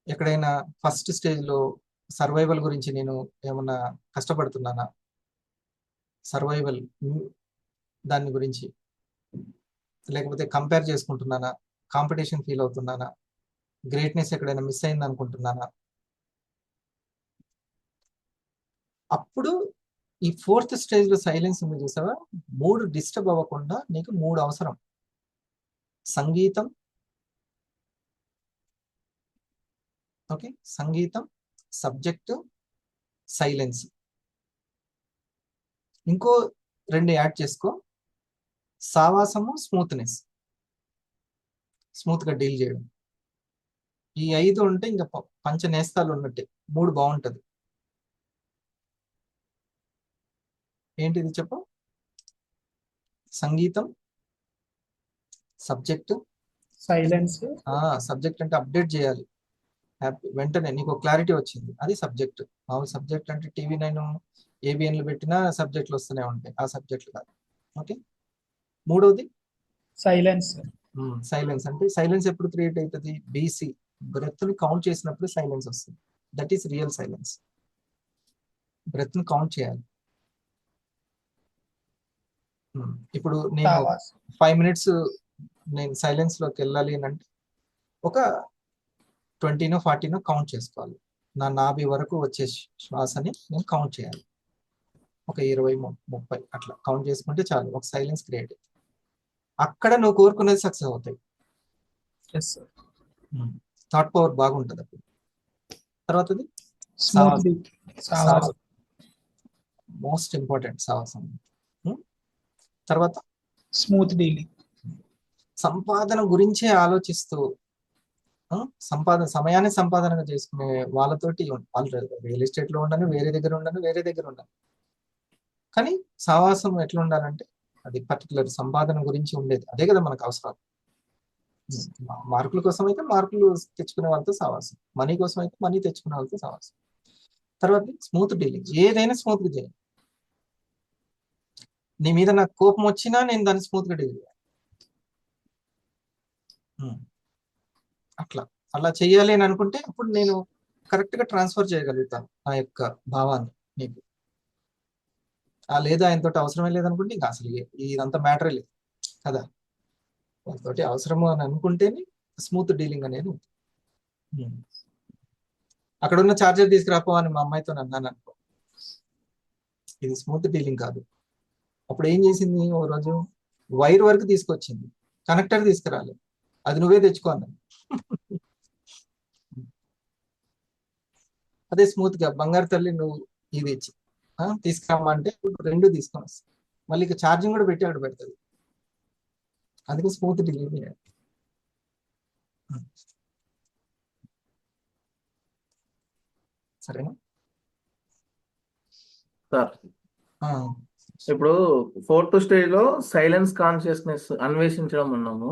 ఎక్కడైనా ఫస్ట్ స్టేజ్లో సర్వైవల్ గురించి నేను ఏమన్నా కష్టపడుతున్నానా, సర్వైవల్ దాని గురించి, లేకపోతే కంపేర్ చేసుకుంటున్నానా, కాంపిటీషన్ ఫీల్ అవుతున్నానా, గ్రేట్నెస్ ఎక్కడైనా మిస్ అయింది అనుకుంటున్నానా, అప్పుడు ఈ 4th స్టేజ్లో సైలెన్స్ ఉంది చూసావా, 3 డిస్టర్బ్ అవ్వకుండా నీకు 3 అవసరం. సంగీతం, ఓకే, సంగీతం, సబ్జెక్టు, సైలెన్స్. ఇంకో 2 యాడ్ చేసుకో, సావాసము, స్మూత్నెస్, స్మూత్ గా డీల్ చేయడం. ఈ 5 ఉంటే ఇంకా పంచ నేస్తాలు ఉన్నట్టే, 3 బాగుంటది. ఏంటిది చెప్పు? సంగీతం, సబ్జెక్టు, సైలెన్స్, సబ్జెక్ట్ అంటే అప్డేట్ చేయాలి వెంటనే, నీకు క్లారిటీ వచ్చింది, అది సబ్జెక్ట్. మామూలు సబ్జెక్ట్ అంటే TV9 ABNలు పెట్టినా సబ్జెక్టులు వస్తూనే ఉంటాయి, ఆ సబ్జెక్టులు కాదు, ఓకే. 3వది సైలెన్స్. సైలెన్స్ అంటే సైలెన్స్ ఎప్పుడు క్రియేట్ అవుతుంది? BC బ్రెత్ ని కౌంట్ చేసినప్పుడు సైలెన్స్ వస్తుంది. That is real silence. Breath ని కౌంట్ చేయాలి. ఇప్పుడు నేను సావాస్ 5 minutes నేను సైలెన్స్ లోకి వెళ్ళాలి అని అంటే ఒక 20నో 40నో కౌంట్ చేసుకోవాలి. నా నాభి వరకు వచ్చే శ్వాసని నేను కౌంట్ చేయాలి. ఒక 20-30 అట్లా కౌంట్ చేసుకుంటే చాలు, ఒక సైలెన్స్ క్రియేట్. అక్కడ నువ్వు కోరుకునేది సక్సెస్ అవుతాయి. Yes sir. థాట్ పవర్ బాగుంటుంది అప్పుడు. తర్వాతది స్మూత్ సావాస్ మోస్ట్ ఇంపార్టెంట్ సావాసం. తర్వాత స్మూత్ డీలింగ్. సంపాదన గురించే ఆలోచిస్తూ సమయాన్ని సంపాదనగా చేసుకునే వాళ్ళతోటి వాళ్ళు రియల్ ఎస్టేట్ లో ఉండను, వేరే దగ్గర ఉండను. కానీ సావాసం ఎట్లా ఉండాలంటే అది పర్టికులర్ సంపాదన గురించి ఉండేది. అదే కదా మనకు అవసరం. మార్కుల కోసం అయితే మార్కులు తెచ్చుకునే వాళ్ళతో సావాసం, మనీ కోసం అయితే మనీ తెచ్చుకునే వాళ్ళతో సావాసం. తర్వాత స్మూత్ డీలింగ్. ఏదైనా స్మూత్ గా చేయాలి. నీ మీద నాకు కోపం వచ్చినా నేను దాన్ని స్మూత్ గా డీల్ చేయాలి. అలా చెయ్యాలి అని అనుకుంటే అప్పుడు నేను కరెక్ట్ గా ట్రాన్స్ఫర్ చేయగలుగుతాను నా యొక్క భావాన్ని నీకు. లేదా ఆయనతో అవసరమే లేదనుకుంటే ఇంకా అసలు ఇదంతా మ్యాటరే లేదు కదా. వాళ్ళతోటి అవసరము అని అనుకుంటేనే స్మూత్ డీలింగ్ అనేది ఉంటుంది. అక్కడ ఉన్న ఛార్జర్ తీసుకురాపో అని మా అమ్మాయితో అన్నాను అనుకో, ఇది స్మూత్ డీలింగ్ కాదు. అప్పుడు ఏం చేసింది, ఓ రోజు వైర్ వరకు తీసుకొచ్చింది, కనెక్టర్ తీసుకురాలి, అది నువ్వే తెచ్చుకో అన్నది. అదే స్మూత్ గా బంగారు తల్లి నువ్వు ఇది ఇచ్చి తీసుకురామంటే 2 తీసుకొని వస్తాయి. మళ్ళీ ఇక ఛార్జింగ్ కూడా పెట్టి అక్కడ పెడుతుంది. అందుకే స్మూత్ డీలింగ్ చేయాలి. సరేనా సార్? ఆ, ఇప్పుడు 4th స్టేజ్ లో సైలెన్స్ కాన్షియస్నెస్ అన్వేషించడం ఉన్నాము.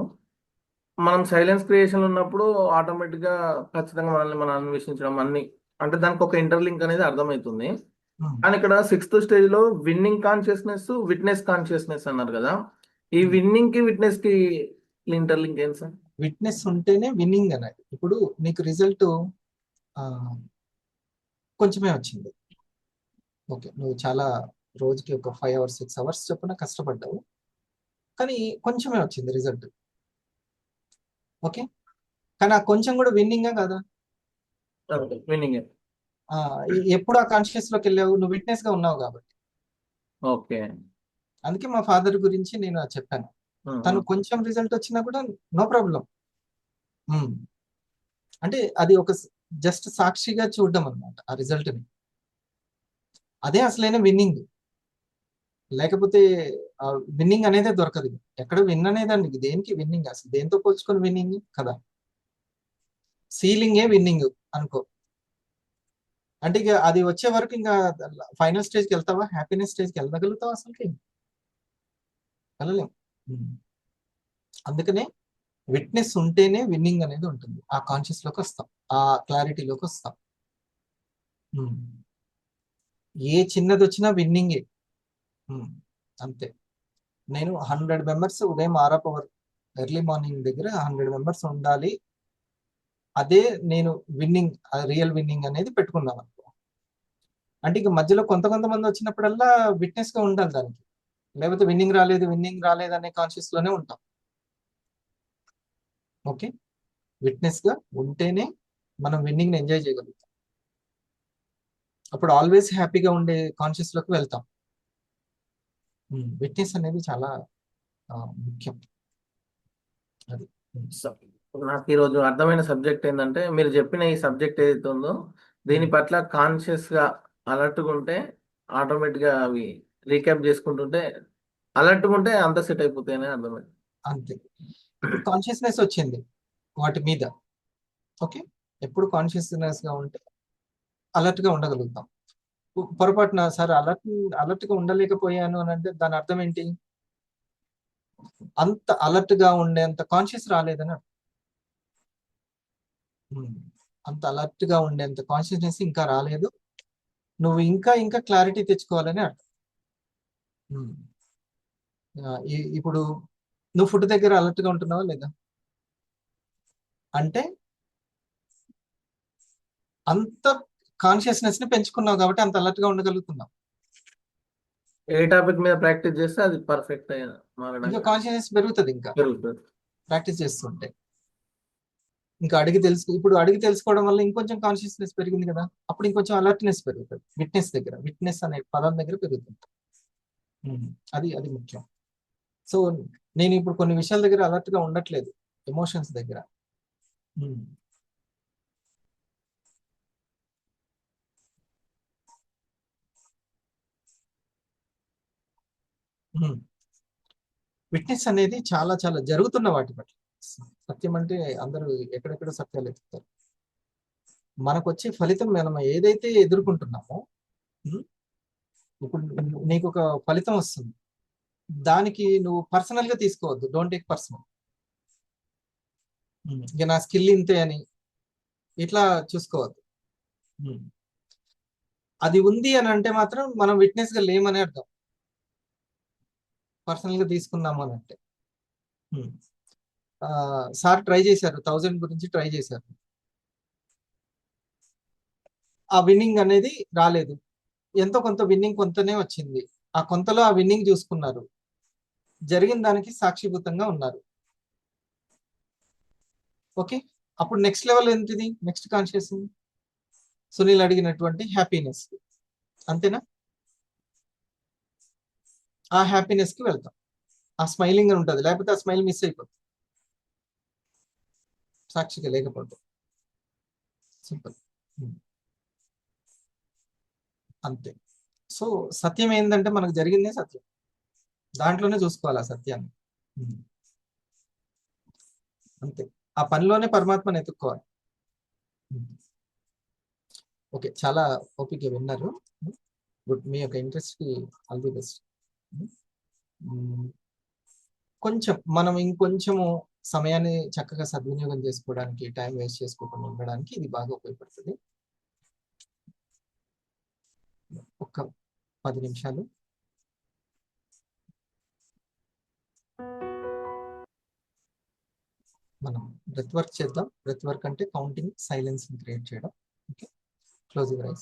మనం సైలెన్స్ క్రియేషన్ ఉన్నప్పుడు ఆటోమేటిక్ గా ఖచ్చితంగా మనల్ని మనం అన్వేషించడం అన్ని, అంటే దానికి ఒక ఇంటర్లింక్ అనేది అర్థమవుతుంది. కానీ ఇక్కడ 6th స్టేజ్ లో విన్నింగ్ కాన్షియస్నెస్, విట్నెస్ కాన్షియస్నెస్ అన్నారు కదా. ఈ విన్నింగ్ కి విట్నెస్ కి ఇంటర్లింక్ ఏంటి సార్? విట్నెస్ ఉంటేనే విన్నింగ్ అనేది. ఇప్పుడు నీకు రిజల్ట్ కొంచెమే వచ్చింది, ఓకే, నువ్వు చాలా రోజుకి ఒక 5 hours 6 hours చొప్పున కష్టపడ్డావు, కానీ కొంచెమే వచ్చింది రిజల్ట్, ఓకే. కానీ ఆ కొంచెం కూడా విన్నింగా కాదా? విన్నింగ్. ఎప్పుడు ఆ కాన్షియస్ లోకి వెళ్ళావు, నువ్వు విట్నెస్ గా ఉన్నావు కాబట్టి. ఓకే. అందుకే మా ఫాదర్ గురించి నేను చెప్పాను, తను కొంచెం రిజల్ట్ వచ్చినా కూడా నో ప్రాబ్లం. అంటే అది ఒక జస్ట్ సాక్షిగా చూడడం అనమాట ఆ రిజల్ట్ ని. అదే అసలైన విన్నింగ్. లేకపోతే విన్నింగ్ అనేదే దొరకదు. ఎక్కడ విన్ అనేదాన్ని దేనికి విన్నింగ్, అసలు దేంతో పోల్చుకొని విన్నింగ్ కదా. సీలింగే విన్నింగ్ అనుకో. అంటే ఇక అది వచ్చే వరకు ఇంకా ఫైనల్ స్టేజ్కి వెళ్తావా, హ్యాపీనెస్ స్టేజ్కి వెళ్ళగలుగుతావా? అసలుకి వెళ్ళలేం. అందుకనే విట్నెస్ ఉంటేనే విన్నింగ్ అనేది ఉంటుంది. ఆ కాన్షియస్ లోకి వస్తాం, ఆ క్లారిటీలోకి వస్తాం. ఏ చిన్నది వచ్చినా విన్నింగే. అంతే. నేను 100 members ఉదయం 6 hour ఎర్లీ మార్నింగ్ దగ్గర 100 members ఉండాలి, అదే నేను విన్నింగ్, రియల్ విన్నింగ్ అనేది పెట్టుకున్నాను అనుకో. అంటే ఇక మధ్యలో కొంతమంది వచ్చినప్పుడల్లా విట్నెస్ గా ఉండాలి దానికి, లేకపోతే విన్నింగ్ రాలేదు అనే కాన్షియస్ లోనే ఉంటాం. ఓకే, విట్నెస్ గా ఉంటేనే మనం విన్నింగ్ ని ఎంజాయ్ చేయగలుగుతాం. అప్పుడు ఆల్వేస్ హ్యాపీగా ఉండే కాన్షియస్ లోకి వెళ్తాం. విట్నెస్ అనేది చాలా ముఖ్యం. అది నాకు ఈరోజు అర్థమైన సబ్జెక్ట్ ఏంటంటే, మీరు చెప్పిన ఈ సబ్జెక్ట్ ఏదైతే ఉందో దీని పట్ల కాన్షియస్ గా అలర్ట్గా ఉంటే ఆటోమేటిక్ గా అవి రీక్యాప్ చేసుకుంటుంటే అలర్ట్గా ఉంటే అంత సెట్ అయిపోతాయని అర్థమైంది. అంతే. ఇప్పుడు కాన్షియస్నెస్ వచ్చింది వాటి మీద, ఓకే. ఎప్పుడు కాన్షియస్నెస్ గా ఉంటే అలర్ట్ గా ఉండగలుగుతాం. పొరపాటున సార్ అలర్ట్ గా ఉండలేకపోయాను అని అంటే దాని అర్థం ఏంటి? అంత అలర్ట్ గా ఉండేంత కాన్షియస్ రాలేదని అర్థం. అంత అలర్ట్ గా ఉండేంత కాన్షియస్నెస్ ఇంకా రాలేదు, నువ్వు ఇంకా క్లారిటీ తెచ్చుకోవాలని అర్థం. ఇప్పుడు నువ్వు ఫుడ్ దగ్గర అలర్ట్ గా ఉంటున్నావా లేదా అంటే అంత కాన్షియస్నెస్ ని పెంచుకున్నావు కాబట్టి అంత అలర్ట్ గా ఉండగలుగుతున్నావు. ఏ టాపిక్ మీద ప్రాక్టీస్ చేస్తే అది పర్ఫెక్ట్ ఇంకా మారడానికి కాన్షియస్నెస్ పెరుగుతుంది ఇంకా పెరుగుతుంది. ప్రాక్టీస్ చేస్తుంటే. ఇంకా ఇప్పుడు అడిగి తెలుసుకోవడం వల్ల ఇంకొంచెం కాన్షియస్నెస్ పెరిగింది కదా, అప్పుడు ఇంకొంచెం అలర్ట్నెస్ పెరుగుతుంది. విట్నెస్ అనే పదం దగ్గర పెరుగుతుంది. అది అది ముఖ్యం. సో నేను ఇప్పుడు కొన్ని విషయాల దగ్గర అలర్ట్ గా ఉండట్లేదు, ఎమోషన్స్ దగ్గర. విట్నెస్ అనేది చాలా చాలా జరుగుతున్న వాటి పట్ల. సత్యం అంటే అందరూ ఎక్కడెక్కడ సత్యాలు ఎత్తుతారు. మనకు వచ్చే ఫలితం మనం ఏదైతే ఎదుర్కొంటున్నామో, ఇప్పుడు నీకు ఒక ఫలితం వస్తుంది, దానికి నువ్వు పర్సనల్ గా తీసుకోవద్దు. Don't take personal. ఇక నా స్కిల్ ఇంతే అని ఇట్లా చూసుకోవద్దు. అది ఉంది అని అంటే మాత్రం మనం విట్నెస్ గా లేమని అర్థం. పర్సనల్ గా తీసుకున్నాము అని అంటే. సార్ ట్రై చేశారు, 1000 గురించి ట్రై చేశారు. ఆ విన్నింగ్ అనేది రాలేదు. ఎంతో కొంత విన్నింగ్ కొంతనే వచ్చింది. ఆ కొంతలో ఆ విన్నింగ్ చూసుకున్నారు, జరిగిన దానికి సాక్షిభూతంగా ఉన్నారు. ఓకే, అప్పుడు నెక్స్ట్ లెవెల్ ఏంటిది? నెక్స్ట్ కాన్షియస్ సునీల్ అడిగినటువంటి హ్యాపీనెస్, అంతేనా? ఆ హ్యాపీనెస్ కి వెళ్తాం. ఆ స్మైలింగ్ అని ఉంటుంది, లేకపోతే ఆ స్మైల్ మిస్ అయిపోతుంది సాక్షిగా లేకపోతే. సింపుల్, అంతే. సో సత్యం ఏంటంటే మనకు జరిగిందే సత్యం, దాంట్లోనే చూసుకోవాలి ఆ సత్యాన్ని. అంతే, ఆ పనిలోనే పరమాత్మని ఎత్తుక్కోవాలి. ఓకే, చాలా ఓపిక విన్నారు. గుడ్, మీ యొక్క ఇంట్రెస్ట్ కి ఆల్ ది బెస్ట్. కొంచెం మనం ఇంకొంచెము సమయాన్ని చక్కగా సద్వినియోగం చేసుకోవడానికి, టైం వేస్ట్ చేసుకోకుండా ఉండడానికి ఇది బాగా ఉపయోగపడుతుంది. ఒక్క 10 నిమిషాలు మనం బ్రెత్ వర్క్ చేద్దాం. బ్రెత్ వర్క్ అంటే కౌంటింగ్, సైలెన్స్ క్రియేట్ చేయడం. Okay, close your eyes.